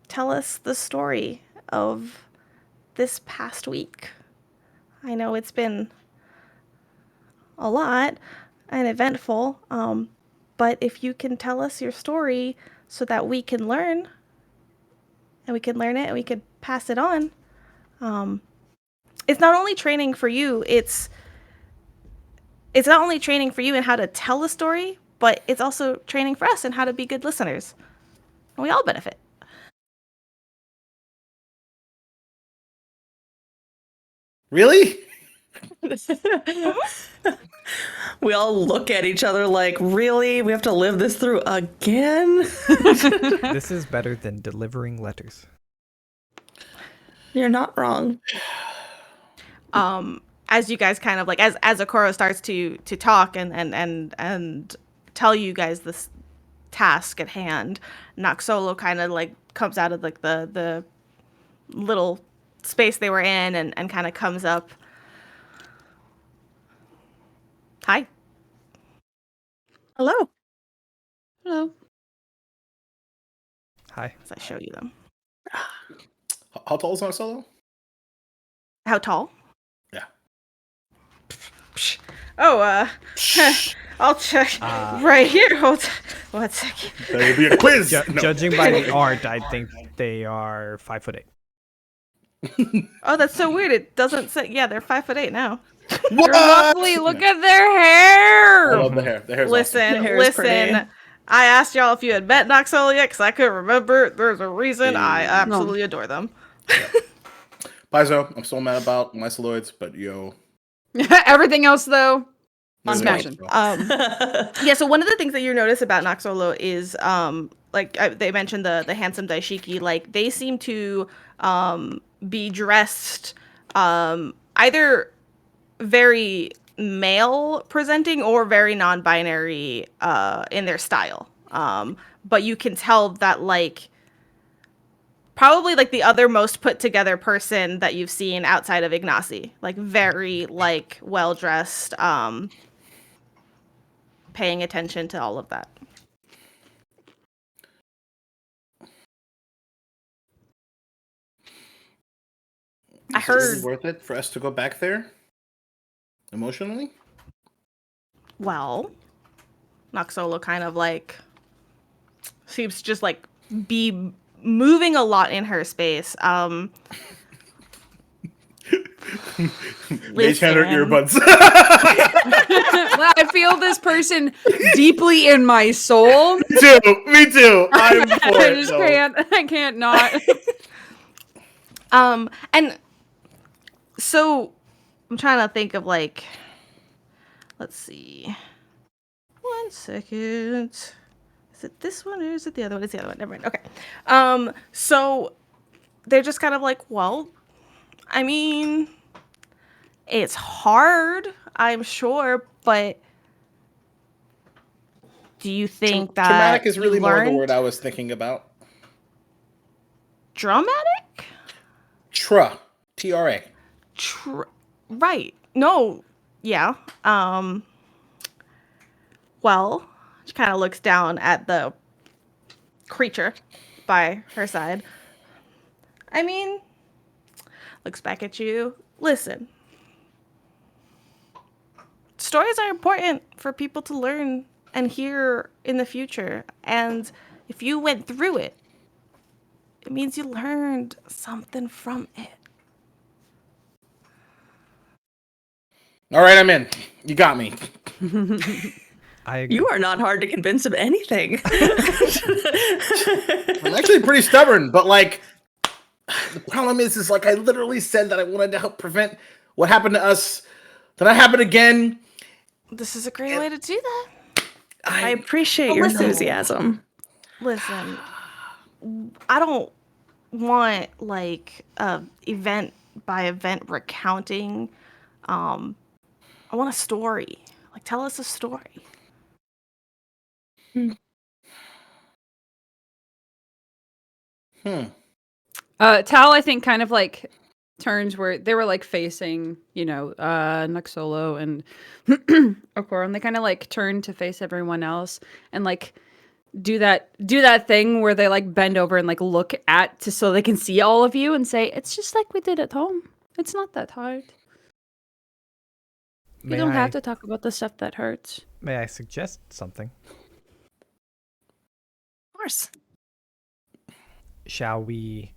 S1: tell us the story of this past week. I know it's been a lot and eventful, but if you can tell us your story so that we can learn, and we can learn it and we can pass it on, it's not only training for you, it's not only training for you in how to tell a story, but it's also training for us in how to be good listeners. And we all benefit.
S4: Really?
S5: We all look at each other like, really? We have to live this through again?
S2: This is better than delivering letters.
S5: You're not wrong.
S1: As you guys kind of like, as Okoro starts to talk and tell you guys this task at hand, Noxolo kind of like comes out of like the little space they were in and kind of comes up. Hi.
S5: Hello.
S3: Hello.
S2: Hi.
S1: As I show you them.
S4: How tall is our solo?
S1: How tall?
S4: Yeah.
S1: Oh, I'll check right here. Hold on 1 second.
S4: There will be a quiz. No.
S2: Judging by the art, I think they are 5'8".
S1: Oh, that's so weird. It doesn't say. Yeah, they're 5'8" now.
S4: What?
S3: They're lovely. Look at their hair.
S4: I love the hair. The hair's
S1: Listen,
S5: The hair is pretty.
S1: I asked y'all if you had met Noxolo yet, because I couldn't remember. There's a reason. I absolutely adore them.
S4: awesome. Paizo, I'm so mad about my soloids, but yo.
S3: Everything else, though,
S4: Neither
S3: smashing.
S4: one, so.
S1: Yeah, so one of the things that you notice about Noxolo is, they mentioned the handsome daishiki, like, they seem to be dressed either very male presenting or very non-binary in their style. But you can tell that, like, probably like the other most put together person that you've seen outside of Ignacy, like very like well dressed, paying attention to all of that. I
S4: Is
S1: heard.
S4: it worth it for us to go back there? Emotionally?
S1: Well, Noxolo kind of like seems to just like be moving a lot in her space.
S4: Mage had her
S1: Listen.
S4: earbuds.
S3: I feel this person deeply in my soul.
S4: Me too. I'm for
S3: I
S4: it.
S3: just
S4: though.
S3: I can't not.
S1: And so I'm trying to think of like, let's see. 1 second. Is it this one or is it the other one? It's the other one. Never mind. Okay. So they're just kind of like, well, I mean, it's hard, I'm sure, but do you think that
S4: Traumatic is
S1: you
S4: really more the
S1: learned
S4: word I was thinking about.
S1: dramatic?
S4: T-R-A.
S1: Right. No. Yeah. Well, she kind of looks down at the creature by her side. I mean, looks back at you. Listen. Stories are important for people to learn and hear in the future. And if you went through it, it means you learned something from it.
S4: All right, I'm in. You got me.
S5: You are not hard to convince of anything.
S4: I'm actually pretty stubborn, but like, the problem is like I literally said that I wanted to help prevent what happened to us. Did that happen again?
S1: This is a great way to do that.
S5: I appreciate your
S1: listen.
S5: enthusiasm.
S1: Listen, I don't want like a event by event recounting. I want a story. Like, tell us a story.
S3: Tal, I think, kind of like turns where they were like facing, Nuxolo and Okoro, and they kind of like turn to face everyone else and like do that thing where they like bend over and like look at so they can see all of you and say, "It's just like we did at home. It's not that hard. You don't have to talk about the stuff that hurts."
S2: May I suggest something?
S5: Of course.
S2: Shall we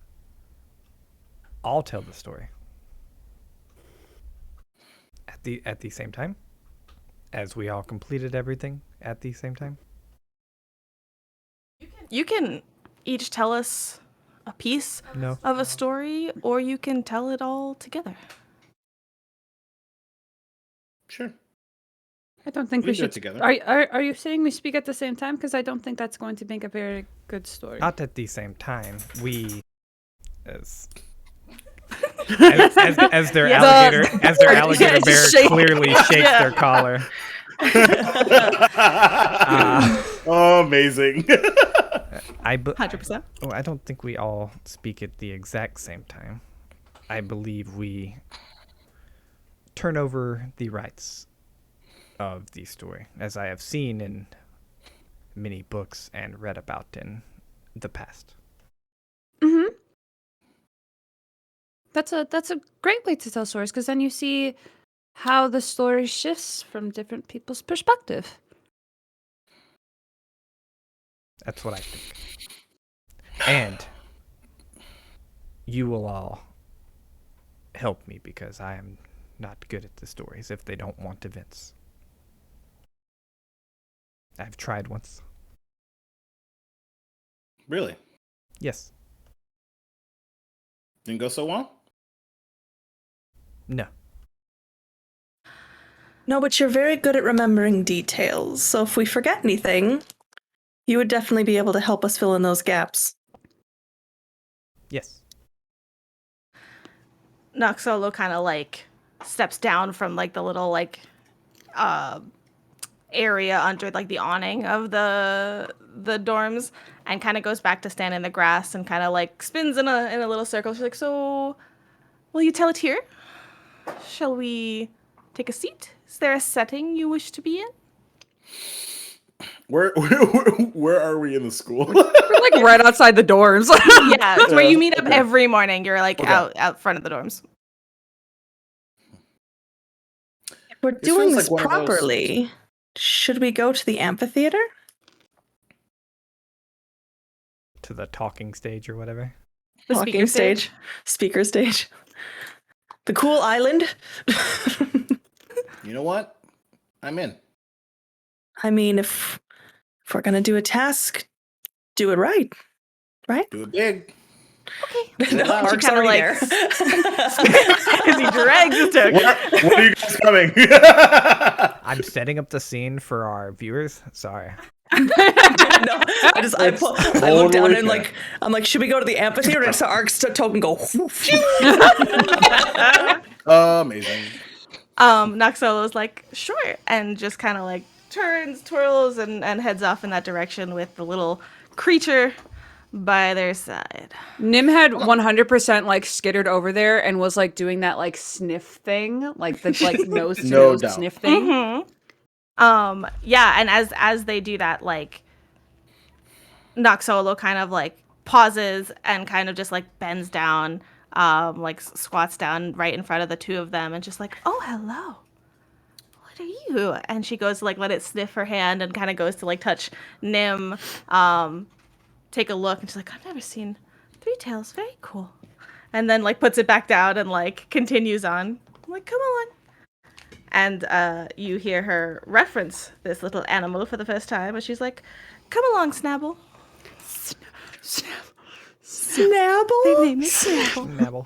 S2: all tell the story at the same time, as we all completed everything at the same time?
S1: You can each tell us a piece of a story, or you can tell it all together.
S4: Sure.
S3: I don't think
S4: We
S3: we
S4: do it
S3: should.
S4: together.
S3: Are you saying we speak at the same time? Because I don't think that's going to make a very good story.
S2: Not at the same time. We, as their alligator bear clearly shakes their collar.
S4: Oh, amazing.
S1: 100%.
S2: Oh, I don't think we all speak at the exact same time. I believe we turn over the rights of the story, as I have seen in many books and read about in the past.
S3: Mm-hmm. That's a great way to tell stories, because then you see how the story shifts from different people's perspective.
S2: That's what I think. And you will all help me, because I am not good at the stories if they don't want events. I've tried once.
S4: Really?
S2: Yes.
S4: Didn't go so well?
S2: No.
S5: No, but you're very good at remembering details. So if we forget anything, you would definitely be able to help us fill in those gaps.
S2: Yes.
S1: Nuxolo kind of like steps down from like the little like area under like the awning of the dorms and kind of goes back to stand in the grass and kind of like spins in a little circle. She's like, "So, will you tell it here? Shall we take a seat? Is there a setting you wish to be in?"
S4: Where are we in the school?
S3: We're like right outside the dorms.
S1: Yeah, it's where you meet up
S4: Okay.
S1: every morning. You're like
S4: Okay.
S1: out front of the dorms.
S5: If we're
S4: This
S5: doing
S4: feels
S5: this
S4: like one of those-
S5: properly, should we go to the amphitheater?
S2: To the talking stage or whatever.
S1: The
S5: Walking
S1: speaker stage.
S5: Speaker stage. The cool island?
S4: You know what? I'm in.
S5: I mean, if we're going to do a task, do it right. Right?
S4: Do it big.
S1: Okay.
S5: No,
S4: She
S5: Ark's
S1: kinda,
S5: already
S1: like,
S5: there.
S1: As he drags his token.
S4: When are you guys coming?
S2: I'm setting up the scene for our viewers. Sorry.
S5: No, I look down and
S4: Totally
S5: I'm like, should we go to the amphitheater? And I saw Ark's token go. Whoosh.
S4: Amazing.
S1: Noxolo's like, sure, and just kind of like turns, twirls, and heads off in that direction with the little creature by their side.
S3: Nim had 100% like skittered over there and was like doing that like sniff thing, like the like nose to
S4: No
S3: nose
S4: doubt.
S3: sniff thing.
S1: Yeah, and as they do that, like Noxolo kind of like pauses and kind of just like bends down, like squats down right in front of the two of them and just like, oh, hello. What are you? And she goes to like let it sniff her hand and kind of goes to like touch Nim, take a look, and she's like, I've never seen three tails. Very cool. And then like puts it back down and like continues on. I'm like, come along. And you hear her reference this little animal for the first time, and she's like, come along, Snabble.
S5: Snabble?
S1: They name it Snabble.
S2: Nabble.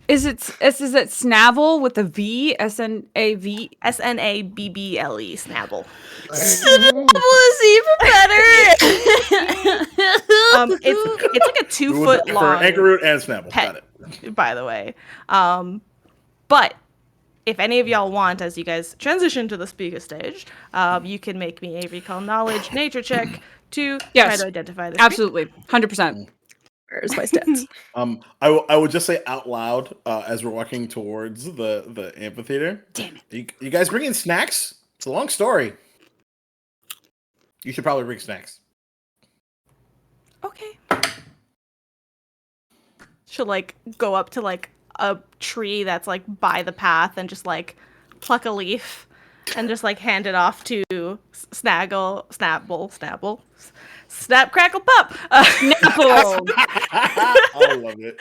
S3: Is it Snavel with a V? S-N-A-V?
S1: Snabble, Snabble.
S3: Was even better.
S1: It's like a 2 foot
S4: For
S1: long
S4: anchor root and Snapple. Got
S1: pet,
S4: it.
S1: by the way. But if any of y'all want, as you guys transition to the speaker stage, you can make me a recall knowledge nature check to try
S3: Yes.
S1: to identify this.
S3: Absolutely. 100%.
S5: Where's my stats?
S4: I would just say out loud as we're walking towards the amphitheater.
S3: Damn it.
S4: You guys bring in snacks? It's a long story. You should probably bring snacks.
S1: Okay. She'll like go up to like a tree that's like by the path and just like pluck a leaf and just like hand it off to Snapple, Snap, Crackle, Pop.
S3: Snapple.
S4: I love it.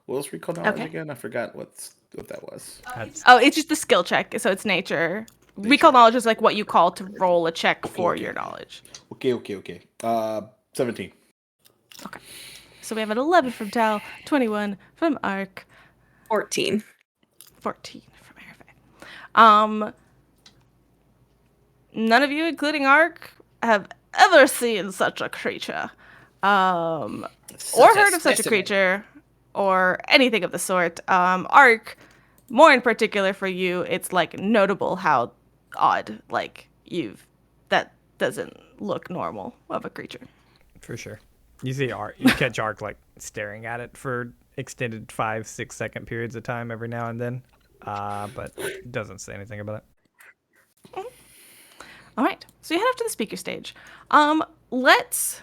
S4: What else recall knowledge
S1: Okay.
S4: again? I forgot what that was.
S1: Oh, it's just a skill check, so it's nature. Recall knowledge is like what you call to roll a check for your knowledge.
S4: Okay. 17.
S1: Okay. So we have an 11 from Tal, 21 from Ark,
S5: 14.
S1: 14 from Arafe. None of you, including Ark, have ever seen such a creature, or heard of such a creature, or anything of the sort. Ark, more in particular for you, it's like notable how odd, like that doesn't look normal of a creature.
S2: For sure. You see Ark, you catch Ark like staring at it for extended 5-6 second periods of time every now and then, but doesn't say anything about it.
S1: All right, so you head up to the speaker stage. Let's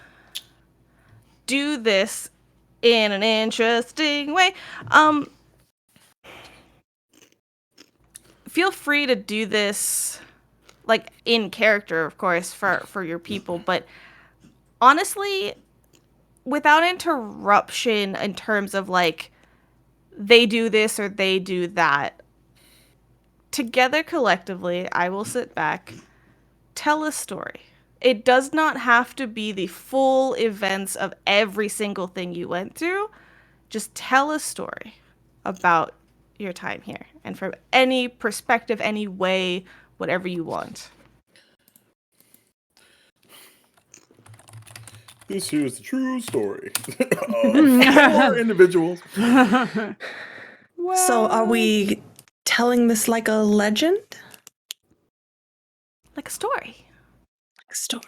S1: do this in an interesting way. Feel free to do this, like, in character, of course, for your people, but honestly, without interruption in terms of, like, they do this or they do that. Together, collectively, I will sit back, tell a story. It does not have to be the full events of every single thing you went through. Just tell a story about your time here. And from any perspective, any way, whatever you want.
S4: This is the true story of 4 individuals.
S5: So are we telling this like a legend?
S1: Like a story.
S5: A story.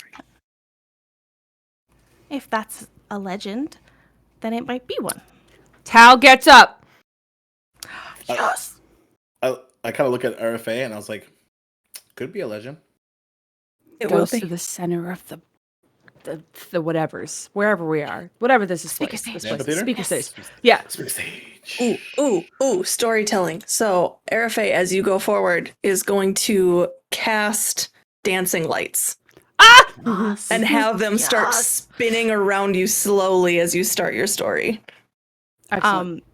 S1: If that's a legend, then it might be one.
S3: Tal gets up.
S1: Yes!
S4: I kind of look at RFA and I was like, could be a legend.
S5: It will
S3: Goes
S5: be.
S3: to the center of the whatevers, wherever we are, whatever this is.
S1: Speaker
S3: place,
S1: stage.
S3: this place,
S4: Amphitheater?
S3: speaker
S1: Yes.
S3: stage. Yeah.
S4: Stage.
S5: Ooh, storytelling. So, Arafe, as you go forward, is going to cast dancing lights and have them start spinning around you slowly as you start your story.
S3: Excellent.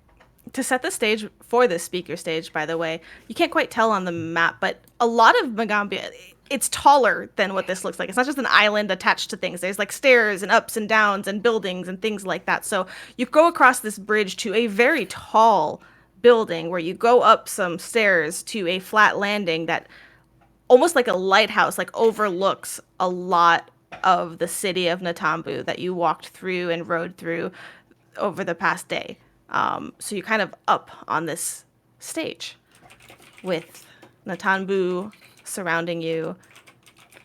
S1: To set the stage for this speaker stage, by the way, you can't quite tell on the map, but a lot of Magaambya, it's taller than what this looks like. It's not just an island attached to things. There's like stairs and ups and downs and buildings and things like that. So you go across this bridge to a very tall building where you go up some stairs to a flat landing that almost like a lighthouse, like overlooks a lot of the city of Natambu that you walked through and rode through over the past day. So you're kind of up on this stage with Natambu surrounding you,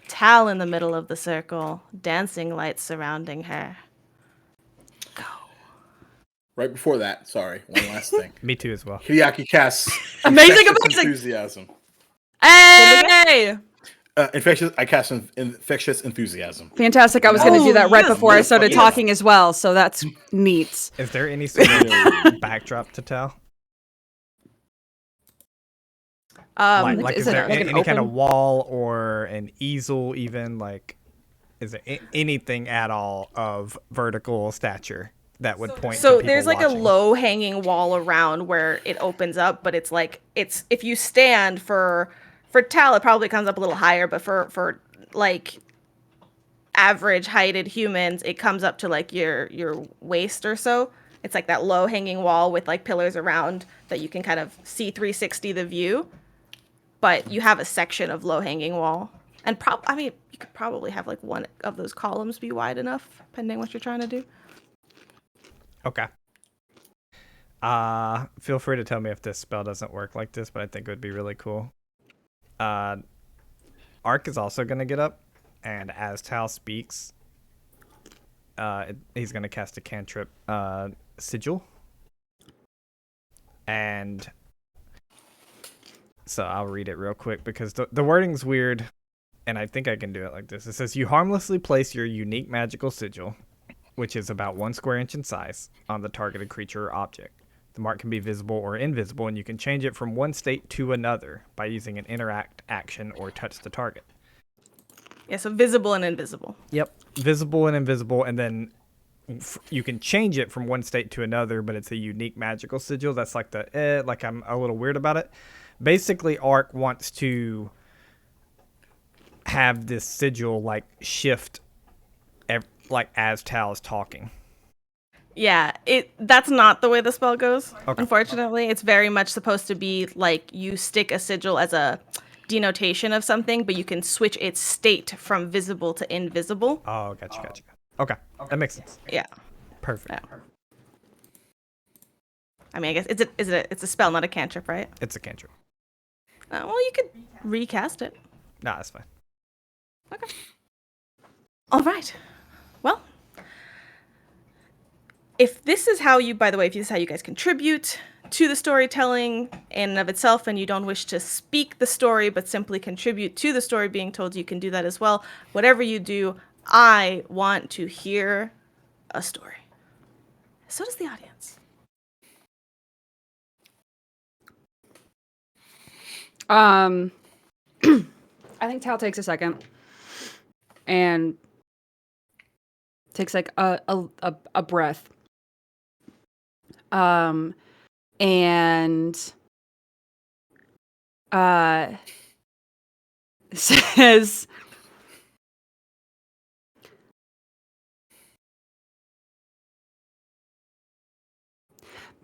S1: Tal in the middle of the circle, dancing lights surrounding her. Go.
S4: Right before that, sorry, one last thing.
S2: Me too as well.
S4: Hideaki casts
S3: Amazing,
S4: infectious
S3: amazing.
S4: enthusiasm.
S3: Hey!
S4: I cast infectious enthusiasm.
S3: Fantastic. I was going to do that right
S1: yes,
S3: before I
S4: yes,
S3: started
S4: yes.
S3: talking as well, so that's neat.
S2: Is there any sort of backdrop to tell? Like is
S3: is it
S2: there
S3: like an
S2: any kind of
S3: open-
S2: wall or an easel even? Like, is there anything at all of vertical stature that would point to
S1: So
S2: people
S1: there's like
S2: watching?
S1: a low hanging wall around where it opens up, but it's like it's if you stand for Tal, it probably comes up a little higher, but for like average heighted humans, it comes up to like your waist or so. It's like that low hanging wall with like pillars around that you can kind of see 360 the view. But you have a section of low hanging wall. And I mean, you could probably have like one of those columns be wide enough, depending what you're trying to do.
S2: Okay. Feel free to tell me if this spell doesn't work like this, but I think it would be really cool. Ark is also gonna get up, and as Tal speaks, he's gonna cast a cantrip, Sigil. And so I'll read it real quick because the wording's weird, and I think I can do it like this. It says, you harmlessly place your unique magical sigil, which is about 1 square inch in size, on the targeted creature or object. The mark can be visible or invisible, and you can change it from one state to another by using an interact action or touch the target.
S1: Yeah, so visible and invisible.
S2: Yep, visible and invisible, and then you can change it from one state to another, but it's a unique magical sigil. That's like like I'm a little weird about it. Basically, Ark wants to have this sigil like shift like as Tal is talking.
S1: Yeah, that's not the way the spell goes.
S2: Okay.
S1: Unfortunately, it's very much supposed to be like you stick a sigil as a denotation of something, but you can switch its state from visible to invisible.
S2: Oh, gotcha. Okay, that makes sense.
S1: Yeah.
S2: Perfect.
S1: Yeah. I mean, I guess it's a spell, not a cantrip, right?
S2: It's a cantrip.
S1: Well, you could recast it.
S2: Nah, that's fine.
S1: Okay. All right. Well, if this is how you guys contribute to the storytelling in and of itself, and you don't wish to speak the story, but simply contribute to the story being told, you can do that as well. Whatever you do, I want to hear a story. So does the audience.
S3: I think Tal takes a second and takes like a breath. And says,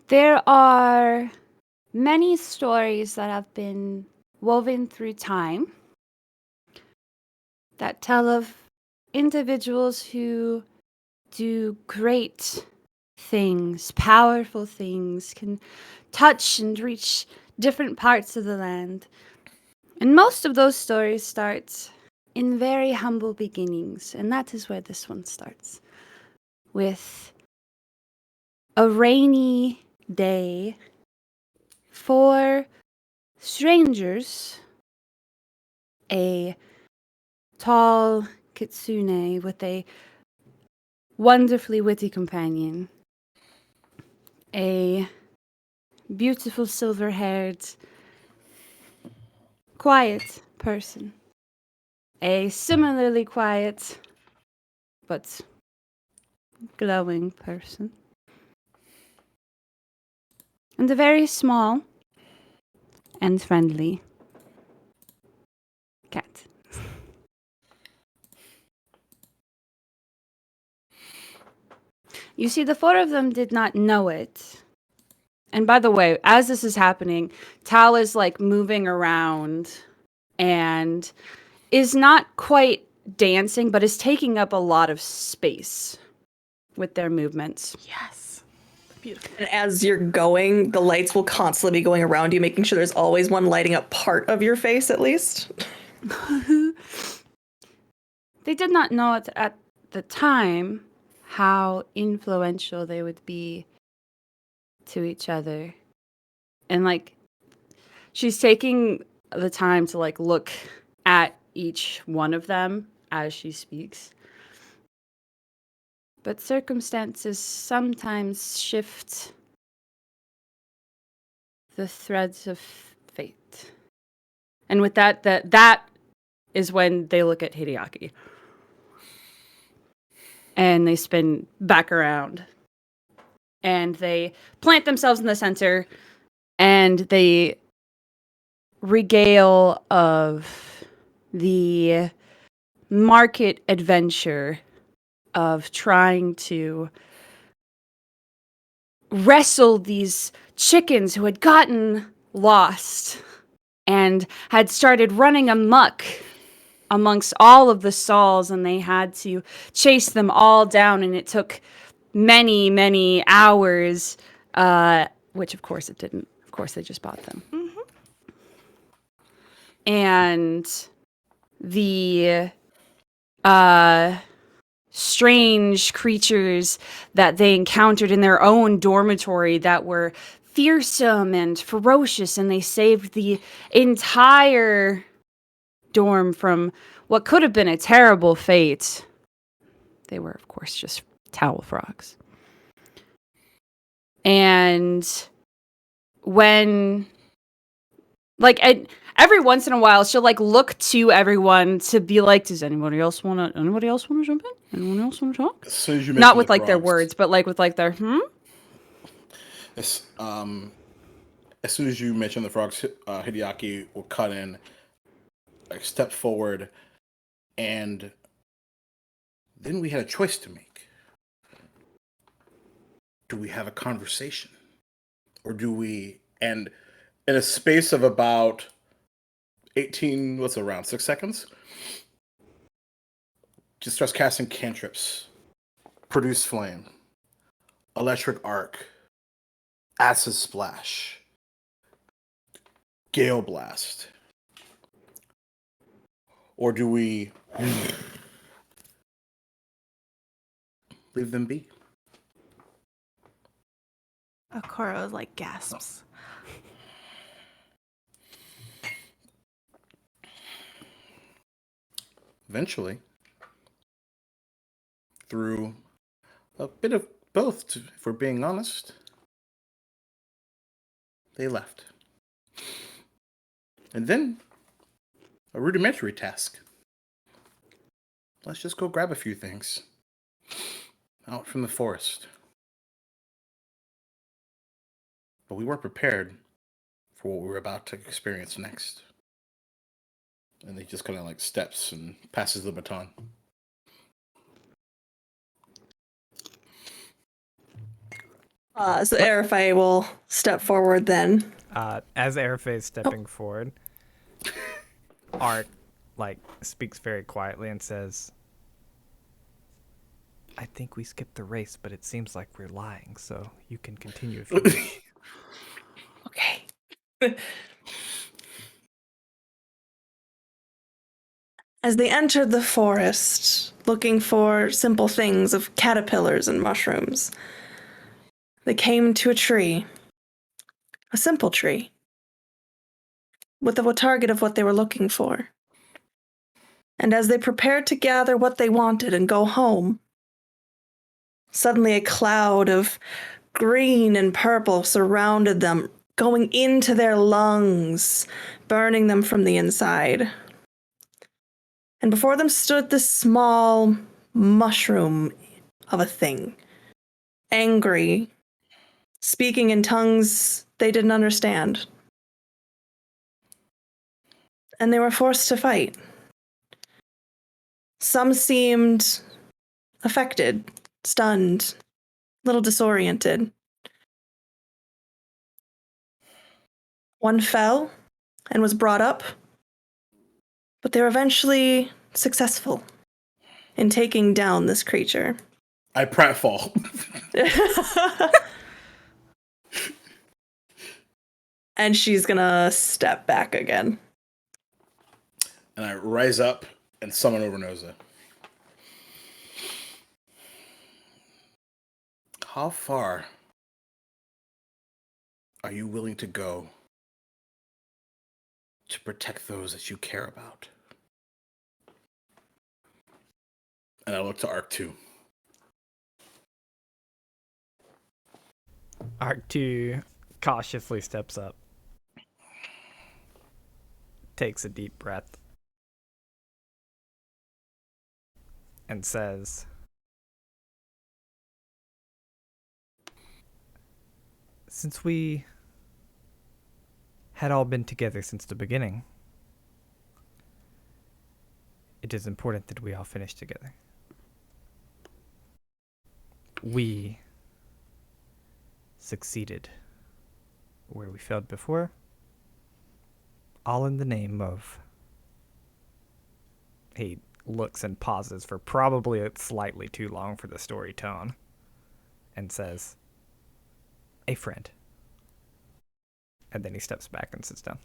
S3: there are many stories that have been woven through time that tell of individuals who do great things, powerful things, can touch and reach different parts of the land. And most of those stories start in very humble beginnings, and that is where this one starts. With a rainy day, 4 strangers, a tall kitsune with a wonderfully witty companion, a beautiful silver-haired, quiet person, a similarly quiet but glowing person, and a very small and friendly cat. You see, the four of them did not know it. And by the way, as this is happening, Tal is like moving around and is not quite dancing, but is taking up a lot of space with their movements.
S1: Yes. Beautiful.
S5: And as you're going, the lights will constantly be going around you, making sure there's always one lighting up part of your face at least.
S3: They did not know it at the time how influential they would be to each other. And like, she's taking the time to like look at each one of them as she speaks. But circumstances sometimes shift the threads of fate. And with that is when they look at Hideaki. And they spin back around. And they plant themselves in the center. And they regale of the market adventure of trying to wrestle these chickens who had gotten lost and had started running amok amongst all of the stalls, and they had to chase them all down, and it took many, many hours, which of course it didn't. Of course they just bought them. Mm-hmm. And the strange creatures that they encountered in their own dormitory that were fearsome and ferocious, and they saved the entire dorm from what could have been a terrible fate. They were, of course, just towel frogs. And when, like, every once in a while, she'll like look to everyone to be like, "Does anybody else want to jump in? Anyone else want to talk?"
S4: As soon as you
S3: Not
S4: mention
S3: with
S4: the
S3: like their
S4: frogs,
S3: words, but like with like their
S4: As soon as you mention the frogs, Hideaki will cut in, like step forward, and then we had a choice to make. Do we have a conversation, or do we? And in a space of about 18, what's around 6 seconds, just starts casting cantrips, produce flame, electric arc, acid splash, gale blast. Or do we leave them be?
S1: Okoro's like gasps.
S4: Eventually, through a bit of both, if we're being honest, they left. And then, a rudimentary task. Let's just go grab a few things out from the forest. But we weren't prepared for what we were about to experience next. And he just kind of like steps and passes the baton.
S5: So Arafai will step forward then.
S2: As Airface is stepping forward, Art like speaks very quietly and says, "I think we skipped the race, but it seems like we're lying, so you can continue if you wish."
S5: Okay. As they entered the forest, looking for simple things of caterpillars and mushrooms, they came to a tree. A simple tree. With a target of what they were looking for. And as they prepared to gather what they wanted and go home, suddenly a cloud of green and purple surrounded them, going into their lungs, burning them from the inside. And before them stood this small mushroom of a thing, angry, speaking in tongues they didn't understand. And they were forced to fight. Some seemed affected, stunned, little disoriented. One fell and was brought up, but they were eventually successful in taking down this creature.
S4: I pratfall.
S5: And she's gonna step back again.
S4: And I rise up and summon over Noza. How far are you willing to go to protect those that you care about? And I look to Arc 2.
S2: Arc 2 cautiously steps up, takes a deep breath, and says, since we had all been together since the beginning, it is important that we all finish together. We succeeded where we failed before, all in the name of... He looks and pauses for probably slightly too long for the story tone, and says, a friend. And then he steps back and sits down.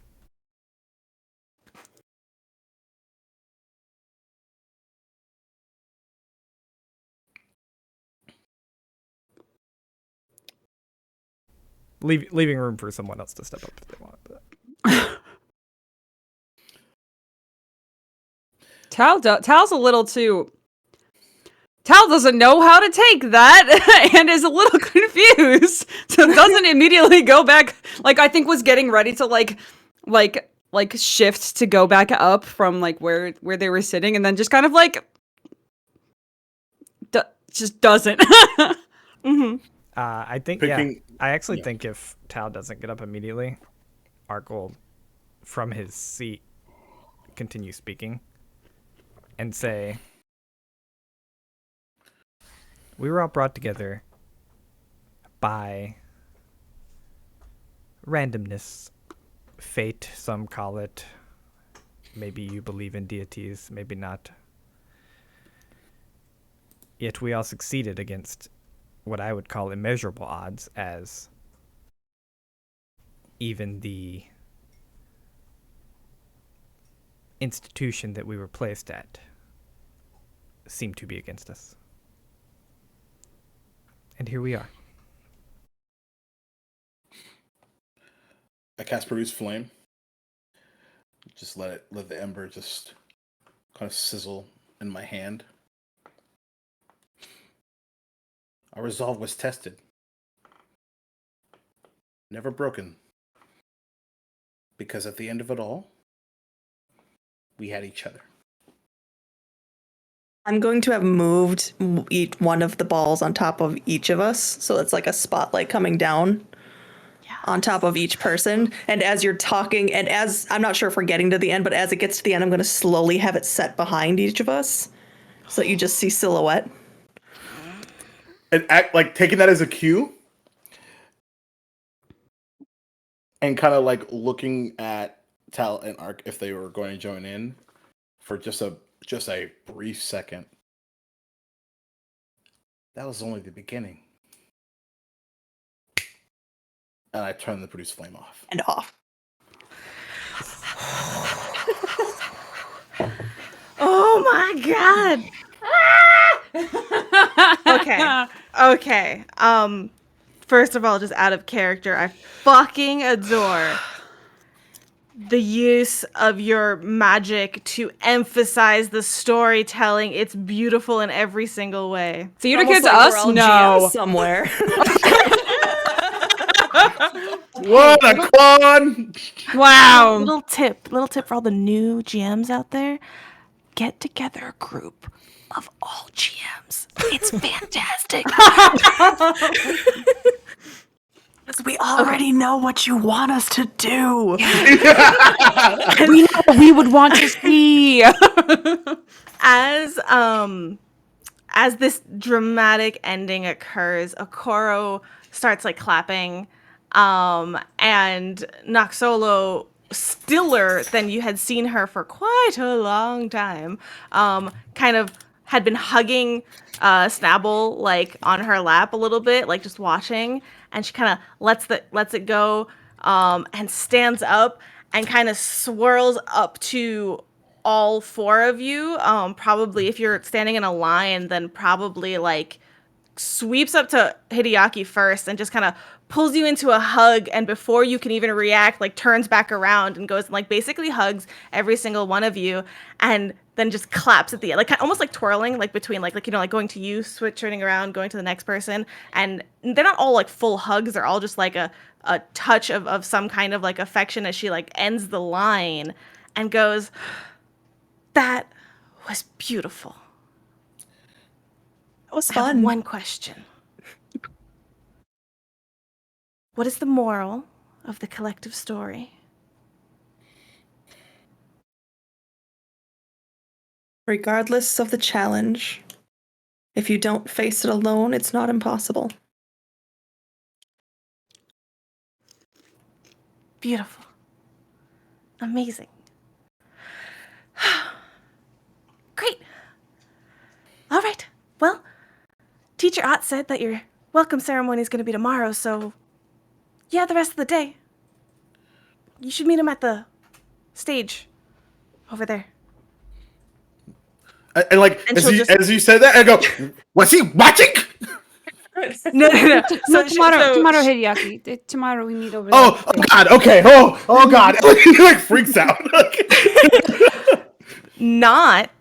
S2: Leaving room for someone else to step up if they want. But.
S3: Tal's a little too... Tal doesn't know how to take that and is a little confused. So doesn't immediately go back. Like, I think was getting ready to like shift to go back up from like where they were sitting, and then just kind of like just doesn't.
S1: Mm-hmm.
S2: I think I actually think if Tal doesn't get up immediately, Ark will, from his seat, continue speaking and say, we were all brought together by randomness, fate, some call it. Maybe you believe in deities, maybe not. Yet we all succeeded against what I would call immeasurable odds, as even the institution that we were placed at seemed to be against us. And here we are.
S4: I cast Produce Flame. Just let the ember just kind of sizzle in my hand. Our resolve was tested. Never broken. Because at the end of it all, we had each other.
S5: I'm going to have moved each one of the balls on top of each of us, so it's like a spotlight coming down on top of each person. And as you're talking, and as I'm not sure if we're getting to the end, but as it gets to the end, I'm going to slowly have it set behind each of us, so that you just see silhouette.
S4: And act like taking that as a cue, and kind of like looking at Tal and Ark if they were going to join in for just a brief second. That was only the beginning. And I turned the Produce Flame off.
S5: And off.
S1: Oh my god. Okay. First of all, just out of character, I fucking adore the use of your magic to emphasize the storytelling. It's beautiful in every single way.
S3: So you kids us? No.
S5: Somewhere.
S4: What a con!
S3: Wow.
S1: Little tip for all the new GMs out there. Get together a group of all GMs. It's fantastic.
S5: We already know what you want us to do.
S3: We know what we would want to see.
S1: As as this dramatic ending occurs, Okoro starts like clapping, and Noxolo, stiller than you had seen her for quite a long time, kind of had been hugging Snabble like on her lap a little bit, like just watching, and she kind of lets it go, and stands up and kind of swirls up to all four of you. Probably if you're standing in a line, then probably like sweeps up to Hideaki first and just kind of pulls you into a hug, and before you can even react, like turns back around and goes and like basically hugs every single one of you, and then just claps at the end, like almost like twirling, like between like you know, like going to you, turning around, going to the next person, and they're not all like full hugs, they're all just like a touch of some kind of like affection as she like ends the line and goes, "That was beautiful.
S5: It was
S1: I have
S5: fun.
S1: one question. What is the moral of the collective story?"
S5: Regardless of the challenge, if you don't face it alone, it's not impossible.
S1: Beautiful. Amazing. Great. All right. Well, Teacher Ott said that your welcome ceremony is going to be tomorrow, so yeah, the rest of the day. You should meet him at the stage over there.
S4: And like
S1: And
S4: as
S1: she'll
S4: you
S1: just-
S4: as you said that, I go, was he watching?
S1: No.
S3: No, tomorrow,
S1: so
S3: tomorrow, Hideaki. Tomorrow we meet over there.
S4: Oh God, okay. Oh God. He like freaks out.
S1: not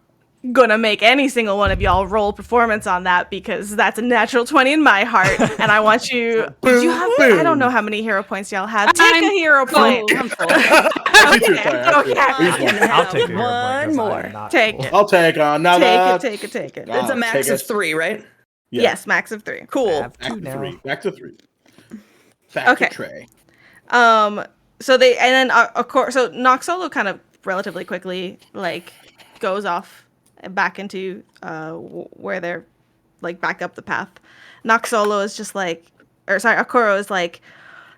S1: gonna make any single one of y'all roll performance on that, because that's a natural 20 in my heart, and I want you. Do you have? I don't know how many hero points y'all have. Take a hero point.
S3: I'm full.
S4: Me too, sorry,
S1: Okay.
S2: I'll take
S5: One more.
S1: Take it.
S4: I'll take another.
S1: Take it.
S5: It's a
S4: I'll
S5: max
S4: take
S5: of 3, right?
S4: Yeah.
S1: Yes, max of 3.
S5: Cool.
S2: Have
S4: Back
S2: two
S4: to
S2: now.
S4: 3. Back to 3. Back
S1: Okay.
S4: to Trey.
S1: So they, and then of course, so Noxolo kind of relatively quickly like goes off back into where they're like back up the path. Noxolo is just like, or sorry, Okoro is like,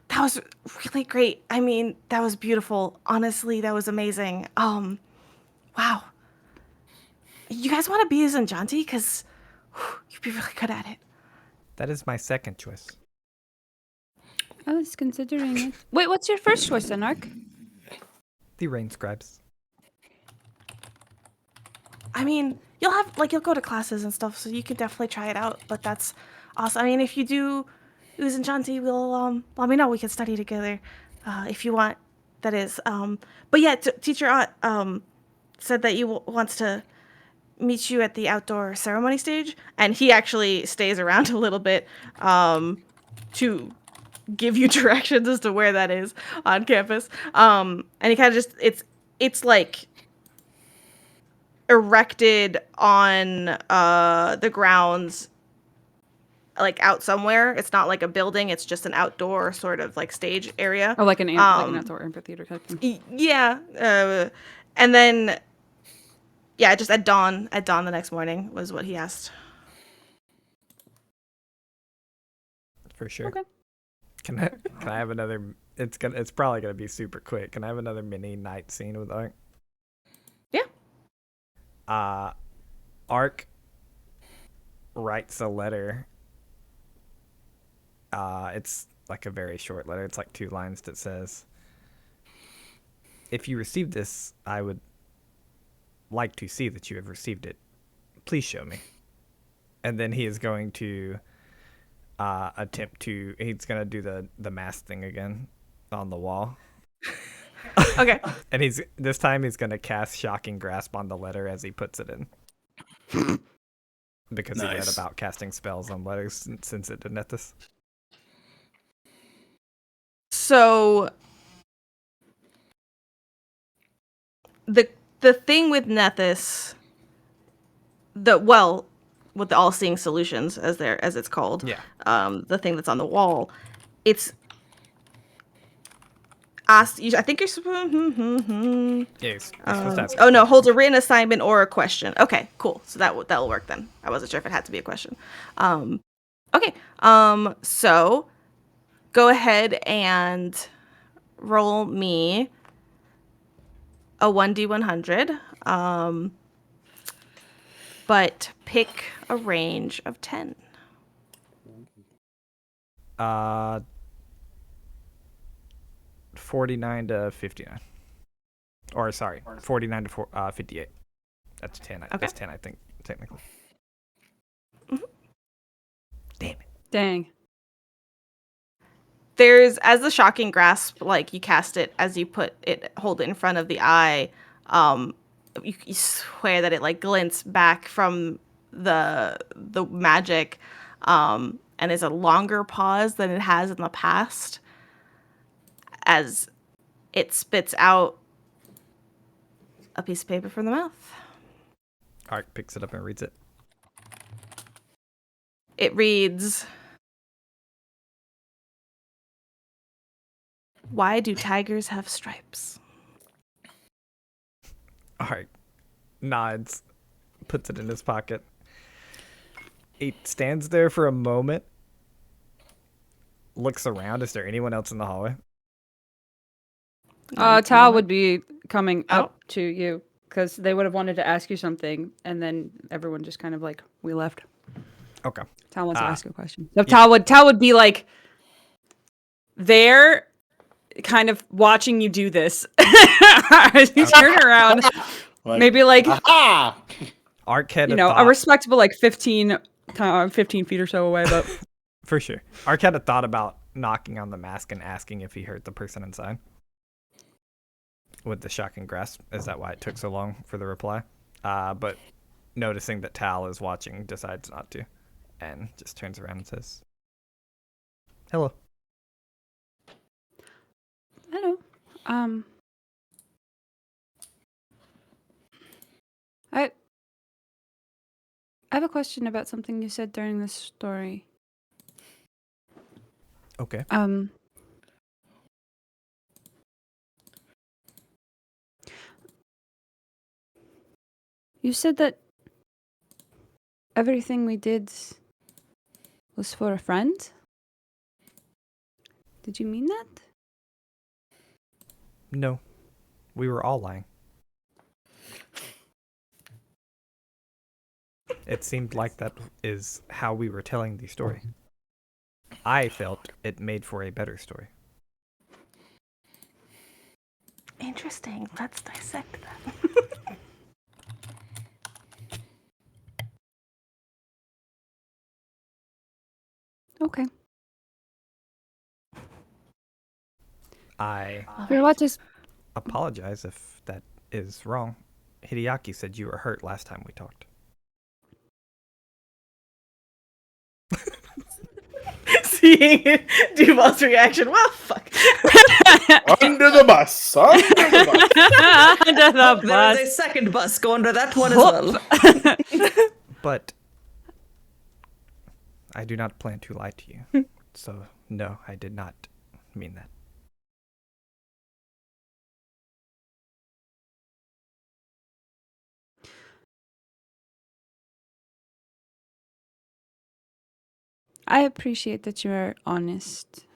S1: that was really great. I mean, that was beautiful. Honestly, that was amazing. Wow. You guys want to be Zanjanti? Because you'd be really good at it.
S2: That is my second choice.
S3: I was considering it. Wait, what's your first choice, then, Ark?
S2: The Rain Scribes.
S1: I mean, you'll go to classes and stuff, so you could definitely try it out. But that's awesome. I mean, if you do Uzanjanti, we'll let me know. We can study together if you want. That is. But yeah, Teacher Ott said that wants to meet you at the outdoor ceremony stage, and he actually stays around a little bit to give you directions as to where that is on campus. And he kind of just it's like erected on the grounds, like out somewhere. It's not like a building, it's just an outdoor sort of like stage area.
S3: Oh, like an outdoor amphitheater type thing.
S1: Yeah. And then yeah, just at dawn the next morning was what he asked.
S2: For sure.
S3: Okay.
S2: Can I have another? It's probably gonna be super quick. Can I have another mini night scene with Ark?
S1: Yeah.
S2: Ark writes a letter. It's like a very short letter. It's like 2 lines that says, "If you receive this, I would like to see that you have received it. Please show me." And then he is going to he's gonna do the mask thing again on the wall.
S1: Okay.
S2: And this time he's gonna cast Shocking Grasp on the letter as he puts it in. Because he read
S4: Nice.
S2: about casting spells on letters since it did this.
S1: So the thing with Nethys, with the all-seeing solutions as it's called,
S2: Yeah.
S1: the thing that's on the wall, it's Ask. I think you're supposed.
S2: Yeah, you're supposed to ask.
S1: Oh no, holds a written assignment or a question. Okay, cool. So that'll work then. I wasn't sure if it had to be a question. Okay. So go ahead and roll me a 1d100. But pick a range of 10.
S2: 49 to 59. Or sorry, 49 to 58. That's 10.
S1: Okay.
S2: That's 10, I think, technically. Damn it.
S3: Dang.
S1: There's, as the shocking grasp, like you cast it, as you hold it in front of the eye, you swear that it like glints back from the magic, and is a longer pause than it has in the past, as it spits out a piece of paper from the mouth.
S2: Ark picks it up and reads it.
S1: It reads, "Why do tigers have stripes?"
S2: Ark nods, puts it in his pocket. He stands there for a moment, looks around. Is there anyone else in the hallway?
S3: Tal would be coming up to you because they would have wanted to ask you something, and then everyone just kind of like, we left.
S2: Okay.
S3: Tal wants to ask a question. So Tal would be like there, kind of watching you do this. As you turn around, maybe like
S2: Ark had
S3: a respectable like 15 feet or so away, but
S2: for sure. Ark had a thought about knocking on the mask and asking if he hurt the person inside. With the shocking grasp, is that why it took so long for the reply? But noticing that Tal is watching, decides not to, and just turns around and says, "Hello."
S3: hello. I have a question about something you said during this story.
S2: Okay.
S3: You said that everything we did was for a friend? Did you mean that?
S2: No, we were all lying. It seemed like that is how we were telling the story. I felt it made for a better story.
S1: Interesting. Let's dissect that.
S3: Okay.
S2: I
S3: You're about to
S2: apologize if that is wrong. Hideaki said you were hurt last time we talked.
S1: Seeing Duval's reaction, well, fuck.
S4: Under the bus. Under the bus.
S3: under the
S5: There's
S3: bus.
S5: a second bus. Go under that one as well.
S2: But I do not plan to lie to you. So, no, I did not mean that.
S3: I appreciate that you're honest.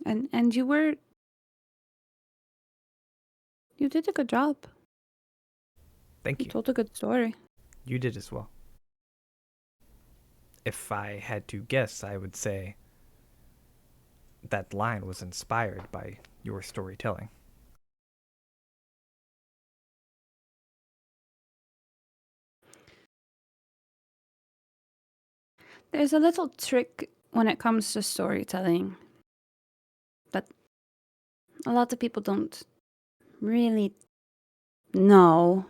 S3: And you did a good job.
S2: Thank
S3: You
S2: you.
S3: told a good story.
S2: You did as well. If I had to guess, I would say that line was inspired by your storytelling.
S3: There's a little trick when it comes to storytelling that a lot of people don't really know.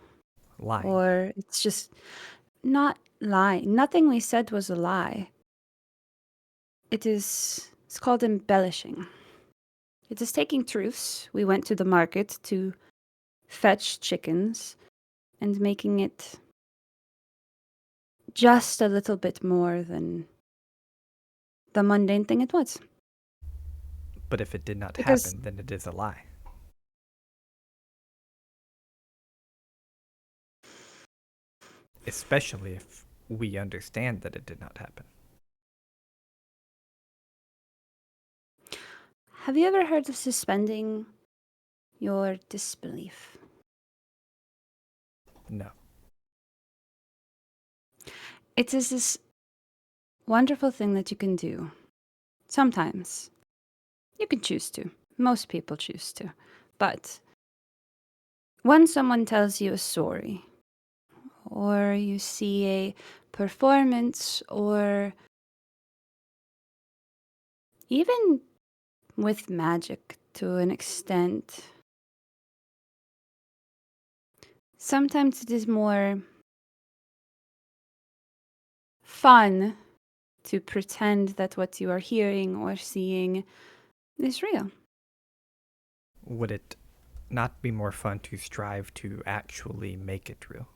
S2: Lying.
S3: Or it's just not lying. Nothing we said was a lie. It's called embellishing. It is taking truths. We went to the market to fetch chickens and making it just a little bit more than the mundane thing it was.
S2: But if it did not
S3: Because-
S2: happen, then it is a lie. Especially if we understand that it did not happen.
S3: Have you ever heard of suspending your disbelief?
S2: No.
S3: It is this wonderful thing that you can do. Sometimes. You can choose to. Most people choose to. But when someone tells you a story, or you see a performance, or even with magic to an extent, sometimes it is more fun to pretend that what you are hearing or seeing is real.
S2: Would it not be more fun to strive to actually make it real?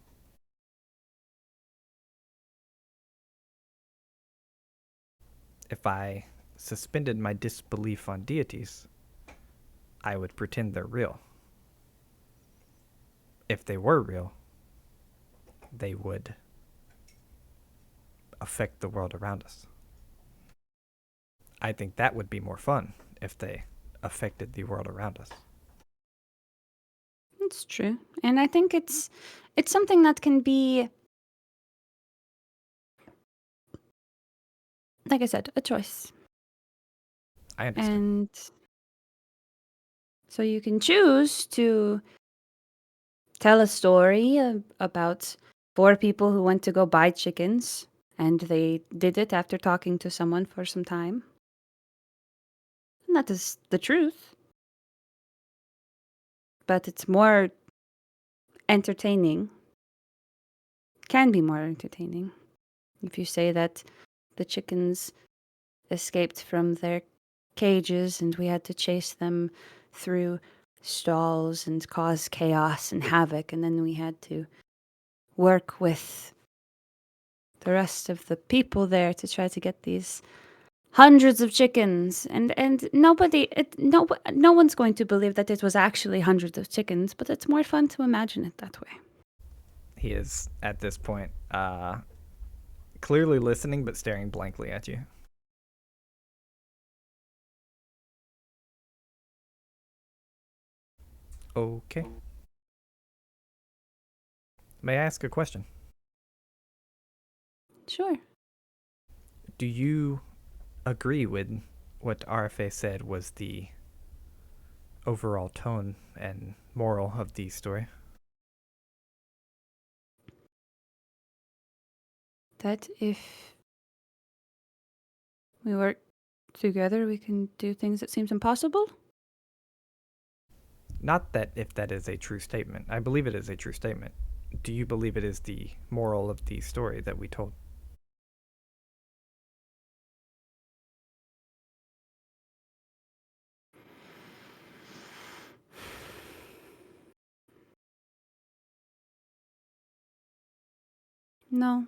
S2: If I suspended my disbelief on deities, I would pretend they're real. If they were real, they would affect the world around us. I think that would be more fun if they affected the world around us.
S3: It's true. And I think it's something that can be, like I said, a choice.
S2: I understand.
S3: And so you can choose to tell a story about 4 people who went to go buy chickens, and they did it after talking to someone for some time. And that is the truth. But it's more entertaining. Can be more entertaining if you say that the chickens escaped from their cages and we had to chase them through stalls and cause chaos and havoc, and then we had to work with the rest of the people there to try to get these hundreds of chickens, and no one's going to believe that it was actually hundreds of chickens, but it's more fun to imagine it that way.
S2: He is, at this point, clearly listening but staring blankly at you. Okay. May I ask a question?
S3: Sure.
S2: Do you agree with what RFA said was the overall tone and moral of the story?
S3: That if we work together, we can do things that seems impossible?
S2: Not that if that is a true statement. I believe it is a true statement. Do you believe it is the moral of the story that we told?
S3: No.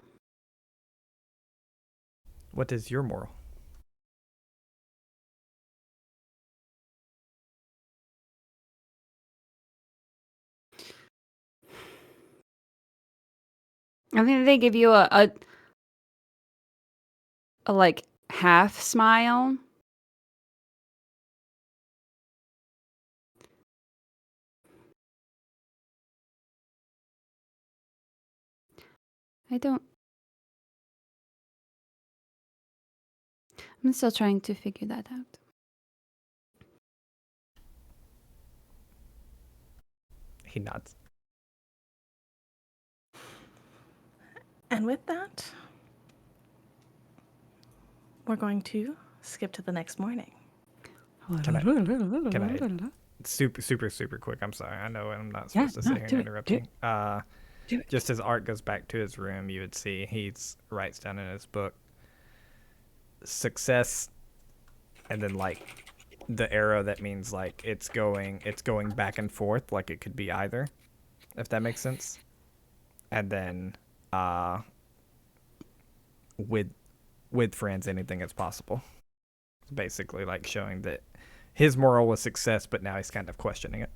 S2: What is your moral?
S3: I think they give you a like half smile. I'm still trying to figure that out.
S2: He nods.
S1: And with that, we're going to skip to the next morning.
S2: Can I super quick? I'm sorry. I know I'm not supposed to sit here and interrupt you. Just as Art goes back to his room, you would see he writes down in his book success, and then like the arrow that means like it's going back and forth, like it could be either, if that makes sense. And then with friends, anything is possible. basically like showing that his moral was success, but now he's kind of questioning it.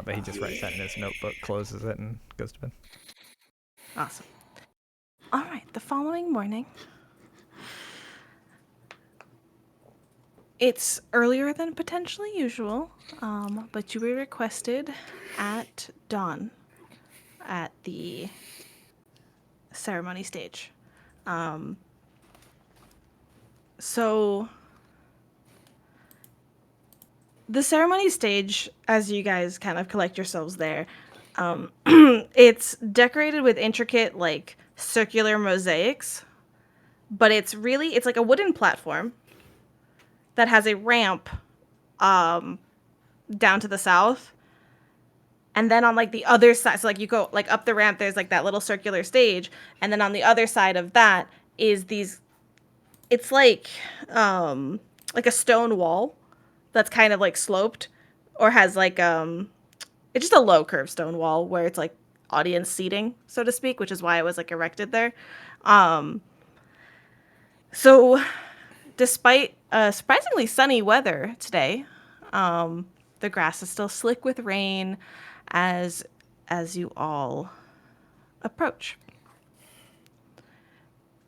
S2: But he just writes that in his notebook, closes it, and goes to bed.
S1: Awesome. All right, the following morning. It's earlier than potentially usual, but you were requested at dawn at the ceremony stage. So the ceremony stage, as you guys kind of collect yourselves there, it's decorated with intricate, like, circular mosaics, but it's like a wooden platform that has a ramp down to the south. And then on, like, the other side, so, like, you go, like, up the ramp, there's, like, that little circular stage. And then on the other side of that is it's like a stone wall that's kind of, like, sloped, or has, like, it's just a low curved stone wall where it's, like, audience seating, so to speak, which is why it was, like, erected there. So despite surprisingly sunny weather today, the grass is still slick with rain as you all approach.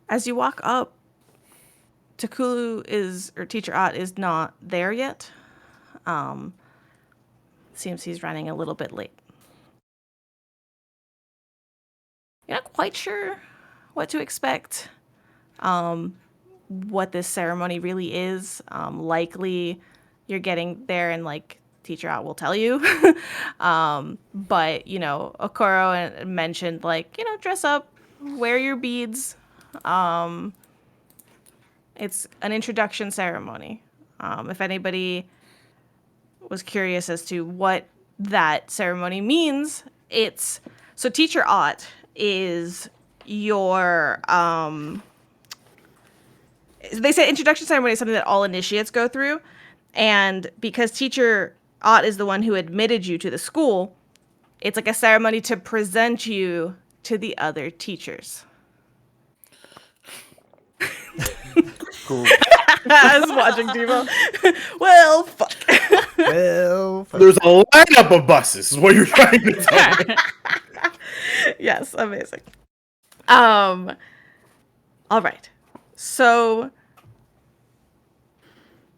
S1: As you walk up, Teacher Ott is not there yet. Seems he's running a little bit late. You're not quite sure what to expect, what this ceremony really is. Likely you're getting there and, like, Teacher Ott will tell you. But, you know, Okoro mentioned, like, you know, dress up, wear your beads. It's an introduction ceremony. If anybody was curious as to what that ceremony means, so Teacher Ott is your they say introduction ceremony is something that all initiates go through, and because Teacher Ott is the one who admitted you to the school, it's like a ceremony to present you to the other teachers.
S4: Cool.
S1: I was watching Devo. Well, fuck.
S4: There's a lineup of buses, is what you're trying to tell me.
S1: Yes, amazing. All right. So,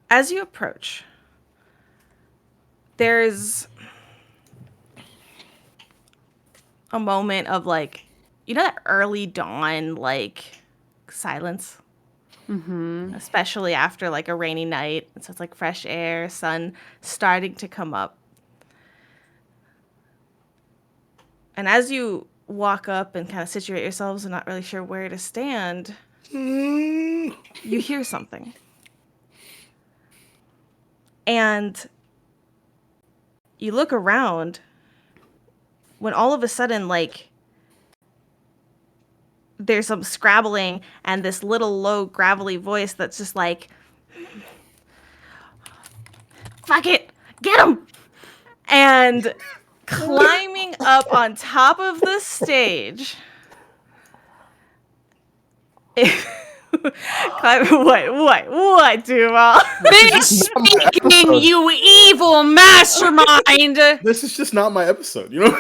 S1: as you approach, there's a moment of, like, you know, that early dawn, like, silence? Mm-hmm. Especially after, like, a rainy night. So it's, like, fresh air, sun starting to come up. And as you walk up and kind of situate yourselves and not really sure where to stand, you hear something. And you look around when all of a sudden, like, there's some scrabbling and this little low gravelly voice that's just like, fuck it, get him! And climbing up on top of the stage. What, Duval?
S3: Bitch speaking, you evil mastermind!
S4: This is just not my episode, you know?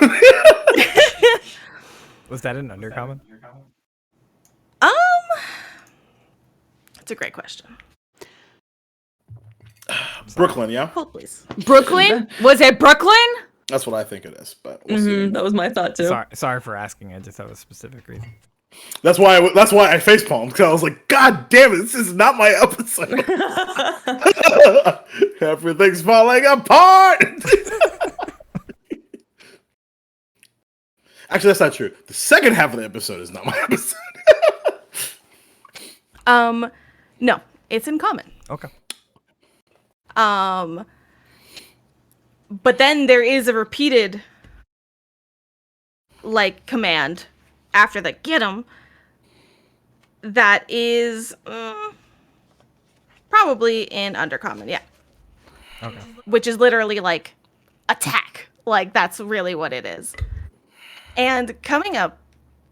S2: Was that an undercommon?
S1: It's a great question.
S4: Brooklyn, yeah?
S1: Hold, please.
S3: Brooklyn? Was it Brooklyn?
S4: That's what I think it is, but we'll see.
S5: That was my thought too.
S2: Sorry for asking. I just have a specific reason.
S4: That's why I facepalmed, because I was like, God damn it, this is not my episode. Everything's falling apart. Actually, that's not true. The second half of the episode is not my episode.
S1: No, it's in common.
S2: Okay.
S1: But then there is a repeated, like, command after the get 'em that is probably in undercommon, yeah.
S2: Okay.
S1: Which is literally like attack. Like, that's really what it is. And coming up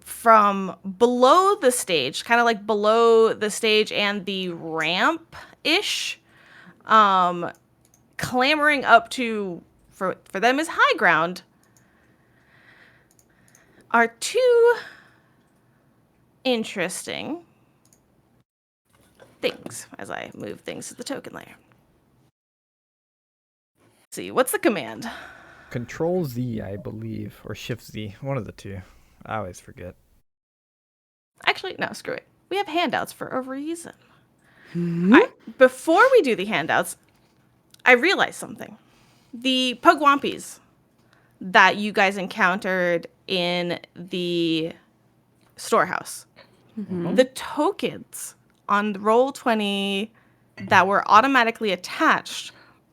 S1: from below the stage, kind of like below the stage and the ramp-ish, clambering up to, for them is high ground, are two interesting things as I move things to the token layer. Let's see, what's the command?
S2: Control Z, I believe, or Shift Z, one of the two. I always forget.
S1: Actually, no, screw it. We have handouts for a reason. All right, before we do the handouts, I realized something. The Pugwampis that you guys encountered in the storehouse, the tokens on the Roll20 that were automatically attached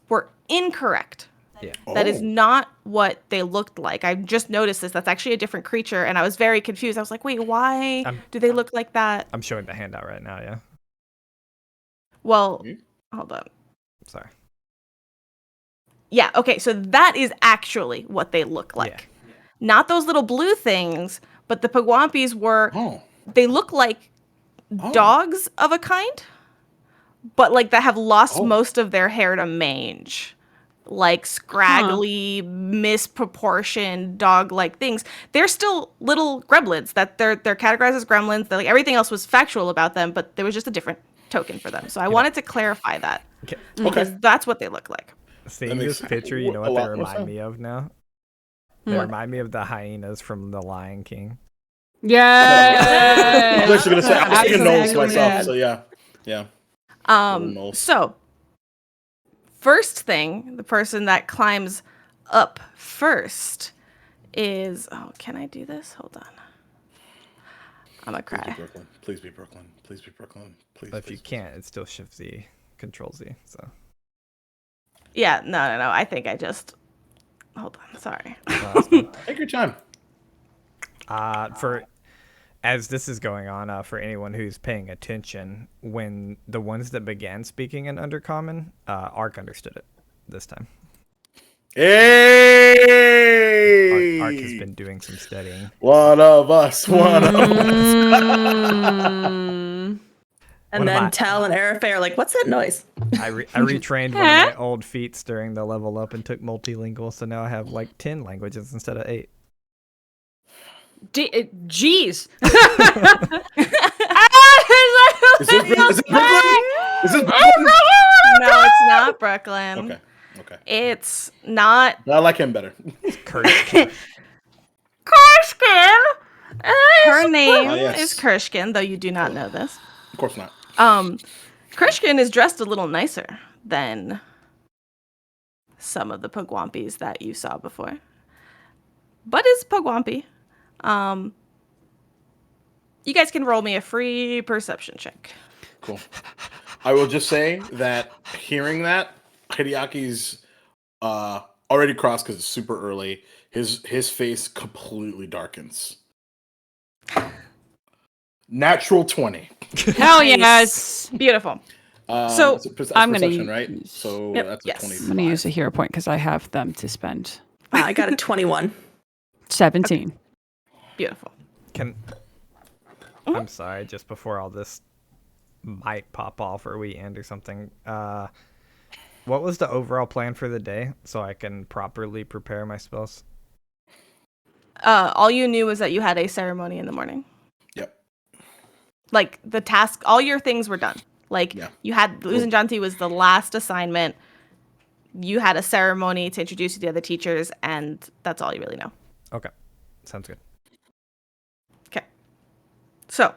S1: were incorrect.
S2: Yeah.
S1: That is not what they looked like. I just noticed this. That's actually a different creature, and I was very confused. I was like, wait, why do they look like that?
S2: I'm showing the handout right now, yeah?
S1: Well, hold on.
S2: Sorry.
S1: Yeah, okay, so that is actually what they look like.
S2: Yeah.
S1: Not those little blue things, but the Pugwampis were, they look like dogs of a kind, but like that have lost most of their hair to mange. Like scraggly, misproportioned dog-like things. They're still little gremlins. That they're categorized as gremlins. Like everything else was factual about them, but there was just a different token for them. So I wanted to clarify that because that's what they look like.
S2: Seeing this picture, you know what they remind me of now? They remind me of the hyenas from The Lion King.
S3: Yeah.
S4: I was actually gonna say I was thinking Knowles myself. So yeah.
S1: So first thing, the person that climbs up first is. Oh, can I do this? Hold on. I'm gonna cry.
S4: Please be Brooklyn. Please be Brooklyn. Please.
S2: But if you can't, it's still Shift Z, Control Z. So.
S1: Yeah, no. I think I just. Hold on. Sorry.
S4: Take your time.
S2: As this is going on, for anyone who's paying attention, when the ones that began speaking in Undercommon, Ark understood it this time.
S4: Hey!
S2: Ark has been doing some studying.
S4: One of us.
S5: And then Tal and Arafe are like, what's that noise?
S2: I retrained one of my old feats during the level up and took multilingual, so now I have like 10 languages instead of 8.
S3: Jeez.
S4: Is it Brooklyn? Is this Brooklyn?
S1: No, it's not Brooklyn.
S4: Okay.
S1: It's not.
S4: I like him better.
S1: Kershkin. Her name is Kershkin, though you do not know this.
S4: Of course not.
S1: Kershkin is dressed a little nicer than some of the Pugwampis that you saw before. But is Pugwampy. You guys can roll me a free perception check.
S4: Cool. I will just say that hearing that, Hideaki's already crossed because it's super early. His face completely darkens. Natural 20.
S3: Hell yes.
S1: Beautiful.
S4: So
S3: I'm gonna
S4: perception, right? So that's a 20.
S3: I'm gonna use a hero point because I have them to spend.
S5: I got a 21.
S3: 17.
S1: Beautiful.
S2: I'm sorry, just before all this might pop off or we end or something. What was the overall plan for the day so I can properly prepare my spells?
S1: All you knew was that you had a ceremony in the morning.
S4: Yep.
S1: Like the task, all your things were done. Like you had Uzanjanti was the last assignment. You had a ceremony to introduce you to the other teachers, and that's all you really know.
S2: Okay, sounds good.
S1: Okay. So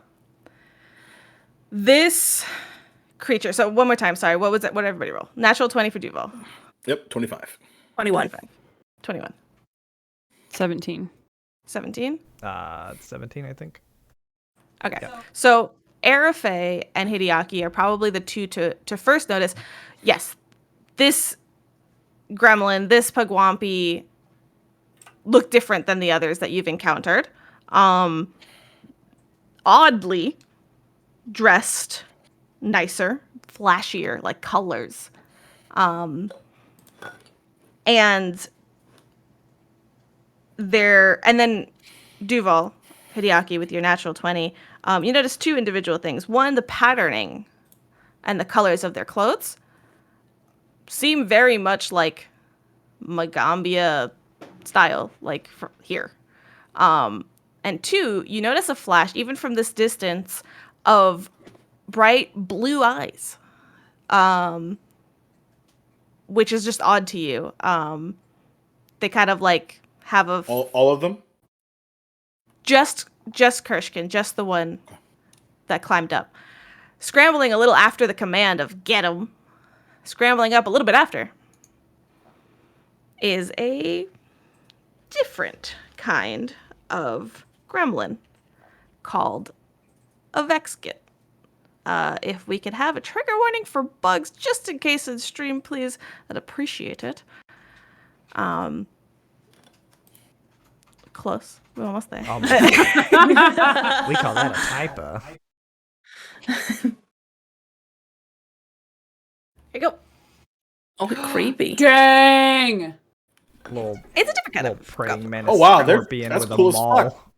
S1: this creature. So one more time. Sorry. What was it? What did everybody roll? Natural 20 for Duval.
S4: Yep. 25.
S5: 21.
S1: 21.
S3: 17.
S1: 17.
S2: 17, I think.
S1: Okay. Yeah. So Arafe and Hideaki are probably the two to first notice. Yes, this gremlin, this Pugwampy look different than the others that you've encountered. Oddly dressed nicer, flashier, like colors. And then Duval, Hideaki, with your natural 20, you notice two individual things. One, the patterning and the colors of their clothes seem very much like Magaambya style, like here. And two, you notice a flash, even from this distance, of bright blue eyes, which is just odd to you. They kind of like have a
S4: All of them?
S1: just Kershkin, just the one that climbed up, scrambling a little after the command of "get him," scrambling up a little bit after, is a different kind of gremlin called a Vexkit. If we could have a trigger warning for bugs, just in case in stream, please, I'd appreciate it. Close. We're almost there.
S2: We call that a typo.
S1: Here you go.
S5: Oh, creepy.
S3: Dang.
S2: Little,
S1: It's a different kind
S2: little
S1: of
S2: praying mantis.
S4: Oh, wow,
S2: Scorpion
S4: that's
S2: with
S4: cool
S2: a
S4: as
S2: maul.
S4: fuck.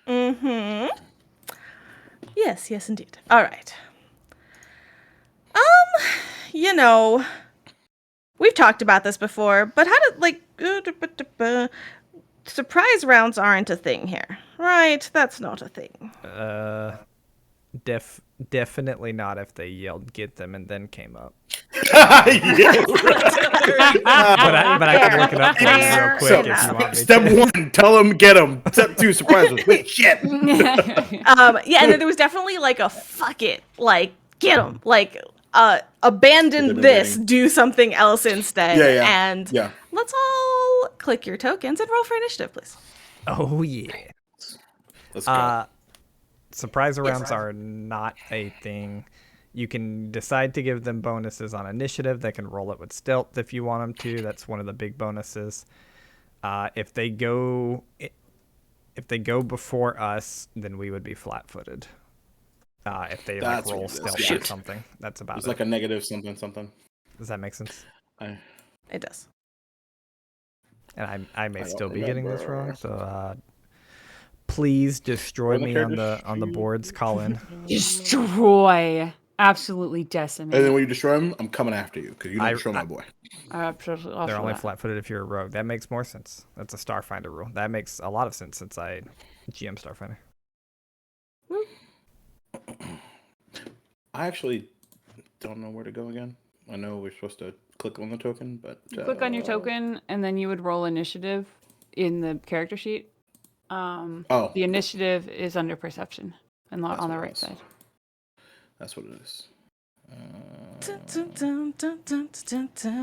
S1: Mm-hmm. Yes, indeed. All right. You know, we've talked about this before, but how did, surprise rounds aren't a thing here, right? That's not a thing.
S2: Definitely not if they yelled "get them" and then came up.
S4: Yeah.
S2: But I can look it up for you real quick if you want me
S4: Step
S2: to.
S4: 1, tell them get them. Step 2, surprise them. Wait, shit.
S1: Yeah, and then there was definitely like a fuck it, like get them, like abandon this, do something else instead.
S4: Yeah.
S1: And
S4: Yeah.
S1: let's all click your tokens and roll for initiative, please.
S2: Oh yeah.
S4: Let's go.
S2: Surprise rounds are not a thing. You can decide to give them bonuses on initiative. They can roll it with stealth if you want them to. That's one of the big bonuses. If they go before us, then we would be flat-footed. If they like
S4: That's
S2: roll
S4: what it is.
S2: stealth or
S4: Shoot.
S2: something, that's about
S4: It's
S2: it.
S4: like a negative something.
S2: Does that make sense?
S1: It does.
S2: And I may
S4: I don't
S2: still be getting this
S4: remember.
S2: wrong, so please destroy
S4: When the
S2: me on
S4: character
S2: the boards. Call in.
S3: Destroy. Absolutely decimate.
S4: And then when you destroy them, I'm coming after you because you don't destroy my boy.
S3: Absolutely.
S2: They're only flat-footed if you're a rogue. That makes more sense. That's a Starfinder rule. That makes a lot of sense since I GM Starfinder.
S4: I actually don't know where to go again. I know we're supposed to click on the token, but
S3: Click on your token, and then you would roll initiative in the character sheet. The initiative is under perception and
S4: That's
S3: on the
S4: what it
S3: right
S4: is.
S3: side.
S4: That's what it is.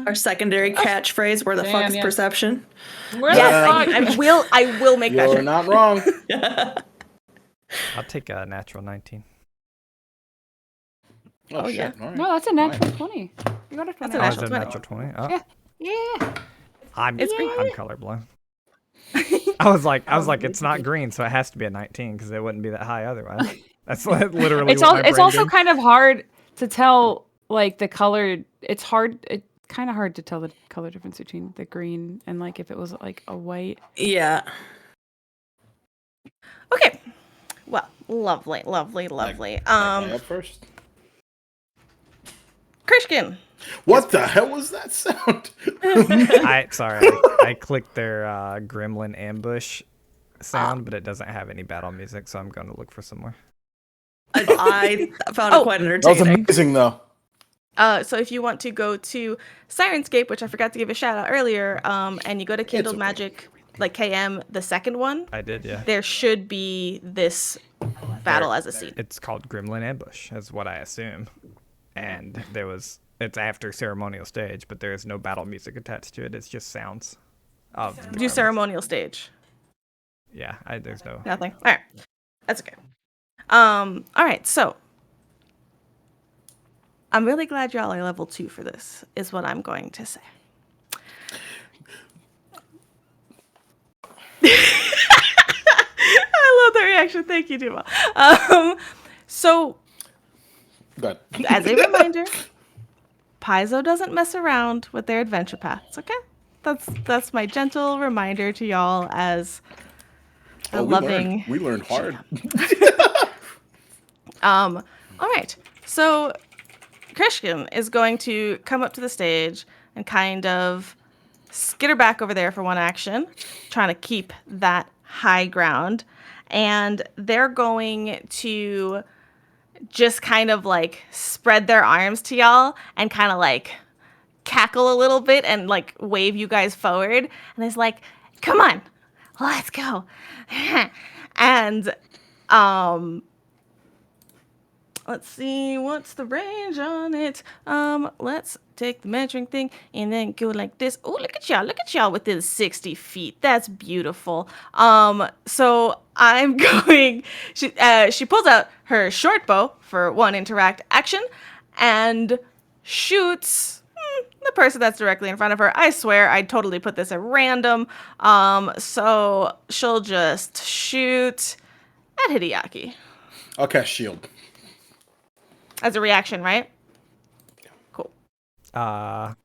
S5: Our secondary catchphrase, where the fuck
S3: Damn,
S5: is
S3: yes.
S5: perception?
S3: Where
S1: Yes,
S3: the fuck?
S1: I will make that
S4: You're
S1: check.
S4: not wrong.
S2: I'll take a natural 19.
S4: Oh,
S1: yeah.
S4: shit. All right.
S3: No, that's a natural 20. You got a 20.
S1: That's a
S2: Oh,
S1: natural
S2: is it
S1: 20.
S2: natural 20? Oh,
S3: Yeah. Yeah.
S2: I'm
S1: It's green.
S2: colorblind. I was like, it's not green, so it has to be a 19 because it wouldn't be that high otherwise. That's literally
S3: It's
S2: what my
S3: it's
S2: brain
S3: also
S2: did.
S3: kind of hard to tell like the color. It's kind of hard to tell the color difference between the green and like if it was like a white.
S5: Yeah.
S1: Okay. Well, lovely.
S4: I up first.
S1: Krishkin.
S4: What the hell was that sound?
S2: I clicked their gremlin ambush sound, but it doesn't have any battle music, so I'm going to look for some more.
S5: I found it quite
S4: That was
S5: entertaining.
S4: amazing, though.
S1: So if you want to go to Sirenscape, which I forgot to give a shout out earlier, and you go to Kindled
S4: okay.
S1: Magic, like KM, the second one,
S2: I did, yeah.
S1: there should be this battle as a scene.
S2: It's called Gremlin Ambush, is what I assume. And it's after Ceremonial stage, but there is no battle music attached to it. It's just sounds of the
S1: Do
S2: gremlins.
S1: ceremonial stage.
S2: Yeah, there's no.
S1: Nothing. All right. That's okay. All right. So I'm really glad y'all are level 2 for this, is what I'm going to say. I love that reaction. Thank you, Duma. So,
S4: Good.
S1: as a reminder, Paizo doesn't mess around with their adventure paths, okay? That's my gentle reminder to y'all as a
S4: Oh,
S1: loving.
S4: we learned hard.
S1: All right. So Christian is going to come up to the stage and kind of skitter back over there for one action, trying to keep that high ground. And they're going to just kind of like spread their arms to y'all and kind of like cackle a little bit and like wave you guys forward. And it's like, come on, let's go. And let's see, what's the range on it? Let's take the measuring thing and then go like this. Oh, look at y'all within 60 feet. That's beautiful. So I'm going, she pulls out her short bow for one interact action and shoots the person that's directly in front of her. I swear I totally put this at random. So she'll just shoot at Hideaki
S4: Okay, shield.
S1: as a reaction, right? Cool.
S2: I'll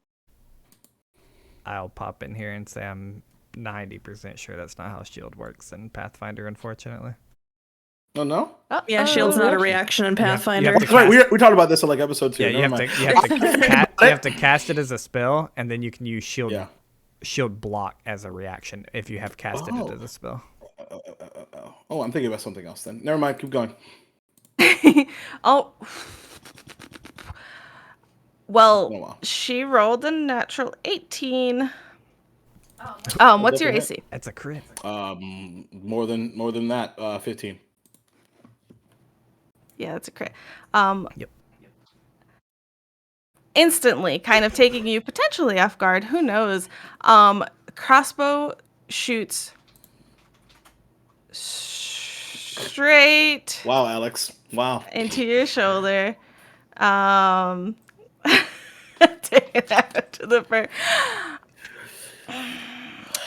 S2: pop in here and say I'm 90% sure that's not how shield works in Pathfinder, unfortunately.
S4: Oh, no?
S5: Yeah, shield's not a reaction in
S2: you have
S5: Pathfinder.
S2: to
S4: That's right. We talked about this in like episode 2.
S2: Yeah,
S4: Never mind.
S2: you have to cast it as a spell, and then you can use shield block as a reaction if you have casted it as a spell.
S4: Oh, I'm thinking about something else then. Never mind. Keep going.
S1: Oh. Well,
S4: Oh, wow.
S1: she rolled a natural 18. What's your
S4: Definitely.
S1: AC?
S2: That's a crit.
S4: More than that. 15.
S1: Yeah, that's a crit.
S2: Yep.
S1: Instantly, kind of taking you potentially off guard. Who knows? Crossbow shoots straight
S4: Wow, Alex. Wow.
S1: into your shoulder. Take it out to the fur.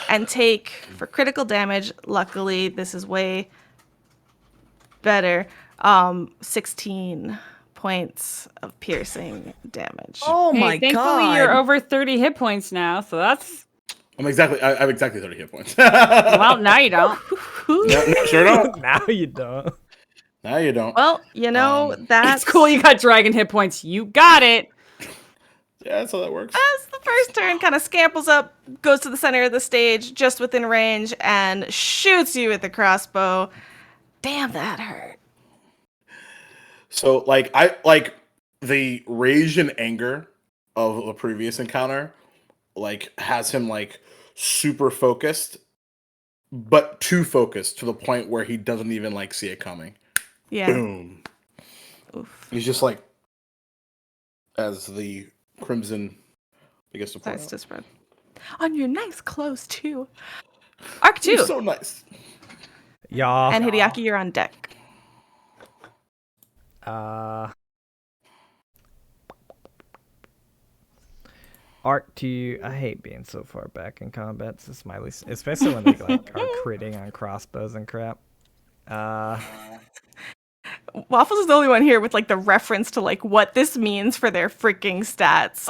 S1: And take, for critical damage, luckily, this is way better, 16 points of piercing damage.
S5: Oh
S3: Hey,
S5: my
S3: thankfully
S5: god.
S3: you're over 30 hit points now, so that's
S4: I have exactly 30 hit points.
S3: well. Now you don't.
S4: No, sure don't.
S2: Now you don't.
S4: Now you don't.
S1: Well, you know, that's
S3: It's cool. You got dragon hit points. You got it.
S4: Yeah, that's how that works.
S1: As the first turn kind of scampers up, goes to the center of the stage, just within range, and shoots you with the crossbow. Damn, that hurt.
S4: So, the rage and anger of the previous encounter, has him super focused, but too focused to the point where he doesn't even see it coming.
S1: Yeah.
S4: Boom.
S1: Oof.
S4: He's just as the crimson begins to pour
S1: Starts
S4: out.
S1: to spread. On your nice clothes, too. Arc 2.
S4: You're so nice.
S2: Y'all.
S1: And Hideaki, you're on deck.
S2: Arc 2, I hate being so far back in combat. This is my least, especially when they are critting on crossbows and crap.
S1: Waffles is the only one here with the reference to what this means for their freaking stats.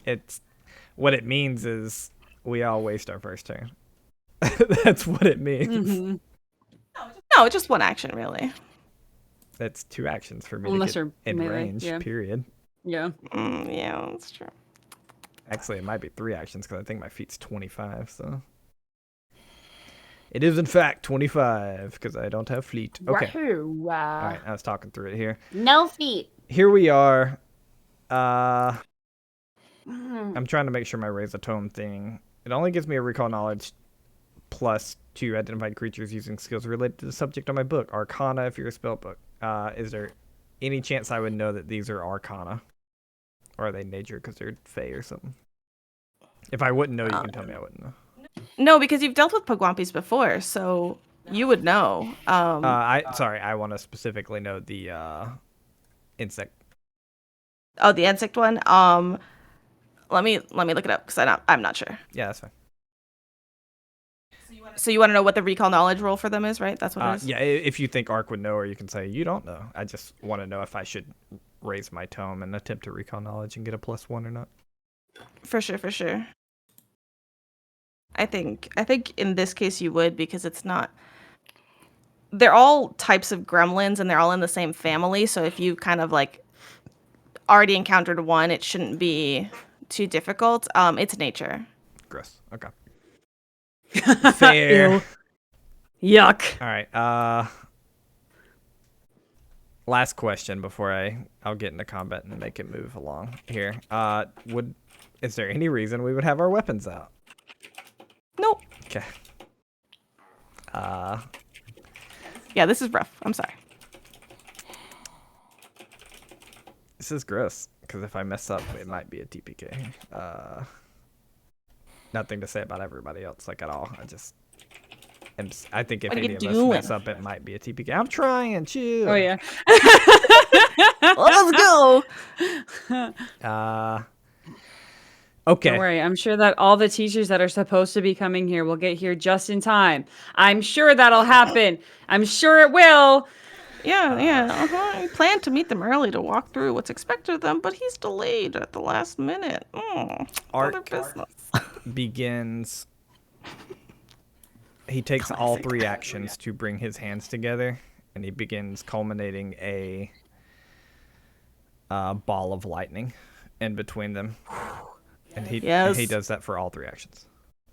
S2: It's what it means is we all waste our first turn. That's what it means.
S3: Mm-hmm.
S1: No, just one action, really.
S2: That's 2 actions for me
S3: Unless
S2: to
S3: you're
S2: get in
S3: melee,
S2: range,
S3: yeah.
S2: period.
S3: Yeah.
S1: Yeah, that's true.
S2: Actually, it might be 3 actions because I think my feet's 25, so. It is, in fact, 25 because I don't have fleet. Okay.
S3: Wahoo,
S2: All right, I was talking through it here.
S3: No feet.
S2: Here we are. I'm trying to make sure my Raise a Tome thing. It only gives me a recall knowledge plus 2 identified creatures using skills related to the subject on my book. Arcana if you're a spell book. Is there any chance I would know that these are Arcana? Or are they nature because they're Fey or something? If I wouldn't know, you can tell me I wouldn't know.
S1: No, because you've dealt with Pugwampis before, so you would know.
S2: I want to specifically know the insect.
S1: Oh, the insect one. Let me look it up because I'm not sure.
S2: Yeah, that's fine.
S1: So you want to know what the recall knowledge roll for them is, right? That's what it is.
S2: Yeah, if you think Ark would know, or you can say you don't know. I just want to know if I should raise my tome and attempt to recall knowledge and get a +1 or not.
S1: For sure. I think in this case you would, because it's not. They're all types of gremlins and they're all in the same family. So if you kind of like already encountered one, it shouldn't be too difficult. It's nature.
S2: Gross. Okay. Fair.
S3: Ew. Yuck.
S2: All right. Last question before I'll get into combat and make it move along here. Is there any reason we would have our weapons out?
S1: Nope.
S2: Okay.
S1: Yeah, this is rough. I'm sorry.
S2: This is gross because if I mess up, it might be a TPK. Nothing to say about everybody else, like at all. I think if
S1: What are you
S2: any of us
S1: doing?
S2: mess up, it might be a TPK. I'm trying, chill.
S3: Oh yeah.
S1: Let's go.
S2: Okay.
S3: Don't worry. I'm sure that all the teachers that are supposed to be coming here will get here just in time. I'm sure that'll happen. I'm sure it will.
S1: Yeah. I planned to meet them early to walk through what's expected of them, but he's delayed at the last minute. Other business.
S2: Begins. He takes all 3 actions to bring his hands together, and he begins culminating a ball of lightning in between them. And he does that for all 3 actions.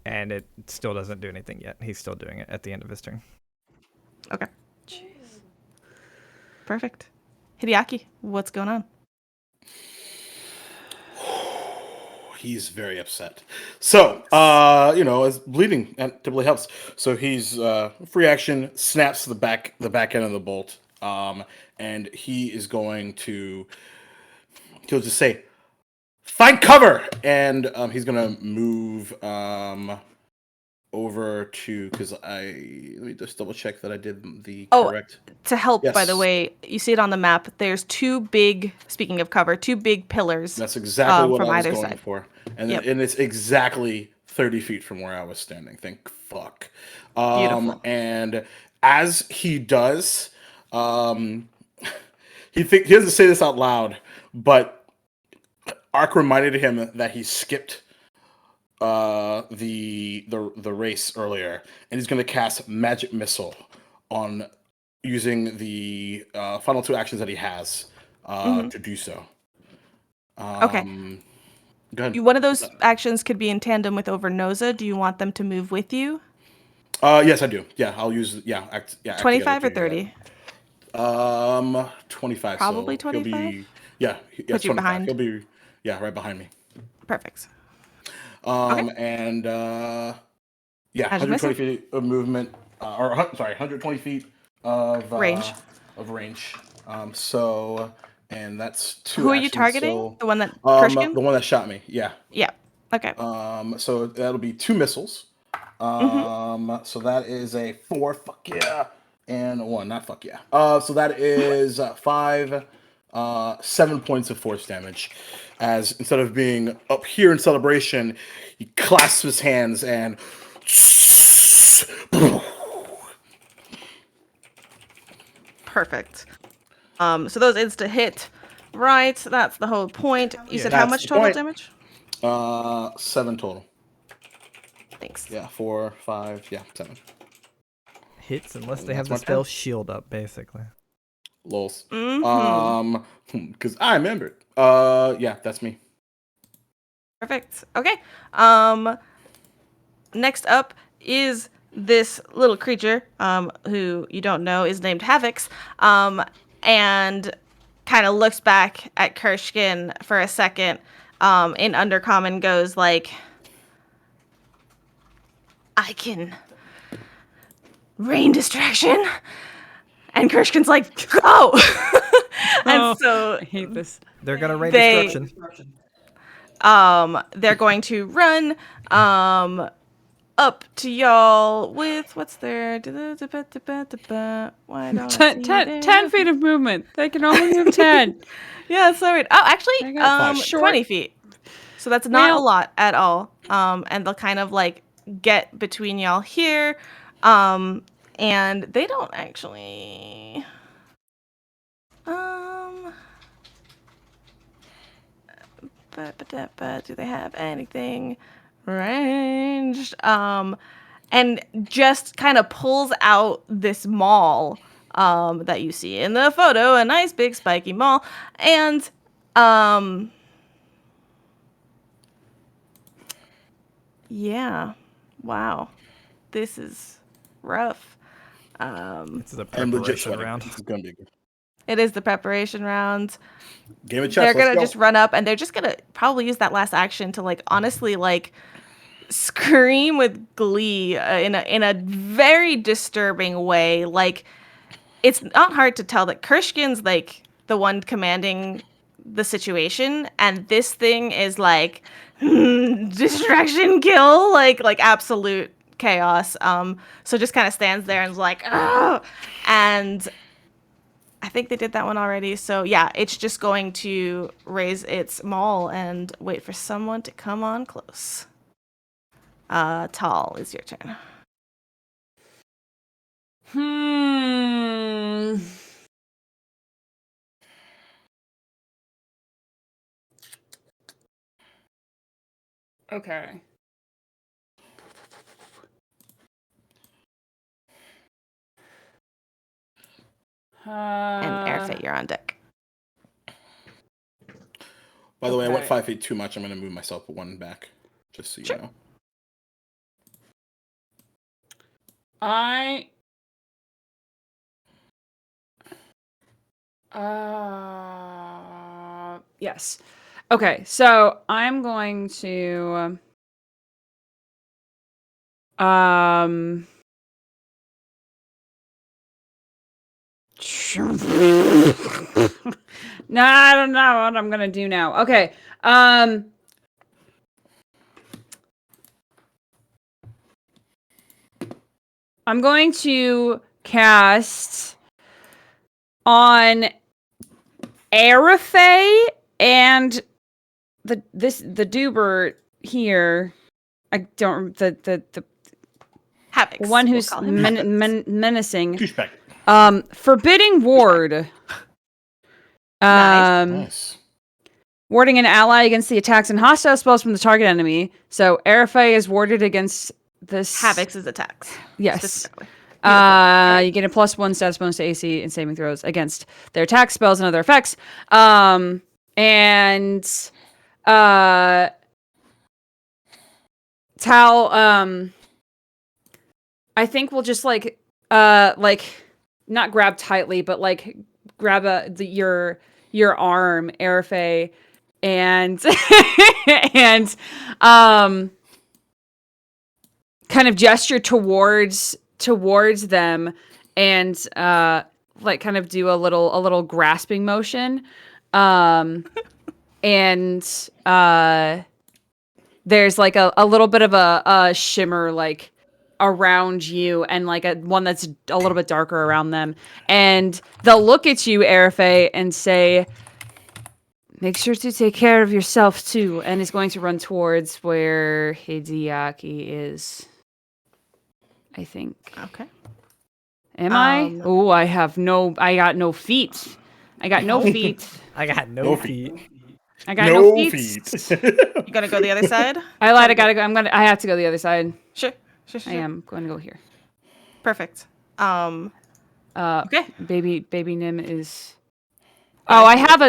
S2: And it still doesn't do anything yet. He's still doing it at the end of his turn.
S1: Okay. Jeez. Perfect. Hideaki, what's going on?
S4: He's very upset. So, as bleeding typically helps. So he's free action, snaps the back end of the bolt, and he is going to. He'll just say, "Find cover," and he's gonna move over to let me just double check that I did the correct.
S1: To help, by the
S4: Yes.
S1: way, you see it on the map. There's 2 big. Speaking of cover, 2 big pillars.
S4: That's exactly what
S1: from
S4: I was
S1: either
S4: going
S1: side.
S4: for, and
S1: Yep.
S4: and it's exactly 30 feet from where I was standing. Thank fuck.
S1: Beautiful.
S4: And as he does, he doesn't say this out loud, but Ark reminded him that he skipped the race earlier, and he's going to cast Magic Missile on using the final 2 actions that he has to do so.
S1: Okay.
S4: Go ahead.
S1: One of those actions could be in tandem with Overnosa. Do you want them to move with you?
S4: Yes, I do. Yeah, I'll use. Act
S1: 25 or
S4: together to do
S1: 30?
S4: that. 25.
S1: Probably
S4: so he'll
S1: 25?
S4: be. Yeah,
S1: Put you
S4: 25.
S1: behind?
S4: He'll be. Yeah, right behind me.
S1: Perfect.
S4: And
S1: Magic
S4: 120
S1: Missile?
S4: feet of movement. 120 feet of
S1: Range.
S4: And that's 2.
S1: Who are you
S4: actions,
S1: targeting?
S4: so,
S1: The one that
S4: the
S1: Kershkin?
S4: one that shot me. Yeah.
S1: Yeah. Okay.
S4: So that'll be 2 missiles. So that is a 4. Fuck yeah. And 1. Not fuck yeah. So that is 5. 7 points of force damage. As instead of being up here in celebration, he clasps his hands and.
S1: Perfect. So those insta hit. Right. That's the whole point. You said how
S4: That's
S1: much
S4: the
S1: total
S4: point.
S1: damage?
S4: 7 total.
S1: Thanks.
S4: Yeah, 4, 5, 7.
S2: Hits unless they have
S4: That's
S2: the
S4: my
S2: spell
S4: turn.
S2: shield up, basically.
S4: Lols.
S1: Mm-hmm.
S4: Because I remembered. That's me.
S1: Perfect. Okay. Next up is this little creature, who you don't know is named Havix, and kind of looks back at Kershkin for a second, in Undercommon goes like, I can rain distraction. And Kershkin's like, go! And so
S3: I hate this.
S2: They're gonna rain
S1: They-
S2: disruption.
S1: they're going to run up to y'all with what's there? Why don't I see
S3: 10
S1: there?
S3: feet of movement. They can only move 10.
S1: Yeah, so weird. Oh, actually,
S3: I got short.
S1: 20 feet. So that's not a
S3: Well-
S1: lot at all. And they'll kind of like get between y'all here. And they don't actually. Do they have anything ranged. And just kind of pulls out this maul that you see in the photo, a nice big spiky maul, and yeah, wow, this is rough.
S2: This is a
S4: I'm legit
S2: preparation
S4: sweating.
S2: round.
S4: This is gonna be good.
S1: It is the preparation round.
S4: Game of chess.
S1: They're
S4: Let's
S1: gonna
S4: go.
S1: just run up, and they're just gonna probably use that last action to like honestly like scream with glee in a very disturbing way. Like it's not hard to tell that Kershkin's like the one commanding the situation, and this thing is like distraction kill, like absolute chaos. So just kind of stands there and is like, oh, and I think they did that one already. So yeah, it's just going to raise its maul and wait for someone to come on close. Tall, is your turn.
S3: Okay.
S1: And Airfit, you're on deck.
S4: By the way, I went
S3: Okay.
S4: 5 feet too much. I'm gonna move myself one back, just so you
S1: Sure.
S4: know.
S3: Yes. Okay, so I'm going to no, I don't know what I'm gonna do now. Okay. I'm going to cast on Airfay and the Doober here. I don't the
S1: Havix.
S3: one
S1: we'll
S3: who's
S1: call him.
S3: menacing.
S4: Douchebag.
S3: Forbidding ward.
S1: Nice.
S4: Nice.
S3: Warding an ally against the attacks and hostile spells from the target enemy. So Airfay is warded against this.
S1: Havix's attacks.
S3: Yes.
S1: Specifically.
S3: You get a +1 status bonus to AC and saving throws against their attack spells and other effects. And Tal, I think we'll just like not grab tightly, but like grab your arm, Airfay, and and kind of gesture towards them and like kind of do a little grasping motion. And there's like a little bit of a shimmer like around you and like one that's a little bit darker around them. And they'll look at you, Airfay, and say, make sure to take care of yourself too. And is going to run towards where Hideaki is. I think.
S1: Okay.
S3: Am I? Oh, I got no feet. I got no feet.
S2: I got no
S4: No
S2: feet.
S3: I got no feet.
S1: You gonna go the other side?
S3: I lied. I gotta go. I have to go the other side.
S1: Sure.
S3: I am going to go here.
S1: Perfect. Okay.
S3: Baby Nim is. Oh, I have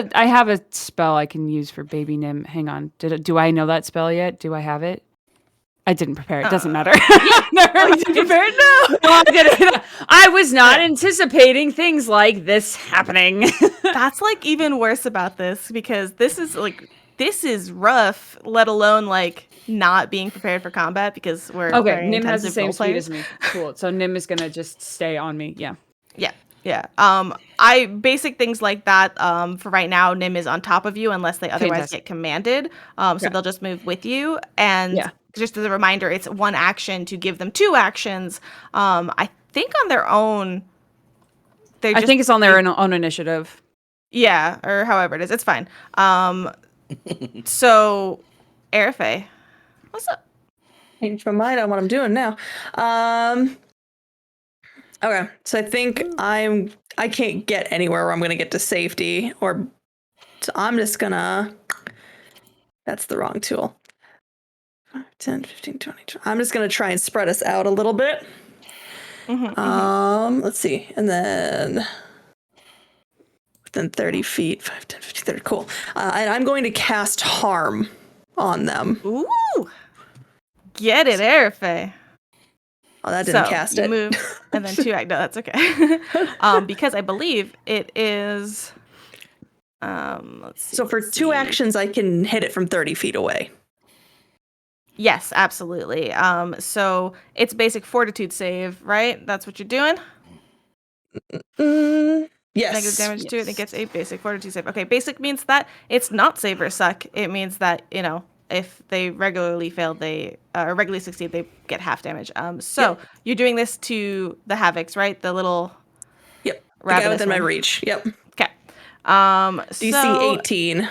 S3: a spell I can use for Baby Nim. Hang on. Do I know that spell yet? Do I have it? I didn't prepare. It doesn't matter.
S1: You didn't prepare it? No.
S3: No, I didn't. I was not anticipating things like this happening.
S1: That's like even worse about this because this is rough, let alone like not being prepared for combat because we're
S3: Okay,
S1: very
S3: Nim has the
S1: intensive
S3: same
S1: role
S3: speed
S1: players.
S3: as me. Cool. So Nim is gonna just stay on me. Yeah.
S1: Yeah. I basic things like that. For right now, Nim is on top of you unless they otherwise
S3: Fantastic.
S1: get commanded. So
S3: Yeah.
S1: they'll just move with you. And
S3: Yeah.
S1: just as a reminder, it's one action to give them two actions. I think on their own.
S3: I think it's on their own initiative.
S1: Yeah, or however it is. It's fine. So, Airfay, what's up?
S5: Change my mind on what I'm doing now. Okay, so I think I can't get anywhere where I'm gonna get to safety, so I'm just gonna. That's the wrong tool. 10, 15, 20. I'm just going to try and spread us out a little bit. Let's see. And then within 30 feet, 5, 10, 15, 30. Cool. And I'm going to cast harm on them.
S1: Ooh. Get it, Arafe.
S5: Oh, that didn't cast
S1: you
S5: it.
S1: move, and then 2 act. No, that's okay. Because I believe it is. Let's see.
S5: So for 2 actions, I can hit it from 30 feet away.
S1: Yes, absolutely. So it's basic fortitude save, right? That's what you're doing?
S5: Yes.
S1: Negative damage to it, and it gets a basic fortitude save. Okay, basic means that it's not save or suck. It means that, if they regularly fail, they regularly succeed, they get half damage. So you're doing this to the Havocs, right? The little
S5: Yep. The guy
S1: ravenous
S5: within my
S1: one.
S5: reach. Yep.
S1: Okay.
S5: DC 18.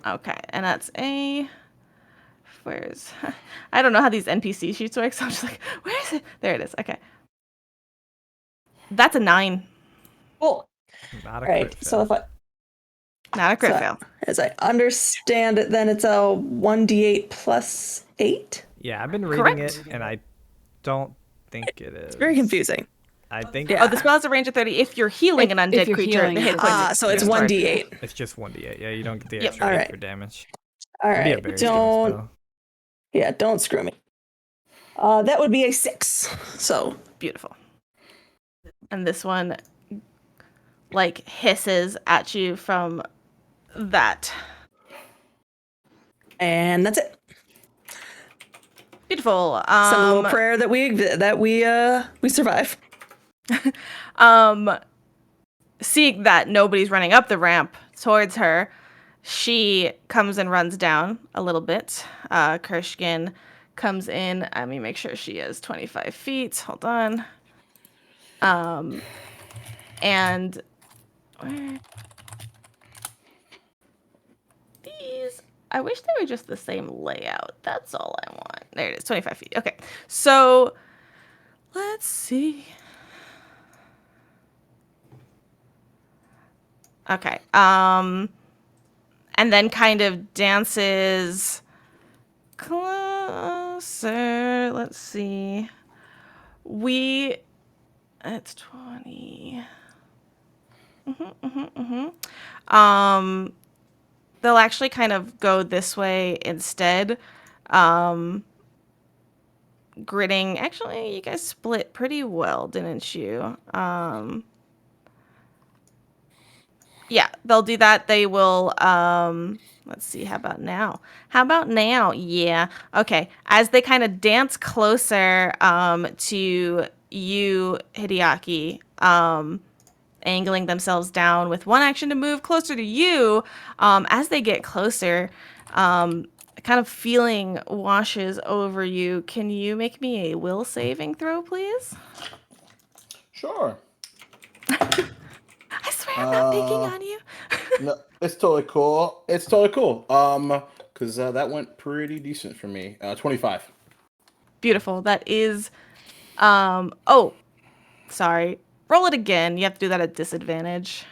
S1: Okay, and that's a. Where's? I don't know how these NPC sheets work, so I'm just like, where is it? There it is. Okay. That's a 9.
S5: Cool.
S2: Not a
S5: All right.
S2: crit
S5: So
S2: fail.
S5: if I.
S1: Not a crit
S5: So,
S1: fail.
S5: as I understand it, then it's a 1d8 plus 8.
S2: Yeah, I've been reading
S1: Correct.
S2: it, and I don't think it is.
S5: Very confusing.
S2: I think
S5: Yeah.
S1: Oh, the spell has a range of 30 if you're healing an undead
S3: If you're
S1: creature.
S3: healing
S1: The hit
S3: it.
S1: points
S5: So it's
S1: restored.
S5: 1d8.
S2: it's just 1d8. Yeah, you don't get the
S1: Yep.
S2: extra
S5: All
S2: 8
S5: right.
S2: for damage.
S5: All
S2: It'd be a
S5: right.
S2: very skinny
S5: Don't.
S2: spell.
S5: Yeah, don't screw me. That would be a 6. So.
S1: Beautiful. And this one, hisses at you from that.
S5: And that's it.
S1: Beautiful.
S5: Send a little prayer that we survive.
S1: Seeing that nobody's running up the ramp towards her, she comes and runs down a little bit. Kershkin comes in. Let me make sure she is 25 feet. Hold on. And where? These, I wish they were just the same layout. That's all I want. There it is, 25 feet. Okay, so let's see. Okay, and then kind of dances closer. Let's see. It's 20. They'll actually kind of go this way instead. Gritting. Actually, you guys split pretty well, didn't you? Yeah, they'll do that. They will, let's see, how about now? Yeah. Okay. As they kind of dance closer to you, Hideaki, angling themselves down with one action to move closer to you, as they get closer, kind of feeling washes over you. Can you make me a will saving throw, please?
S4: Sure.
S1: I swear I'm not picking on you.
S4: No, it's totally cool. Because that went pretty decent for me. 25.
S1: Beautiful. That is, oh, sorry. Roll it again. You have to do that at disadvantage.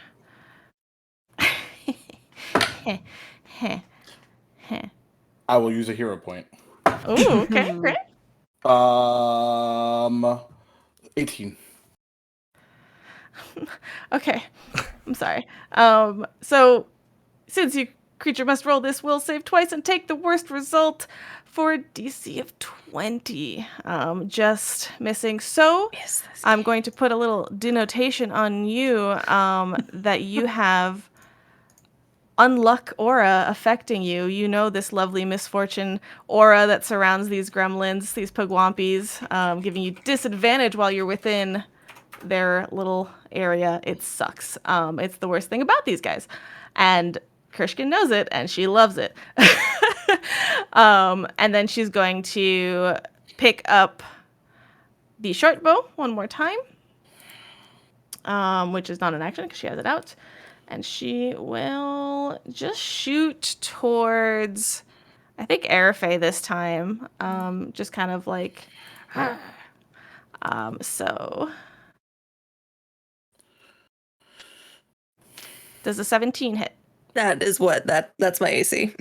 S4: I will use a hero point.
S1: Oh, okay, great.
S4: 18.
S1: Okay, I'm sorry. So, since your creature must roll this will save twice and take the worst result for a DC of 20. Just missing. So, I'm going to put a little denotation on you that you have unluck aura affecting you. You know this lovely misfortune aura that surrounds these gremlins, these pugwampis, giving you disadvantage while you're within their little area. It sucks. It's the worst thing about these guys. And Kershkin knows it, and she loves it. And then she's going to pick up the short bow one more time, which is not an action because she has it out. And she will just shoot towards, I think, Arafe this time. Just kind of like, so. Does a 17 hit?
S5: That is that's my AC.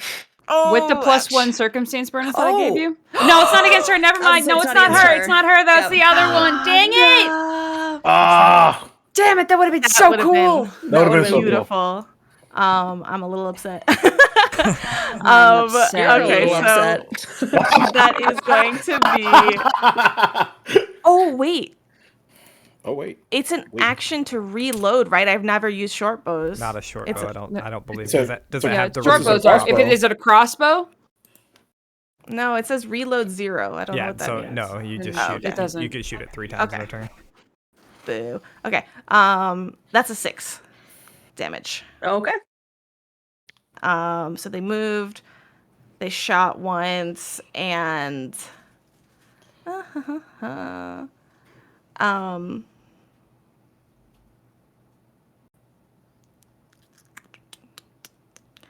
S1: Oh,
S3: With the plus
S1: ouch.
S3: 1 circumstance bonus that I gave you? No, it's not against her. Never mind. No, it's not
S5: against
S3: her.
S5: her.
S3: It's not her. That's the other one. Dang it!
S1: No.
S4: Ah,
S3: Damn it. That would have been
S1: That
S3: so
S1: would've
S3: cool.
S1: been
S4: that would have been so cool.
S1: beautiful. I'm a little upset.
S3: I'm upset.
S5: You're a
S1: Okay,
S5: little
S1: so
S5: upset.
S1: that is going to be. Oh wait,
S4: Oh wait.
S1: it's an
S4: Wait.
S1: action to reload, right? I've never used short bows.
S2: Not a short
S1: It's
S2: bow.
S1: a-
S2: I don't believe.
S4: So-
S2: Does it
S4: so-
S3: Yeah,
S2: have the
S3: short
S2: reload?
S3: bows are.
S4: crossbow.
S3: Is it a crossbow?
S1: No, it says reload 0. I don't know
S2: Yeah.
S1: what that
S2: So
S1: means.
S2: no, you just
S1: Oh,
S2: shoot
S1: okay.
S2: it.
S3: It doesn't.
S2: You could shoot it 3 times in
S1: Okay.
S2: a turn.
S1: Boo. Okay. That's a 6 damage.
S5: Okay.
S1: So they moved, they shot once, and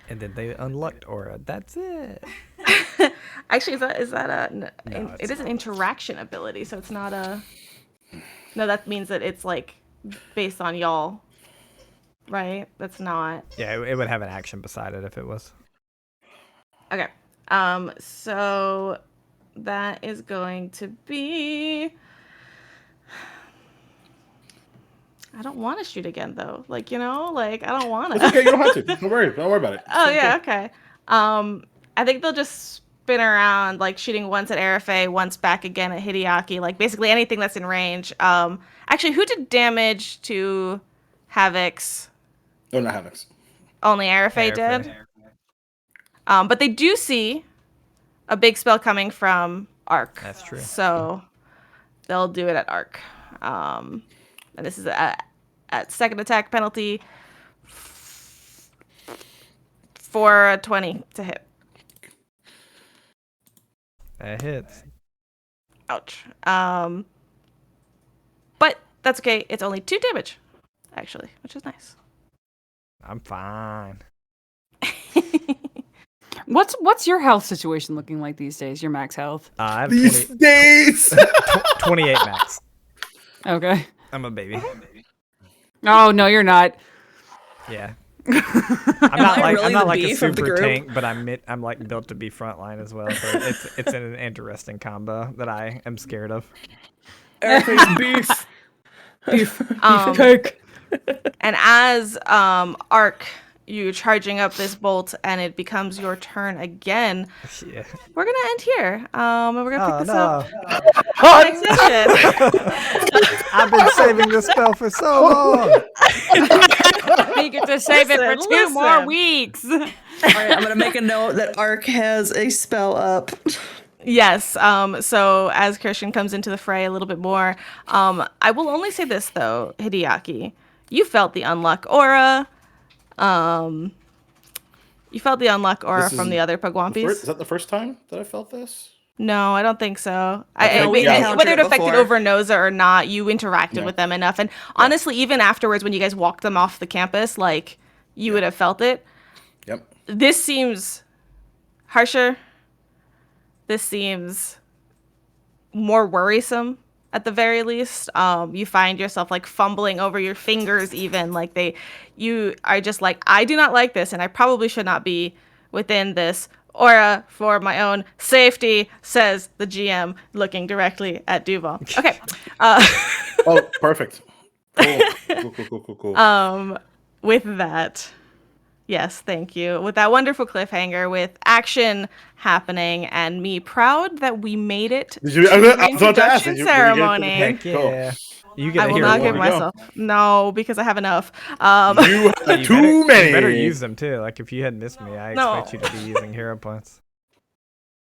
S2: And then they unlocked aura. That's it.
S1: actually, is that a?
S2: No,
S1: it
S2: it's
S1: is an interaction ability, so it's not a. No, that means that it's like based on y'all, right? That's not.
S2: Yeah, it would have an action beside it if it was.
S1: Okay. So that is going to be. I don't want to shoot again though. Like, I don't want
S4: It's
S1: to.
S4: okay. You don't have to. Don't worry. Don't worry about it.
S1: Oh
S4: It's
S1: yeah,
S4: okay.
S1: okay. I think they'll just spin around, like shooting once at Arafe, once back again at Hideaki, like basically anything that's in range. Actually, who did damage to Havoc's?
S4: No, not Havoc's.
S1: Only Arafe did. But they do see a big spell coming from Arc.
S2: That's true.
S1: So they'll do it at Arc. And this is at second attack penalty for a 20 to hit.
S2: That hits.
S1: Ouch. But that's okay. It's only 2 damage, actually, which is nice.
S2: I'm fine.
S3: What's your health situation looking like these days? Your max health?
S2: I have
S4: These
S2: 20,
S4: days.
S2: 28 max.
S3: Okay.
S2: I'm a baby.
S3: Oh no, you're not.
S2: Yeah. I'm not
S5: I
S2: like
S5: really
S2: I'm not
S5: the
S2: like a
S5: beef of the
S2: super
S5: group?
S2: tank, but I'm like built to be frontline as well. So it's an interesting combo that I am scared of.
S5: Everything's beef.
S3: Cake.
S1: And as Arc, you charging up this bolt, and it becomes your turn again.
S2: Yeah.
S1: We're gonna end here, and we're gonna pick this up
S2: Oh,
S1: next session.
S2: I've been saving this spell for so long.
S3: You get to save it for 2 more
S1: Listen.
S3: weeks.
S5: All right, I'm gonna make a note that Arc has a spell up.
S1: Yes. So as Christian comes into the fray a little bit more, I will only say this though, Hideaki, you felt the unluck aura. You felt the unluck aura
S4: This is
S1: from the other
S4: Is
S1: Pugwampis.
S4: that the first time that I felt this?
S1: No, I don't think so.
S4: Okay, we encountered
S1: Whether it
S5: it
S1: affected
S5: before.
S1: Overnosa or not, you interacted
S4: Yeah.
S1: with them enough. And honestly, even afterwards, when you guys walked them off the campus, like, you would have felt it.
S4: Yep.
S1: This seems harsher. This seems more worrisome at the very least. You find yourself like fumbling over your fingers even. Like you are just like, I do not like this, and I probably should not be within this aura for my own safety, says the GM, looking directly at Duval. Okay.
S4: Oh, perfect. Cool.
S1: With that, yes, thank you. With that wonderful cliffhanger, with action happening, and me proud that we made it
S4: Did you?
S1: to
S4: I
S1: the
S4: was about to ask.
S1: introduction
S4: Did you
S1: ceremony.
S2: Heck yeah. You get
S1: I
S2: a
S1: will
S2: hero
S1: not
S2: point.
S1: give
S4: we go.
S1: myself. No, because I have enough.
S4: You had
S2: You
S4: too many.
S2: You better use them too. Like if you had missed me, I
S1: No.
S2: expect you to be using hero points.